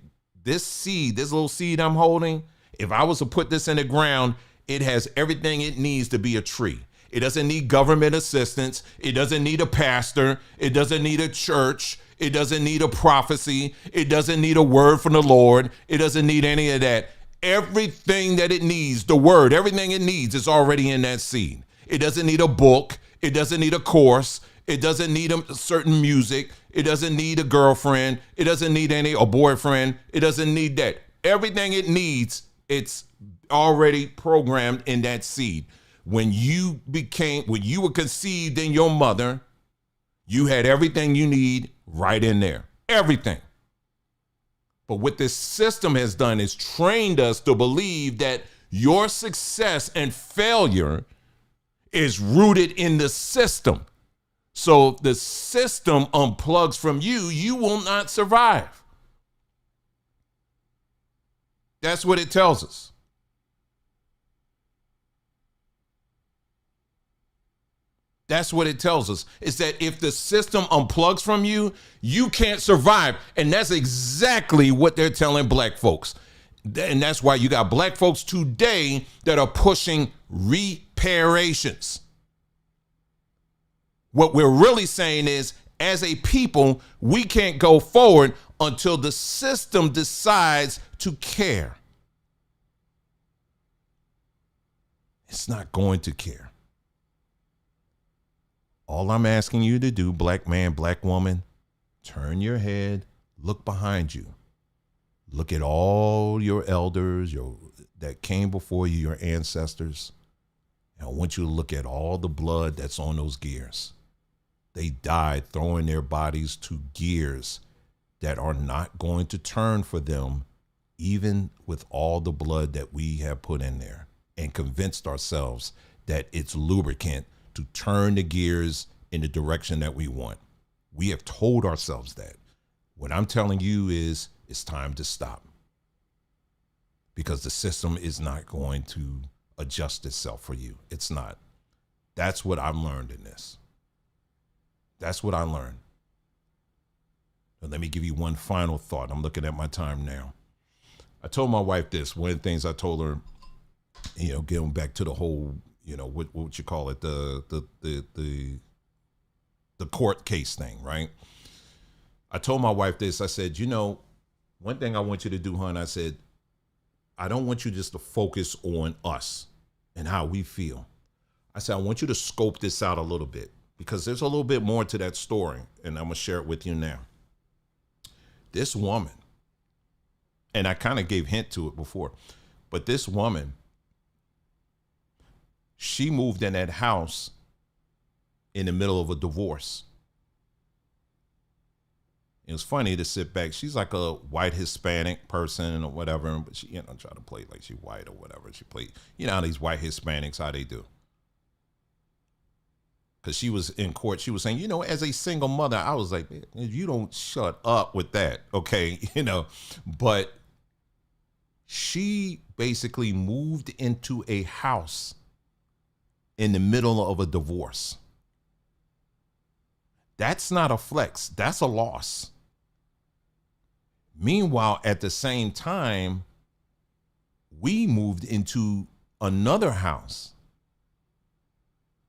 this seed, this little seed I'm holding, if I was to put this in the ground, it has everything it needs to be a tree. It doesn't need government assistance. It doesn't need a pastor. It doesn't need a church. It doesn't need a prophecy. It doesn't need a word from the Lord. It doesn't need any of that. Everything that it needs, the word, everything it needs is already in that seed. It doesn't need a book. It doesn't need a course. It doesn't need a certain music. It doesn't need a girlfriend. It doesn't need a boyfriend. It doesn't need that. Everything it needs, it's already programmed in that seed. When you were conceived in your mother, you had everything you need right in there. Everything. But what this system has done is trained us to believe that your success and failure is rooted in the system. So if the system unplugs from you, you will not survive. That's what it tells us. That's what it tells us, is that if the system unplugs from you, you can't survive. And that's exactly what they're telling black folks. And that's why you got black folks today that are pushing reparations. What we're really saying is, as a people, we can't go forward until the system decides to care. It's not going to care. All I'm asking you to do, black man, black woman, turn your head, look behind you. Look at all your elders that came before you, your ancestors. And I want you to look at all the blood that's on those gears. They died throwing their bodies to gears that are not going to turn for them, even with all the blood that we have put in there, and convinced ourselves that it's lubricant to turn the gears in the direction that we want. We have told ourselves that. What I'm telling you is, it's time to stop, because the system is not going to adjust itself for you. It's not. That's what I've learned in this. That's what I learned. But let me give you one final thought. I'm looking at my time now. I told my wife this. One of the things I told her, getting back to the whole, what you call it, the court case thing, right? I told my wife this. I said, one thing I want you to do, hon, I said, I don't want you just to focus on us and how we feel. I said, I want you to scope this out a little bit, because there's a little bit more to that story, and I'm going to share it with you now. This woman, and I kind of gave hint to it before, but this woman, she moved in that house in the middle of a divorce. It was funny to sit back. She's like a white Hispanic person or whatever, but she, try to play like she white or whatever. She played, how these white Hispanics, how they do. Because she was in court, she was saying, as a single mother, I was like, you don't shut up with that, okay? But she basically moved into a house in the middle of a divorce. That's not a flex, that's a loss. Meanwhile, at the same time, we moved into another house,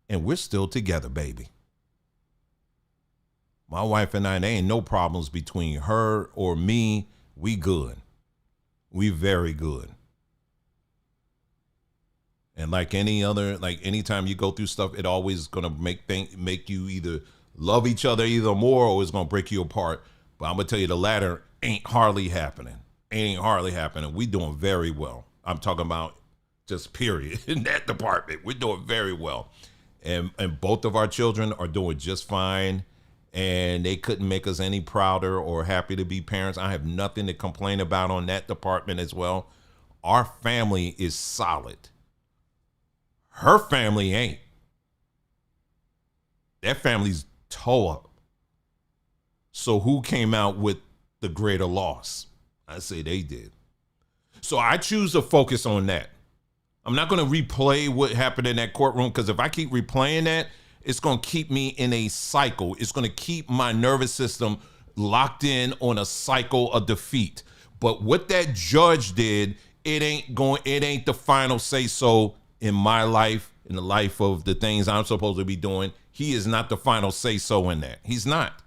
and we're still together, baby. My wife and I, there ain't no problems between her or me. We good. We very good. And like anytime you go through stuff, it always gonna make you either love each other either more, or it's gonna break you apart. But I'm gonna tell you, the latter ain't hardly happening. We doing very well. I'm talking about just period in that department. We're doing very well. And both of our children are doing just fine. And they couldn't make us any prouder or happy to be parents. I have nothing to complain about on that department as well. Our family is solid. Her family ain't. That family's toe up. So who came out with the greater loss? I say they did. So I choose to focus on that. I'm not going to replay what happened in that courtroom, because if I keep replaying that, it's going to keep me in a cycle. It's going to keep my nervous system locked in on a cycle of defeat. But what that judge did, it ain't the final say so in my life, in the life of the things I'm supposed to be doing. He is not the final say so in that. He's not.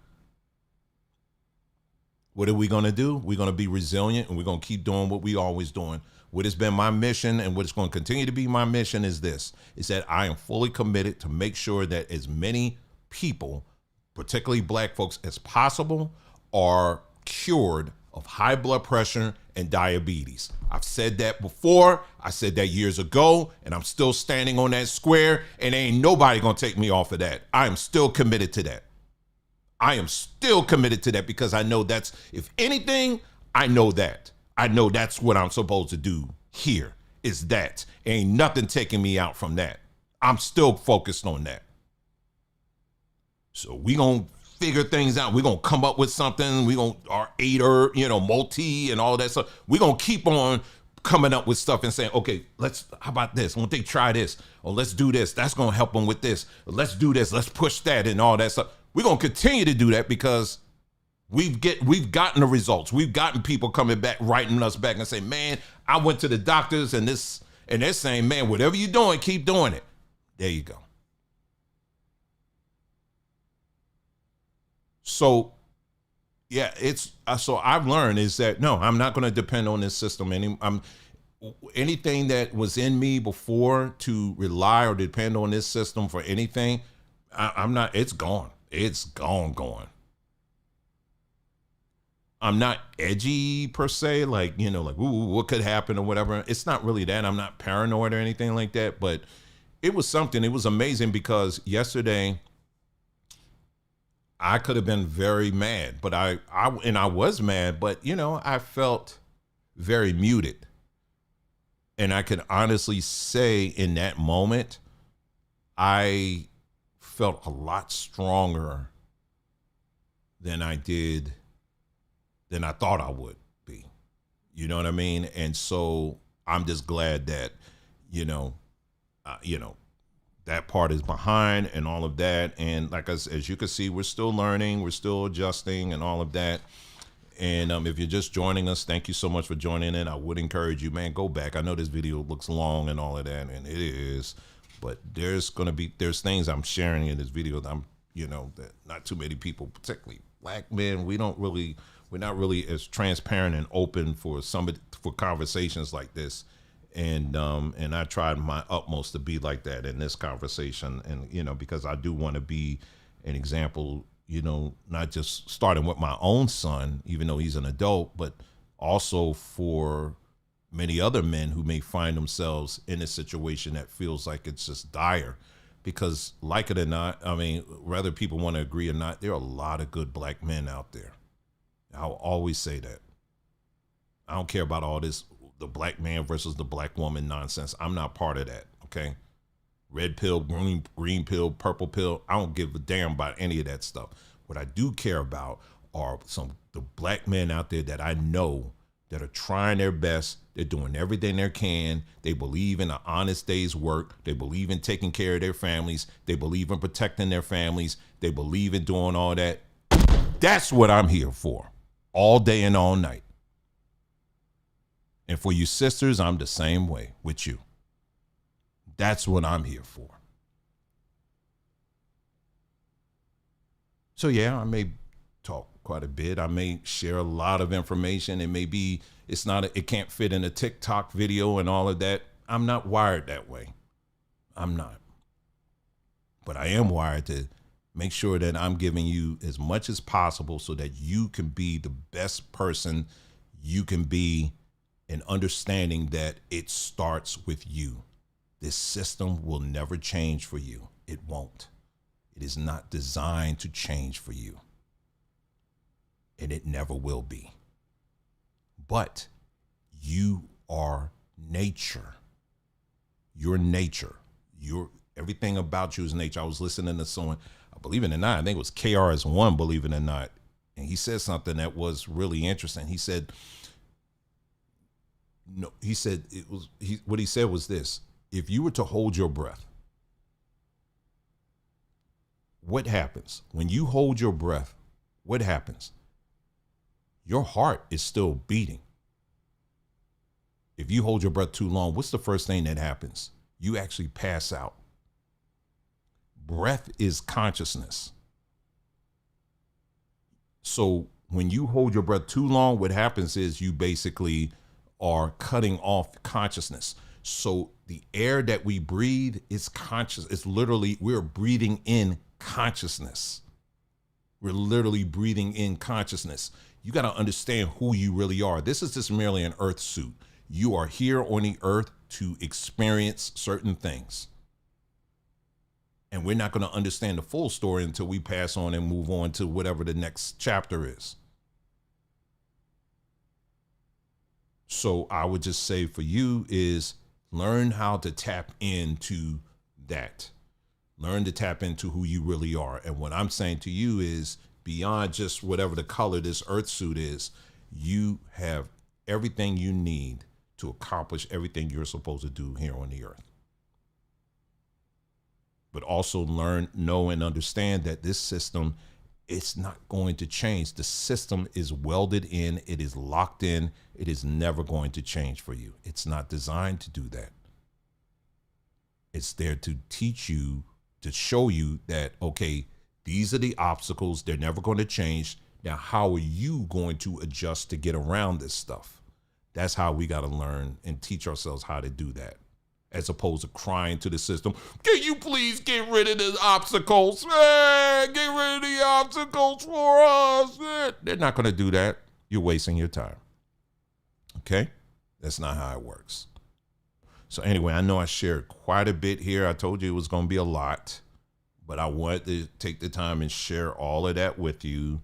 What are we going to do? We're going to be resilient, and we're going to keep doing what we always doing. What has been my mission, and what is going to continue to be my mission, is this, is that I am fully committed to make sure that as many people, particularly black folks, as possible are cured of high blood pressure and diabetes. I've said that before. I said that years ago, and I'm still standing on that square, and ain't nobody going to take me off of that. I am still committed to that. I am still committed to that, because I know that's, if anything, I know that's what I'm supposed to do here, is that. Ain't nothing taking me out from that. I'm still focused on that. So we gonna figure things out. We're gonna come up with something. We gonna our aider, multi and all that stuff. We're gonna keep on coming up with stuff and saying, okay, how about this? Won't they try this? Or let's do this. That's gonna help them with this. Let's do this. Let's push that and all that stuff. We're gonna continue to do that because we've gotten the results. We've gotten people coming back, writing us back and saying, man, I went to the doctors and they're saying, man, whatever you're doing, keep doing it. There you go. So, yeah, so I've learned is that, no, I'm not going to depend on this system. Anything that was in me before to rely or depend on this system for anything, I'm not, it's gone. It's gone. I'm not edgy per se, like, ooh, what could happen or whatever. It's not really that. I'm not paranoid or anything like that, but it was something. It was amazing because yesterday I could have been very mad, but I was mad, but I felt very muted. And I can honestly say in that moment, I felt a lot stronger than I thought I would be. You know what I mean? And so I'm just glad that, that part is behind and all of that. And like as you can see, we're still learning, we're still adjusting and all of that. And if you're just joining us, thank you so much for joining in. I would encourage you, man, go back. I know this video looks long and all of that, and it is, but there's things I'm sharing in this video that that not too many people, particularly black men, we're not really as transparent and open for conversations like this. And I tried my utmost to be like that in this conversation. And, because I do want to be an example, not just starting with my own son, even though he's an adult, but also for many other men who may find themselves in a situation that feels like it's just dire. Because like it or not, whether people want to agree or not, there are a lot of good black men out there. I'll always say that. I don't care about all this, the black man versus the black woman nonsense. I'm not part of that, okay? Red pill, green pill, purple pill. I don't give a damn about any of that stuff. What I do care about are the black men out there that I know that are trying their best. They're doing everything they can. They believe in an honest day's work. They believe in taking care of their families. They believe in protecting their families. They believe in doing all that. That's what I'm here for, all day and all night. And for you sisters, I'm the same way with you. That's what I'm here for. So yeah, I may talk quite a bit. I may share a lot of information. It can't fit in a TikTok video and all of that. I'm not wired that way. I'm not. But I am wired to make sure that I'm giving you as much as possible so that you can be the best person you can be, and understanding that it starts with you. This system will never change for you. It won't. It is not designed to change for you. And it never will be. But you are nature. Your nature. Everything about you is nature. I was listening to someone, I believe it or not, I think it was KRS-One, believe it or not. And he said something that was really interesting. What he said was this: if you were to hold your breath, what happens? When you hold your breath, what happens? Your heart is still beating. If you hold your breath too long, what's the first thing that happens? You actually pass out. Breath is consciousness. So when you hold your breath too long, what happens is you basically are cutting off consciousness. So the air that we breathe is conscious. It's literally, we're breathing in consciousness. We're literally breathing in consciousness. You got to understand who you really are. This is just merely an earth suit. You are here on the earth to experience certain things. And we're not going to understand the full story until we pass on and move on to whatever the next chapter is. So I would just say for you is learn how to tap into that. Learn to tap into who you really are. And what I'm saying to you is beyond just whatever the color this earth suit is, you have everything you need to accomplish everything you're supposed to do here on the earth. But also learn, know, and understand that this system, it's not going to change. The system is welded in. It is locked in. It is never going to change for you. It's not designed to do that. It's there to teach you, to show you that, okay, these are the obstacles. They're never going to change. Now, how are you going to adjust to get around this stuff? That's how we got to learn and teach ourselves how to do that. As opposed to crying to the system, can you please get rid of the obstacles? Get rid of the obstacles for us. They're not going to do that. You're wasting your time. Okay? That's not how it works. So anyway, I know I shared quite a bit here. I told you it was going to be a lot, but I wanted to take the time and share all of that with you.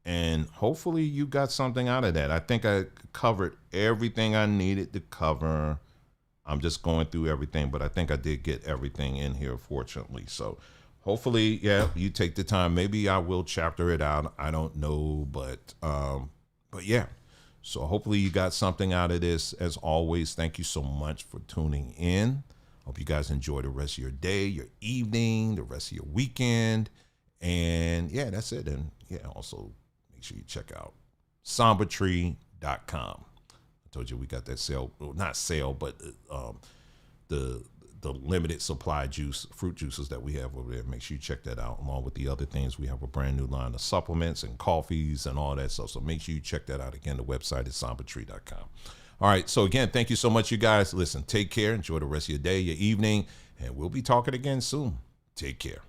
And hopefully you got something out of that. I think I covered everything I needed to cover. I'm just going through everything, but I think I did get everything in here, fortunately. So hopefully, yeah, you take the time. Maybe I will chapter it out. I don't know, but yeah. So hopefully you got something out of this. As always, thank you so much for tuning in. Hope you guys enjoy the rest of your day, your evening, the rest of your weekend. And yeah, that's it. And yeah, also make sure you check out sombertree.com. Told you we got that sale, well, not sale, but the limited supply fruit juices that we have over there. Make sure you check that out, along with the other things. We have a brand new line of supplements and coffees and all that stuff. So make sure you check that out. Again, the website is sombertree.com. All right. So again, thank you so much, you guys. Listen, take care. Enjoy the rest of your day, your evening, and we'll be talking again soon. Take care.